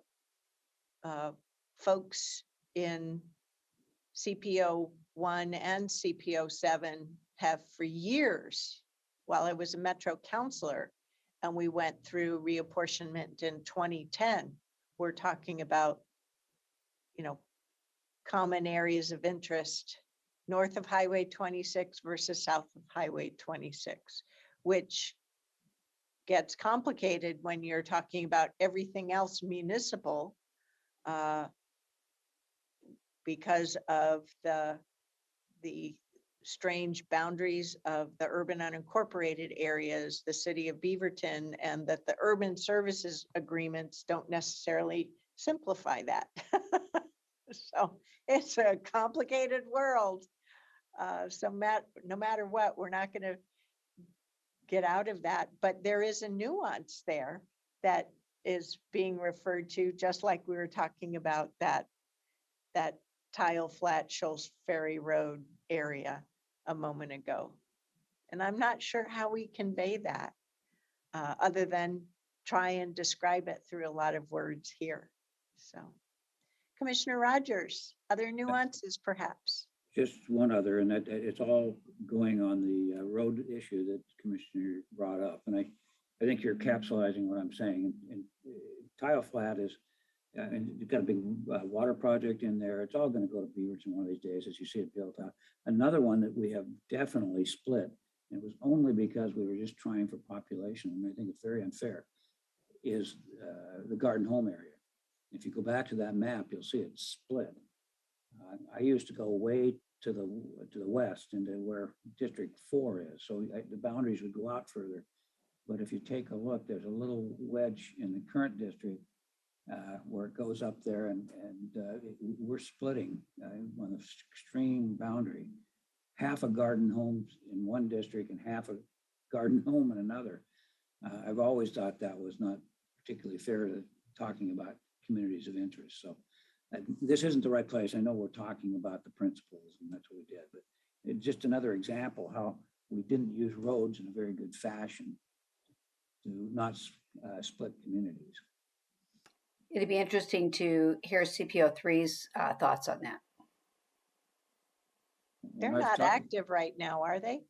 folks in CPO 1 and CPO 7 have for years, while I was a Metro counselor and we went through reapportionment in 2010, we're talking about, common areas of interest north of Highway 26 versus south of Highway 26, which gets complicated when you're talking about everything else municipal because of the strange boundaries of the urban unincorporated areas, the city of Beaverton, and that the urban services agreements don't necessarily simplify that. So it's a complicated world. So no matter what, we're not going to get out of that, but there is a nuance there that is being referred to, just like we were talking about that Tile Flat Shoals Ferry Road area a moment ago. And I'm not sure how we convey that other than try and describe it through a lot of words here. So Commissioner Rogers, other nuances perhaps? Just one other, and that it's all going on the road issue that the Commissioner brought up. And I think you're capsulizing what I'm saying. And Tile Flat is, and you've got a big water project in there. It's all going to go to Beaverton one of these days as you see it built out. Another one that we have definitely split, and it was only because we were just trying for population, and I think it's very unfair, is the Garden Home area. If you go back to that map, you'll see it's split. I used to go way to the west into where District 4 is, so the boundaries would go out further. But if you take a look, there's a little wedge in the current district where it goes up there, and we're splitting on the extreme boundary. Half a garden homes in one district and half a garden home in another. I've always thought that was not particularly fair to talking about communities of interest. So this isn't the right place. I know we're talking about the principles, and that's what we did, but it's just another example how we didn't use roads in a very good fashion. to not split communities. It'd be interesting to hear CPO3's thoughts on that. They're When I've not talked- active right now, are they?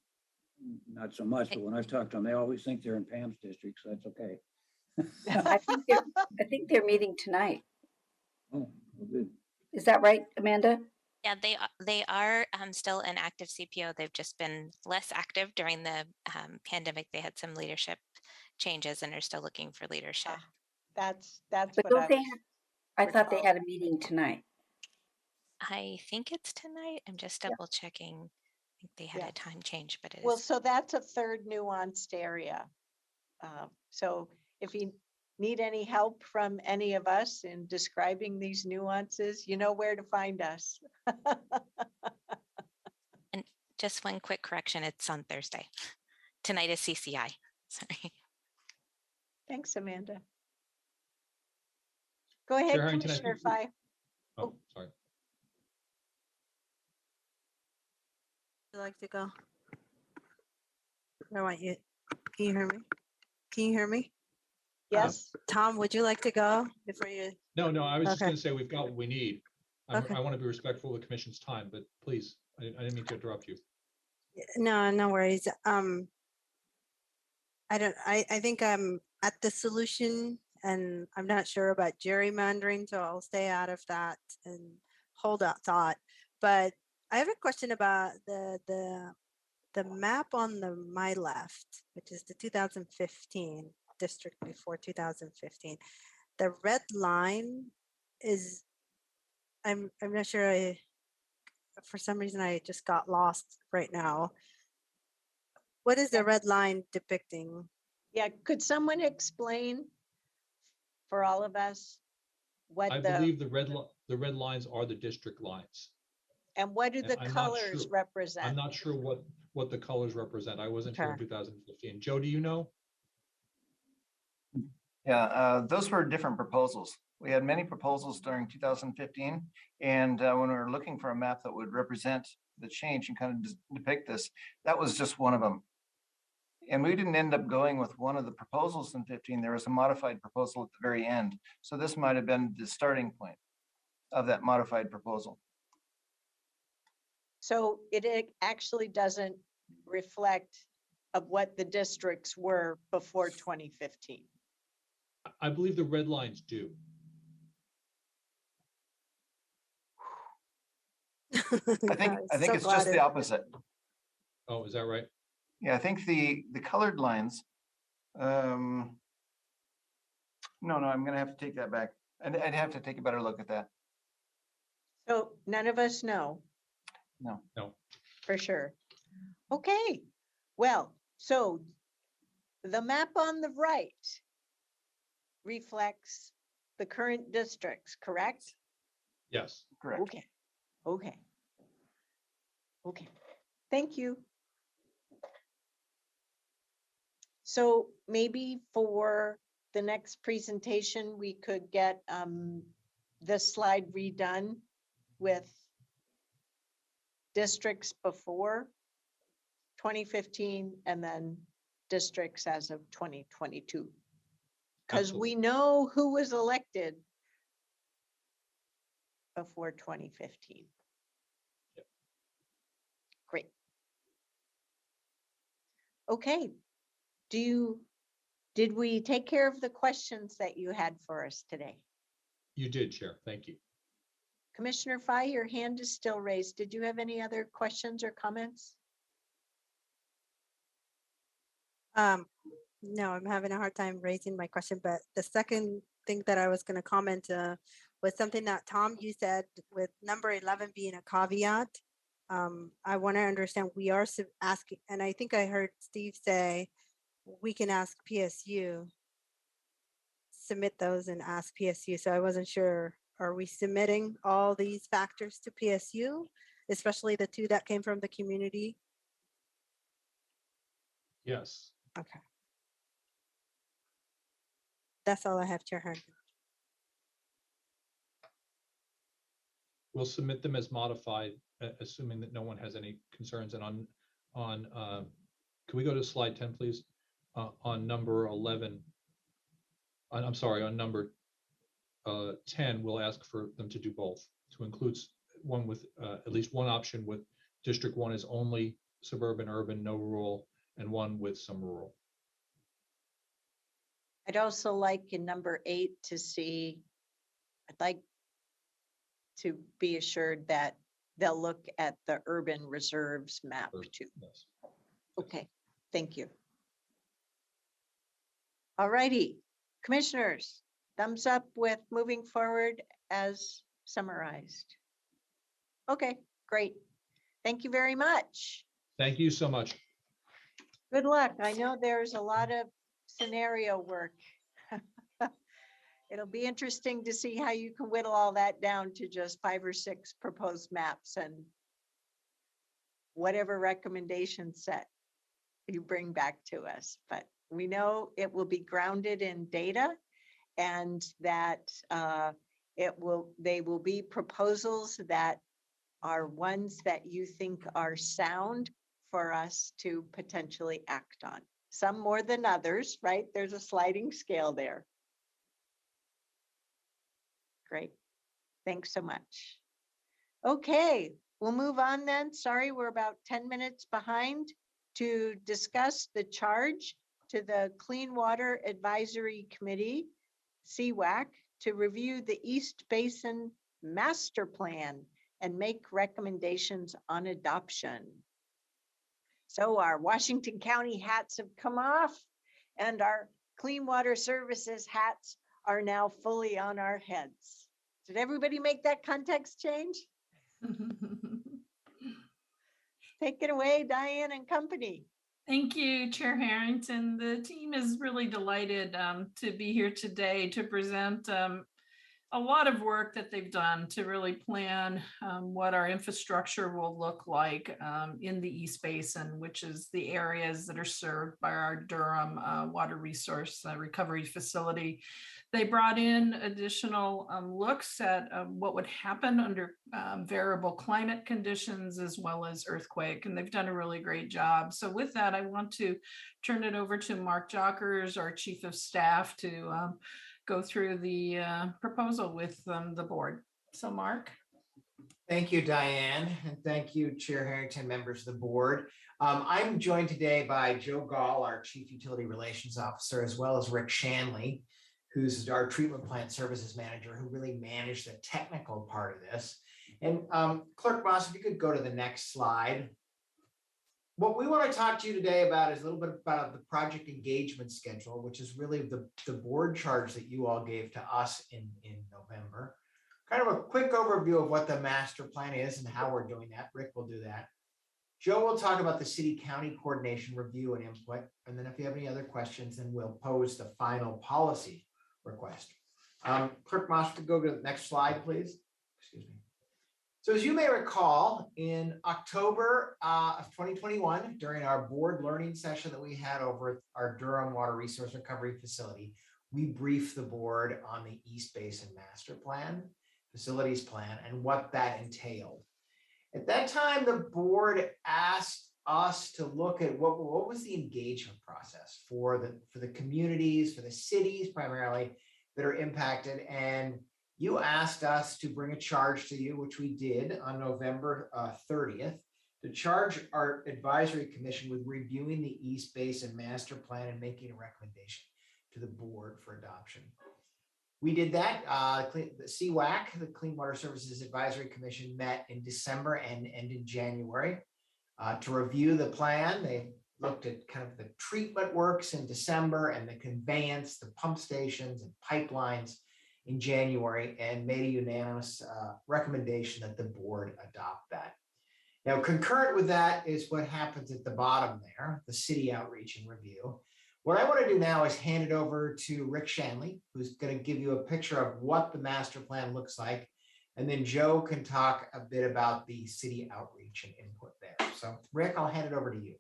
Not so much, but when I've talked to them, they always think they're in Pam's district, so that's okay. I think they're meeting tonight. Oh, well, good. Is that right, Amanda? Yeah, they are still an active CPO. They've just been less active during the pandemic. They had some leadership changes and are still looking for leadership. That's But what don't I they was I thought they recalling. had a meeting tonight. I think it's tonight. I'm just Yeah. double checking. I think they had Yeah. a time change, but it Well, is. so that's a third nuanced area. So if you need any help from any of us in describing these nuances, you know where to find us. And just one quick correction, it's on Thursday. Tonight is CCI. Sorry. Thanks, Amanda. Go ahead, Chair Harrington, I Commissioner think Fye. Oh, sorry. Would you like to go? I want you. Can you hear me? Can you hear me? Yes. Tom, would you like to go before you? No, I was just Okay. going to say we've got what we need. Okay. I want to be respectful of the commission's time, but please, I didn't mean to interrupt you. No, no worries. I think I'm at the solution and I'm not sure about gerrymandering, so I'll stay out of that and hold that thought. But I have a question about the map on my left, which is the 2015 district before 2015. The red line is, I'm not sure, for some reason I just got lost right now. What is the red line depicting? Yeah, could someone explain for all of us what I believe the red lines are the district lines. and what do And the I'm not colors sure- represent? I'm not sure what the colors represent. I wasn't here in Okay. 2015. Joe, do you know? Yeah, those were different proposals. We had many proposals during 2015. And when we were looking for a map that would represent the change and kind of depict this, that was just one of them. And we didn't end up going with one of the proposals in 15. There was a modified proposal at the very end. So this might have been the starting point of that modified proposal. So it actually doesn't reflect of what the districts were before 2015. I believe the red lines do. I think it's just the opposite. Oh, is that right? Yeah, I think the colored lines. No, I'm gonna have to take that back. I'd have to take a better look at that. So none of us know No. for sure. Okay, well, so the map on the right reflects the current districts, correct? Yes. Correct. Okay. Thank you. So maybe for the next presentation, we could get this slide redone with districts before 2015 and then districts as of 2022. Because we know who was elected before 2015. Yep. Great. Okay. Did we take care of the questions that you had for us today? You did, Chair. Thank you. Commissioner Fye, your hand is still raised. Did you have any other questions or comments? No, I'm having a hard time raising my question, but the second thing that I was going to comment was something that Tom, you said with number 11 being a caveat. I want to understand we are asking, and I think I heard Steve say, we can ask PSU, submit those and ask PSU. So I wasn't sure, are we submitting all these factors to PSU, especially the two that came from the community? Yes. Okay. That's all I have, Chair Harrington. We'll submit them as modified, assuming that no one has any concerns. And can we go to slide 10, please? on number 11, I'm sorry, on number 10, we'll ask for them to do both, to include one with at least one option with District 1 is only suburban, urban, no rural, and one with some rural. I'd also like in number 8 to see, I'd like to be assured that they'll look at the urban reserves map too. Yes. Okay, thank you. All righty, commissioners, thumbs up with moving forward as summarized. Okay, great. Thank you very much. Thank you so much. Good luck. I know there's a lot of scenario work. It'll be interesting to see how you can whittle all that down to just 5 or 6 proposed maps and whatever recommendation set you bring back to us. But we know it will be grounded in data and that they will be proposals that are ones that you think are sound for us to potentially act on. Some more than others, right? There's a sliding scale there. Great. Thanks so much. Okay, we'll move on then. Sorry, we're about 10 minutes behind to discuss the charge to the Clean Water Advisory Committee, CWAC, to review the East Basin Master Plan and make recommendations on adoption. So our Washington County hats have come off and our Clean Water Services hats are now fully on our heads. Did everybody make that context change? Take it away, Diane and company. Thank you, Chair Harrington. The team is really delighted to be here today to present a lot of work that they've done to really plan what our infrastructure will look like in the East Basin, which is the areas that are served by our Durham Water Resource Recovery Facility. They brought in additional looks at what would happen under variable climate conditions as well as earthquake, and they've done a really great job. So with that, I want to turn it over to Mark Jockers, our Chief of Staff, to go through the proposal with the board. So Mark. Thank you, Diane, and thank you, Chair Harrington, members of the board. I'm joined today by Joe Gall, our Chief Utility Relations Officer, as well as Rick Shanley, who's our Treatment Plant Services Manager, who really managed the technical part of this. And Clerk Moss, if you could go to the next slide. What we want to talk to you today about is a little bit about the project engagement schedule, which is really the board charge that you all gave to us in November. Kind of a quick overview of what the master plan is and how we're doing that. Rick will do that. Joe will talk about the city-county coordination review and input. And then if you have any other questions, then we'll pose the final policy request. Clerk Moss, could go to the next slide, please. Excuse me. So as you may recall, in October of 2021, during our board learning session that we had over at our Durham Water Resource Recovery Facility, we briefed the board on the East Basin Master Plan, Facilities Plan, and what that entailed. At that time, the board asked us to look at what was the engagement process for the communities, for the cities primarily that are impacted, and you asked us to bring a charge to you, which we did on November 30th, to charge our advisory commission with reviewing the East Basin Master Plan and making a recommendation to the board for adoption. We did that. The CWAC, the Clean Water Services Advisory Commission, met in December and in January to review the plan. They looked at kind of the treatment works in December and the conveyance, the pump stations and pipelines in January, and made a unanimous recommendation that the board adopt that. Now, concurrent with that is what happens at the bottom there, the city outreach and review. What I want to do now is hand it over to Rick Shanley, who's going to give you a picture of what the master plan looks like. And then Joe can talk a bit about the city outreach and input there. So Rick, I'll hand it over to you.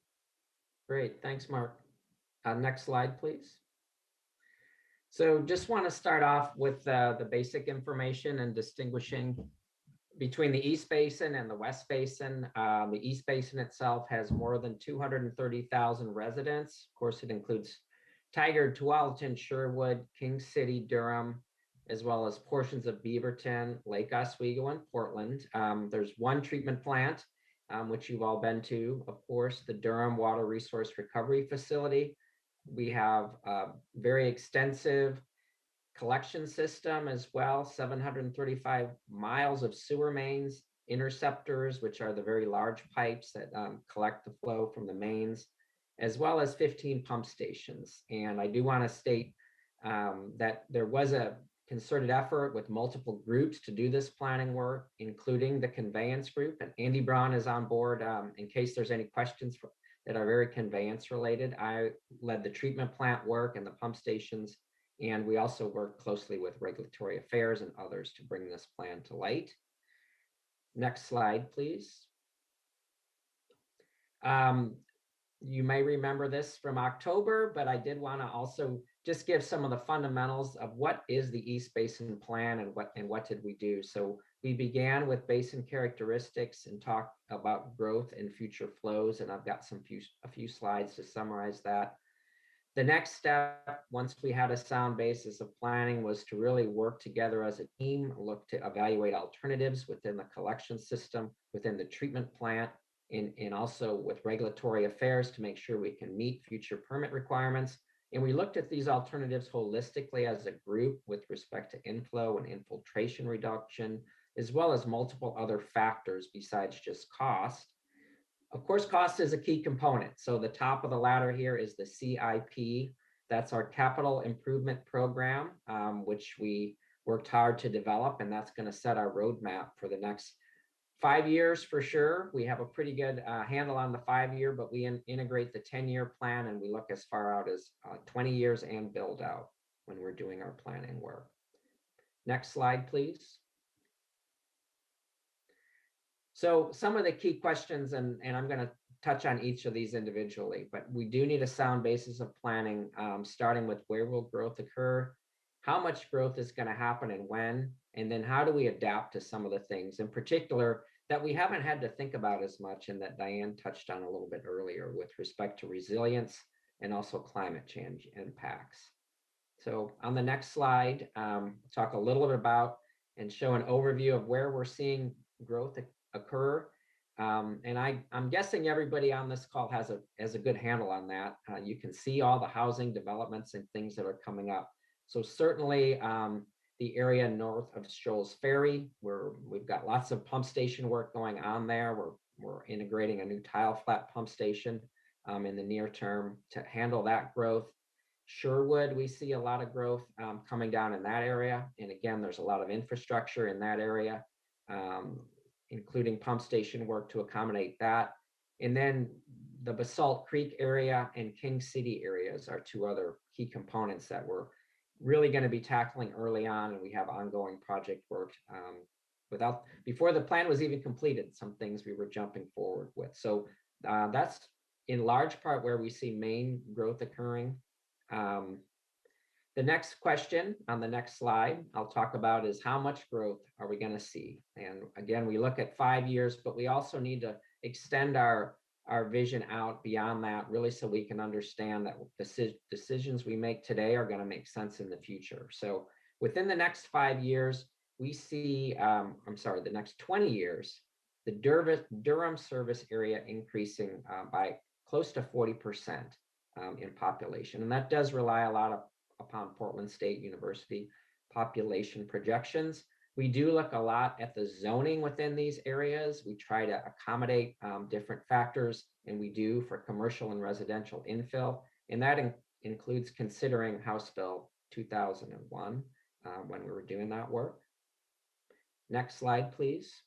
Great, thanks, Mark. Next slide, please. So just want to start off with the basic information and distinguishing between the East Basin and the West Basin. The East Basin itself has more than 230,000 residents. Of course, it includes Tigard, Tualatin, Sherwood, King City, Durham, as well as portions of Beaverton, Lake Oswego, and Portland. There's one treatment plant, which you've all been to, of course, the Durham Water Resource Recovery Facility. We have a very extensive collection system as well, 735 miles of sewer mains, interceptors, which are the very large pipes that collect the flow from the mains, as well as 15 pump stations. And I do want to state that there was a concerted effort with multiple groups to do this planning work, including the conveyance group. And Andy Braun is on board in case there's any questions that are very conveyance related. I led the treatment plant work and the pump stations. And we also work closely with regulatory affairs and others to bring this plan to light. Next slide, please. You may remember this from October, but I did want to also just give some of the fundamentals of what is the East Basin Plan and what did we do. So we began with basin characteristics and talked about growth and future flows, and I've got a few slides to summarize that. The next step, once we had a sound basis of planning, was to really work together as a team, look to evaluate alternatives within the collection system, within the treatment plant, and also with regulatory affairs to make sure we can meet future permit requirements. And we looked at these alternatives holistically as a group with respect to inflow and infiltration reduction, as well as multiple other factors besides just cost. Of course, cost is a key component. So the top of the ladder here is the CIP. That's our capital improvement program, which we worked hard to develop, and that's going to set our roadmap for the next 5 years for sure. We have a pretty good handle on the 5-year, but we integrate the 10-year plan, and we look as far out as 20 years and build out when we're doing our planning work. Next slide, please. So some of the key questions, and I'm going to touch on each of these individually, but we do need a sound basis of planning, starting with where will growth occur, how much growth is going to happen and when, and then how do we adapt to some of the things in particular that we haven't had to think about as much and that Diane touched on a little bit earlier with respect to resilience and also climate change impacts. So on the next slide, talk a little bit about and show an overview of where we're seeing growth occur. And I'm guessing everybody on this call has a good handle on that. You can see all the housing developments and things that are coming up. So certainly the area north of Shoals Ferry, where we've got lots of pump station work going on there. We're integrating a new tile flat pump station in the near term to handle that growth. Sherwood, we see a lot of growth coming down in that area. And again, there's a lot of infrastructure in that area, including pump station work to accommodate that. And then the Basalt Creek area and King City areas are two other key components that we're really going to be tackling early on. And we have ongoing project work before the plan was even completed, some things we were jumping forward with. So that's in large part where we see main growth occurring. The next question on the next slide I'll talk about is how much growth are we going to see? And again, we look at 5 years, but we also need to extend our vision out beyond that, really, so we can understand that the decisions we make today are going to make sense in the future. So within the next 5 years, we see, the next 20 years, the Durham service area increasing by close to 40% in population. And that does rely a lot upon Portland State University population projections. We do look a lot at the zoning within these areas. We try to accommodate different factors, and we do for commercial and residential infill. And that includes considering House Bill 2001 when we were doing that work. Next slide, please.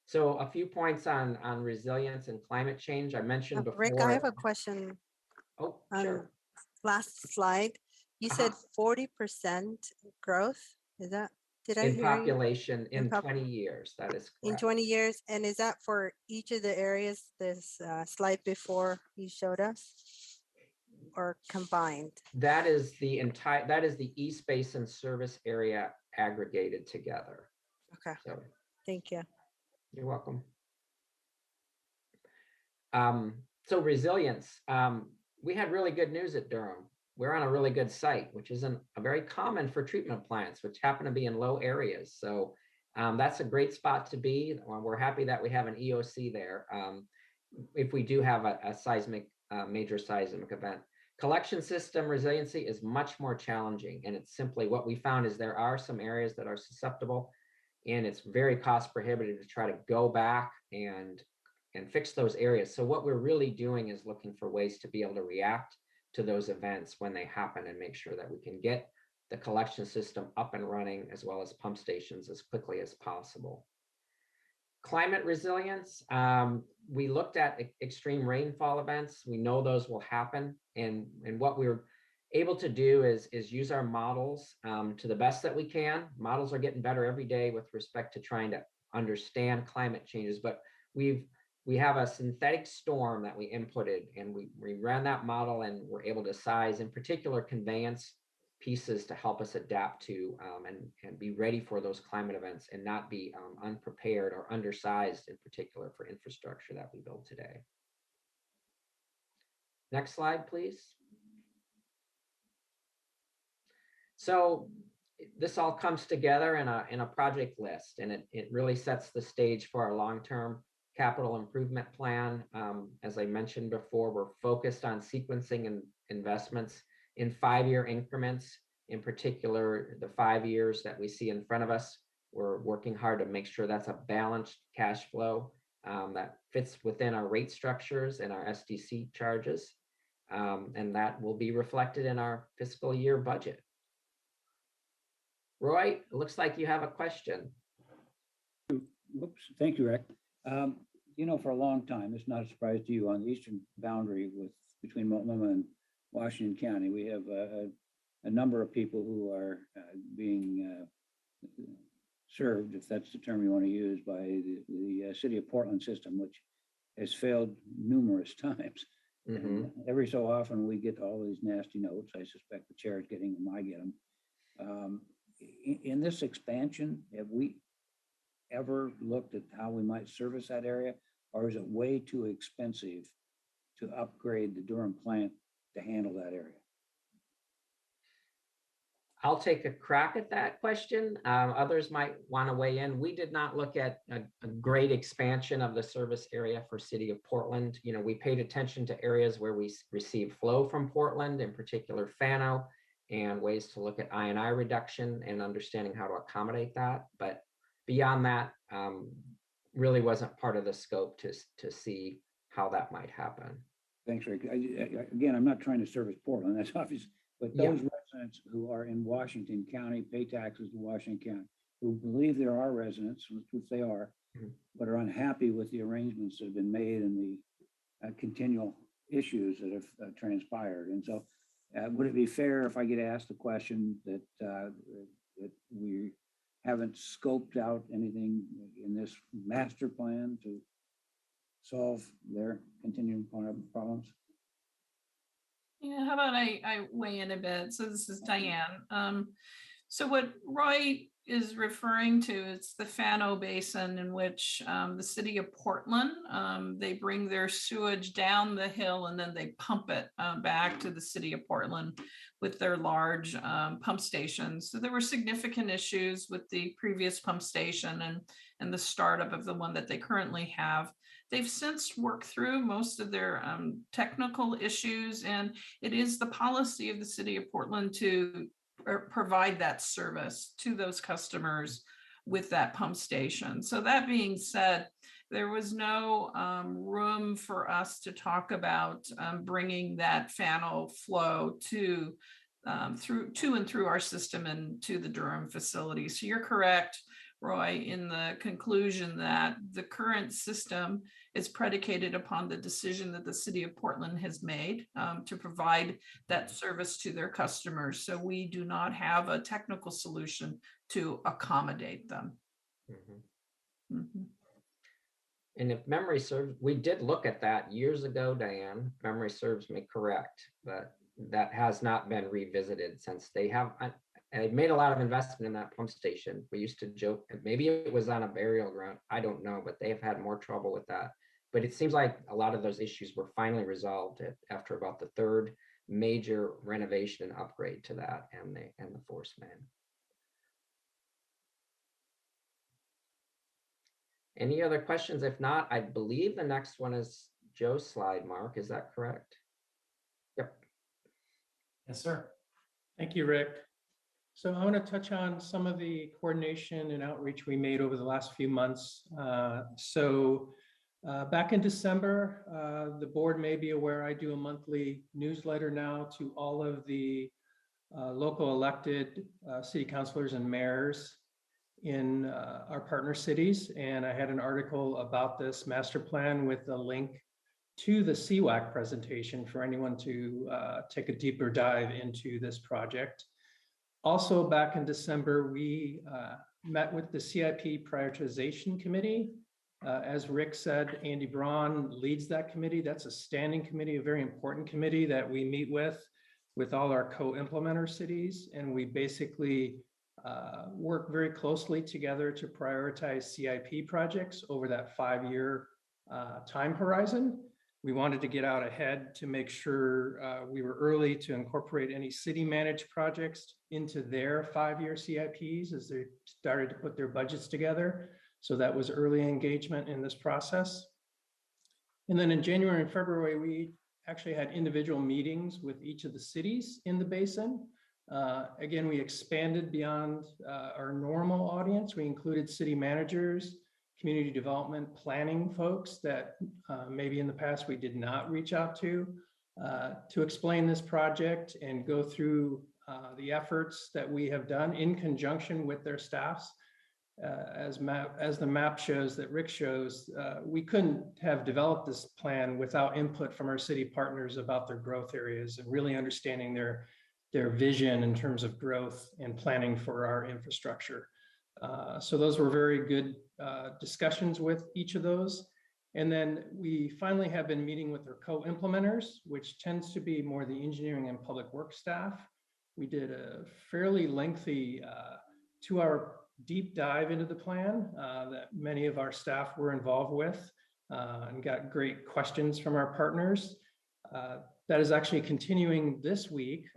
So a few points on resilience and climate change. I mentioned before. Rick, I have a question. Oh, sure. Last slide, you said 40% growth. Is that, did I hear you? Population in 20 years, that is correct. In 20 years, and is that for each of the areas this slide before you showed us, or combined? That is the East Basin service area aggregated together. Okay, So thank you. you're welcome. So resilience, we had really good news at Durham. We're on a really good site, which isn't a very common for treatment plants, which happen to be in low areas. So that's a great spot to be. We're happy that we have an EOC there. If we do have a seismic, major seismic event. Collection system resiliency is much more challenging. And it's simply what we found is there are some areas that are susceptible, and it's very cost prohibitive to try to go back and fix those areas. So what we're really doing is looking for ways to be able to react to those events when they happen and make sure that we can get the collection system up and running as well as pump stations as quickly as possible. Climate resilience, we looked at extreme rainfall events. We know those will happen. And what we're able to do is use our models to the best that we can. Models are getting better every day with respect to trying to understand climate changes, but we have a synthetic storm that we inputted, and we ran that model and we're able to size, in particular, conveyance pieces to help us adapt to and be ready for those climate events and not be unprepared or undersized, in particular, for infrastructure that we build today. Next slide, please. So this all comes together in a project list, and it really sets the stage for our long-term capital improvement plan. As I mentioned before, we're focused on sequencing and investments in 5-year increments. In particular, the 5 years that we see in front of us, we're working hard to make sure that's a balanced cash flow that fits within our rate structures and our SDC charges. And that will be reflected in our fiscal year budget. Roy, it looks like you have a question. Whoops, thank you, Rick. You know, for a long time, it's not a surprise to you, on the eastern boundary between Multnomah and Washington County, we have a number of people who are being served, if that's the term you want to use, by the city of Portland system, which has failed numerous times. Mm-hmm. And every so often we get all these nasty notes. I suspect the chair is getting them, I get them. In this expansion, have we ever looked at how we might service that area, or is it way too expensive to upgrade the Durham plant to handle that area? I'll take a crack at that question. Others might want to weigh in. We did not look at a great expansion of the service area for City of Portland. You know, we paid attention to areas where we receive flow from Portland, in particular Fano, and ways to look at I&I reduction and understanding how to accommodate that. But beyond that, really wasn't part of the scope to see how that might happen. Thanks, Rick. Again, I'm not trying to service Portland, that's obvious, but those residents who are in Washington County, pay taxes to Washington County, who believe there are residents, which they are, but are unhappy with the arrangements that have been made and the continual issues that have transpired. And so would it be fair if I get asked the question that we haven't scoped out anything in this master plan to solve their continuing problems? Yeah, how about I weigh in a bit? So this is Diane. So what Roy is referring to is the Fano Basin, in which the city of Portland, they bring their sewage down the hill and then they pump it back to the city of Portland with their large pump stations. So there were significant issues with the previous pump station and the startup of the one that they currently have. They've since worked through most of their technical issues, and it is the policy of the city of Portland to provide that service to those customers with that pump station. So that being said, there was no room for us to talk about bringing that Fano flow to and through our system and to the Durham facility. So you're correct, Roy, in the conclusion that the current system is predicated upon the decision that the city of Portland has made to provide that service to their customers. So we do not have a technical solution to accommodate them. Mm-hmm. Mm-hmm. And if memory serves, we did look at that years ago, Diane, memory serves me correct, but that has not been revisited since they have, And they've made a lot of investment in that pump station. We used to joke, maybe it was on a burial ground. I don't know, but they've had more trouble with that. But it seems like a lot of those issues were finally resolved after about the third major renovation and upgrade to that and the force main. Any other questions? If not, I believe the next one is Joe's slide, Mark. Is that correct? Yep. Yes, sir. Thank you, Rick. So I want to touch on some of the coordination and outreach we made over the last few months. Back in December, the board may be aware I do a monthly newsletter now to all of the local elected city councilors and mayors in our partner cities. And I had an article about this master plan with a link to the CWAC presentation for anyone to take a deeper dive into this project. Also, back in December, we met with the CIP Prioritization Committee. As Rick said, Andy Braun leads that committee. That's a standing committee, a very important committee that we meet with all our co-implementer cities. And we basically work very closely together to prioritize CIP projects over that 5-year time horizon. We wanted to get out ahead to make sure we were early to incorporate any city managed projects into their 5-year CIPs as they started to put their budgets together. So that was early engagement in this process. And then in January and February, we actually had individual meetings with each of the cities in the basin. Again, we expanded beyond our normal audience. We included city managers, community development planning folks that maybe in the past we did not reach out to explain this project and go through the efforts that we have done in conjunction with their staffs. As the map shows that Rick shows, we couldn't have developed this plan without input from our city partners about their growth areas and really understanding their vision in terms of growth and planning for our infrastructure. So those were very good discussions with each of those. And then we finally have been meeting with our co-implementers, which tends to be more the engineering and public works staff. We did a fairly lengthy 2-hour deep dive into the plan that many of our staff were involved with and got great questions from our partners. That is actually continuing this week.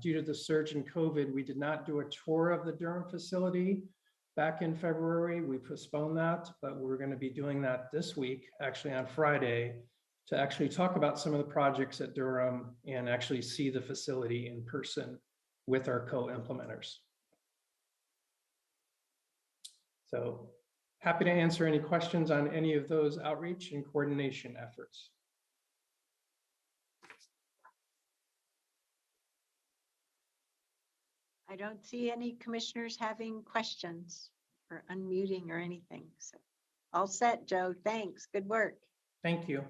Due to the surge in COVID, we did not do a tour of the Durham facility back in February. We postponed that, but we're going to be doing that this week, actually on Friday, to actually talk about some of the projects at Durham and actually see the facility in person with our co-implementers. So happy to answer any questions on any of those outreach and coordination efforts. I don't see any commissioners having questions or unmuting or anything. So all set, Joe. Thanks. Good work. Thank you.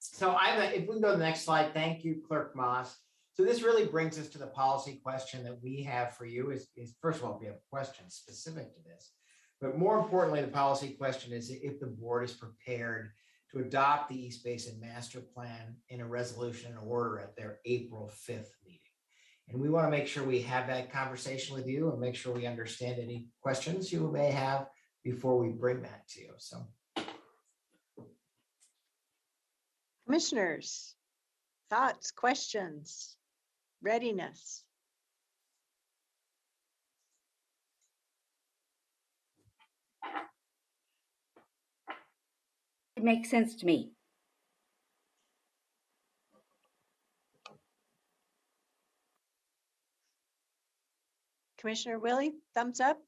So if we can go to the next slide, thank you, Clerk Moss. So this really brings us to the policy question that we have for you is first of all, we have questions specific to this, but more importantly, the policy question is if the board is prepared to adopt the East Basin Master Plan in a resolution and order at their April 5th meeting. And we want to make sure we have that conversation with you and make sure we understand any questions you may have before we bring that to you. So. Commissioners, thoughts, questions, readiness. It makes sense to me. Commissioner Willie, thumbs up.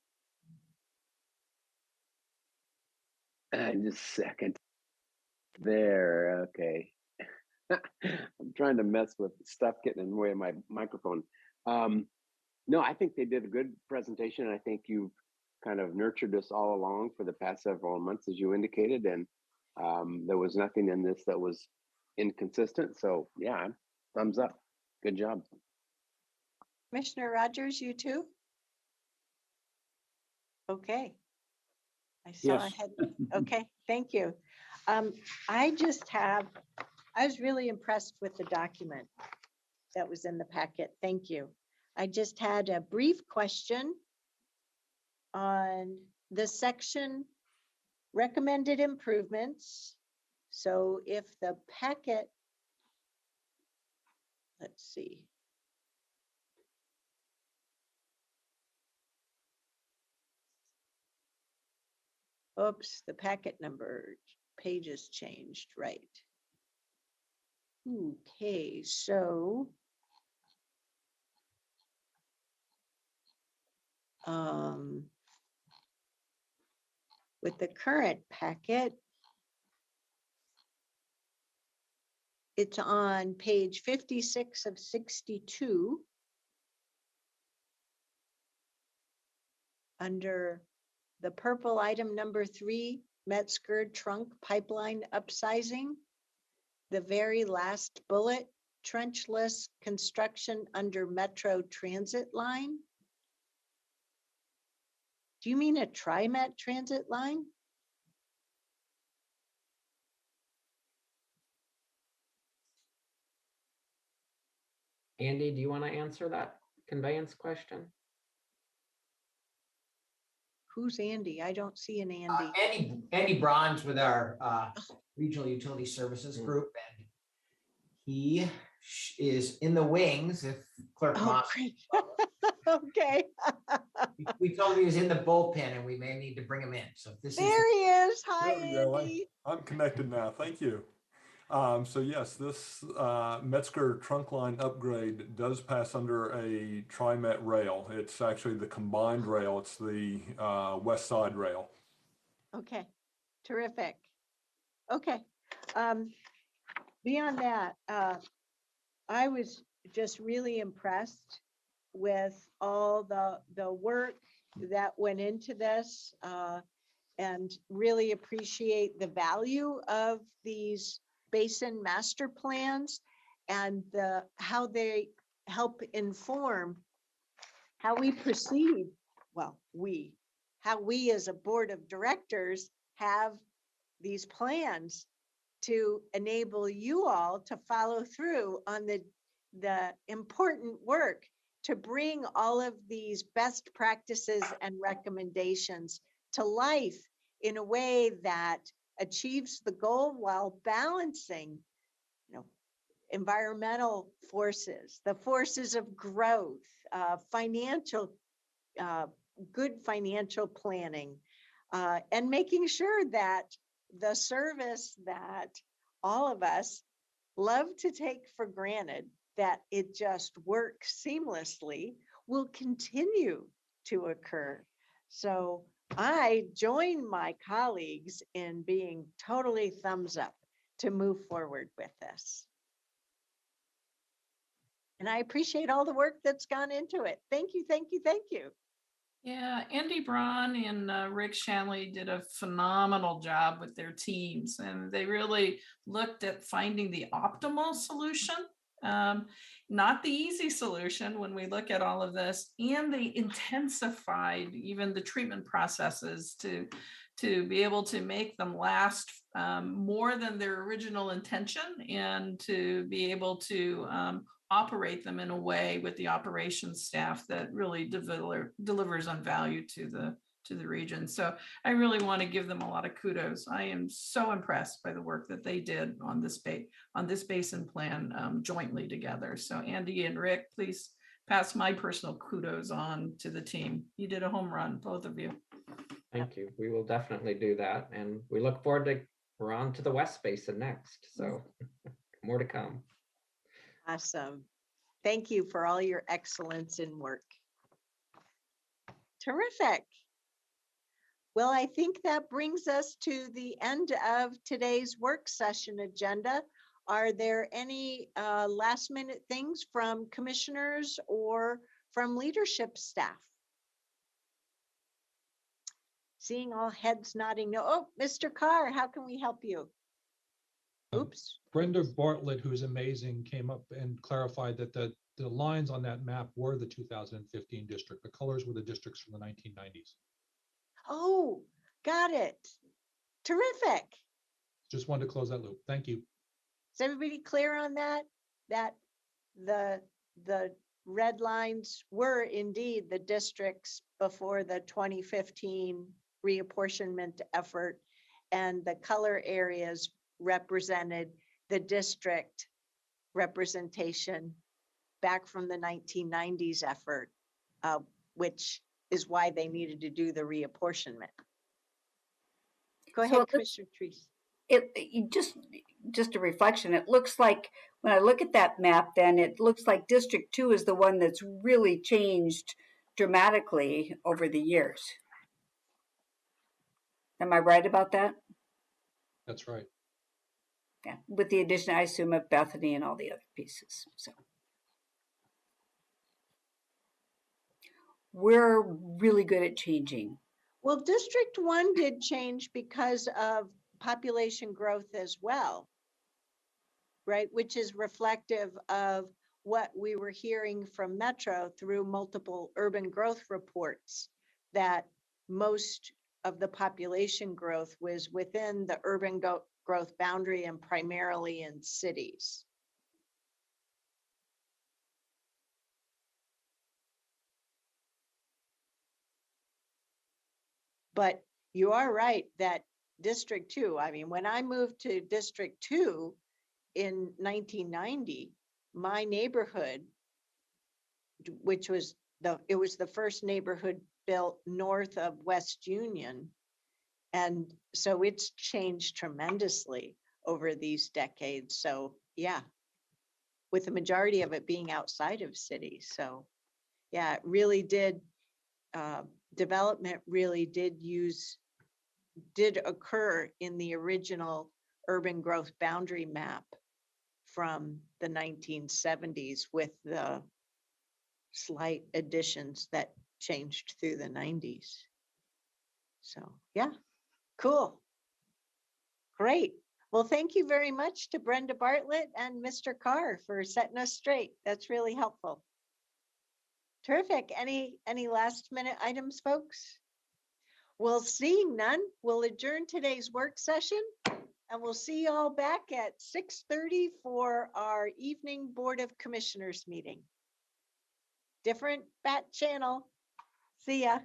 Just a second. There, okay. I'm trying to mess with stuff getting in the way of my microphone. No, I think they did a good presentation. I think you've kind of nurtured us all along for the past several months, as you indicated, and there was nothing in this that was inconsistent. So yeah, thumbs up. Good job. Commissioner Rogers, you too? Okay. I saw a Yes. head. Okay, thank you. I was really impressed with the document that was in the packet. Thank you. I just had a brief question on the section recommended improvements. So if the packet, let's see. Oops, the packet number pages changed, right? Okay, so with the current packet, it's on page 56 of 62 under the purple item number 3, Metzger trunk pipeline upsizing. The very last bullet, trenchless construction under Metro transit line. Do you mean a TriMet transit line? Andy, do you want to answer that conveyance question? Who's Andy? I don't see an Andy. Andy Bronze with our Regional Utility Services Group, and he is in the wings. If Clerk Moss, okay. we told him he was in the bullpen, and we may need to bring him in. So if this there he is. Hi, There we Andy. go. I'm connected now. Thank you. So yes, this Metzger trunk line upgrade does pass under a TriMet rail. It's actually the combined rail. It's the west side rail. Okay, terrific. Okay, beyond that, I was just really impressed with all the work that went into this, and really appreciate the value of these basin master plans and how they help inform how we proceed. Well, how we as a board of directors have these plans to enable you all to follow through on the important work to bring all of these best practices and recommendations to life in a way that achieves the goal while balancing, environmental forces, the forces of growth, financial, good financial planning, and making sure that the service that all of us love to take for granted, that it just works seamlessly, will continue to occur. So I join my colleagues in being totally thumbs up to move forward with this. And I appreciate all the work that's gone into it. Thank you, thank you, thank you. Yeah, Andy Braun and Rick Shanley did a phenomenal job with their teams, and they really looked at finding the optimal solution, not the easy solution when we look at all of this, and they intensified even the treatment processes to be able to make them last more than their original intention, and to be able to operate them in a way with the operations staff that really delivers on value to the region. So I really want to give them a lot of kudos. I am so impressed by the work that they did on this basin plan jointly together. So Andy and Rick, please pass my personal kudos on to the team. You did a home run, both of you. Thank you. We will definitely do that. And we look forward to, we're on to the West Basin next. So more to come. Awesome. Thank you for all your excellence in work. Terrific. Well, I think that brings us to the end of today's work session agenda. Are there any last minute things from commissioners or from leadership staff? Seeing all heads nodding no. Oh, Mr. Carr, how can we help you? Oops. Brenda Bartlett, who's amazing, came up and clarified that the lines on that map were the 2015 district. The colors were the districts from the 1990s. Oh, Got it. Terrific. Just wanted to close that loop. Thank you. Is everybody clear on that? That the red lines were indeed the districts before the 2015 reapportionment effort, and the color areas represented the district representation back from the 1990s effort, which is why they needed to do the reapportionment. Go ahead, Commissioner Treese. Just a reflection. It looks like when I look at that map, then it looks like District 2 is the one that's really changed dramatically over the years. Am I right about that? That's right. Yeah, with the addition, I assume, of Bethany and all the other pieces. So we're really good at changing. Well, District 1 did change because of population growth as well, right? Which is reflective of what we were hearing from Metro through multiple urban growth reports, that most of the population growth was within the urban growth boundary and primarily in cities. But you are right that District 2, I mean, when I moved to District 2 in 1990, my neighborhood, which was it was the first neighborhood built north of West Union. And so it's changed tremendously over these decades. So yeah, with the majority of it being outside of cities. So yeah, it really did, development really did occur in the original urban growth boundary map from the 1970s, with the slight additions that changed through the 90s. So yeah, cool. Great. Well, thank you very much to Brenda Bartlett and Mr. Carr for setting us straight. That's really helpful. Terrific. Any last minute items, folks? Well, seeing none, we'll adjourn today's work session, and we'll see you all back at 6:30 for our evening Board of Commissioners meeting. Different bat channel. See ya.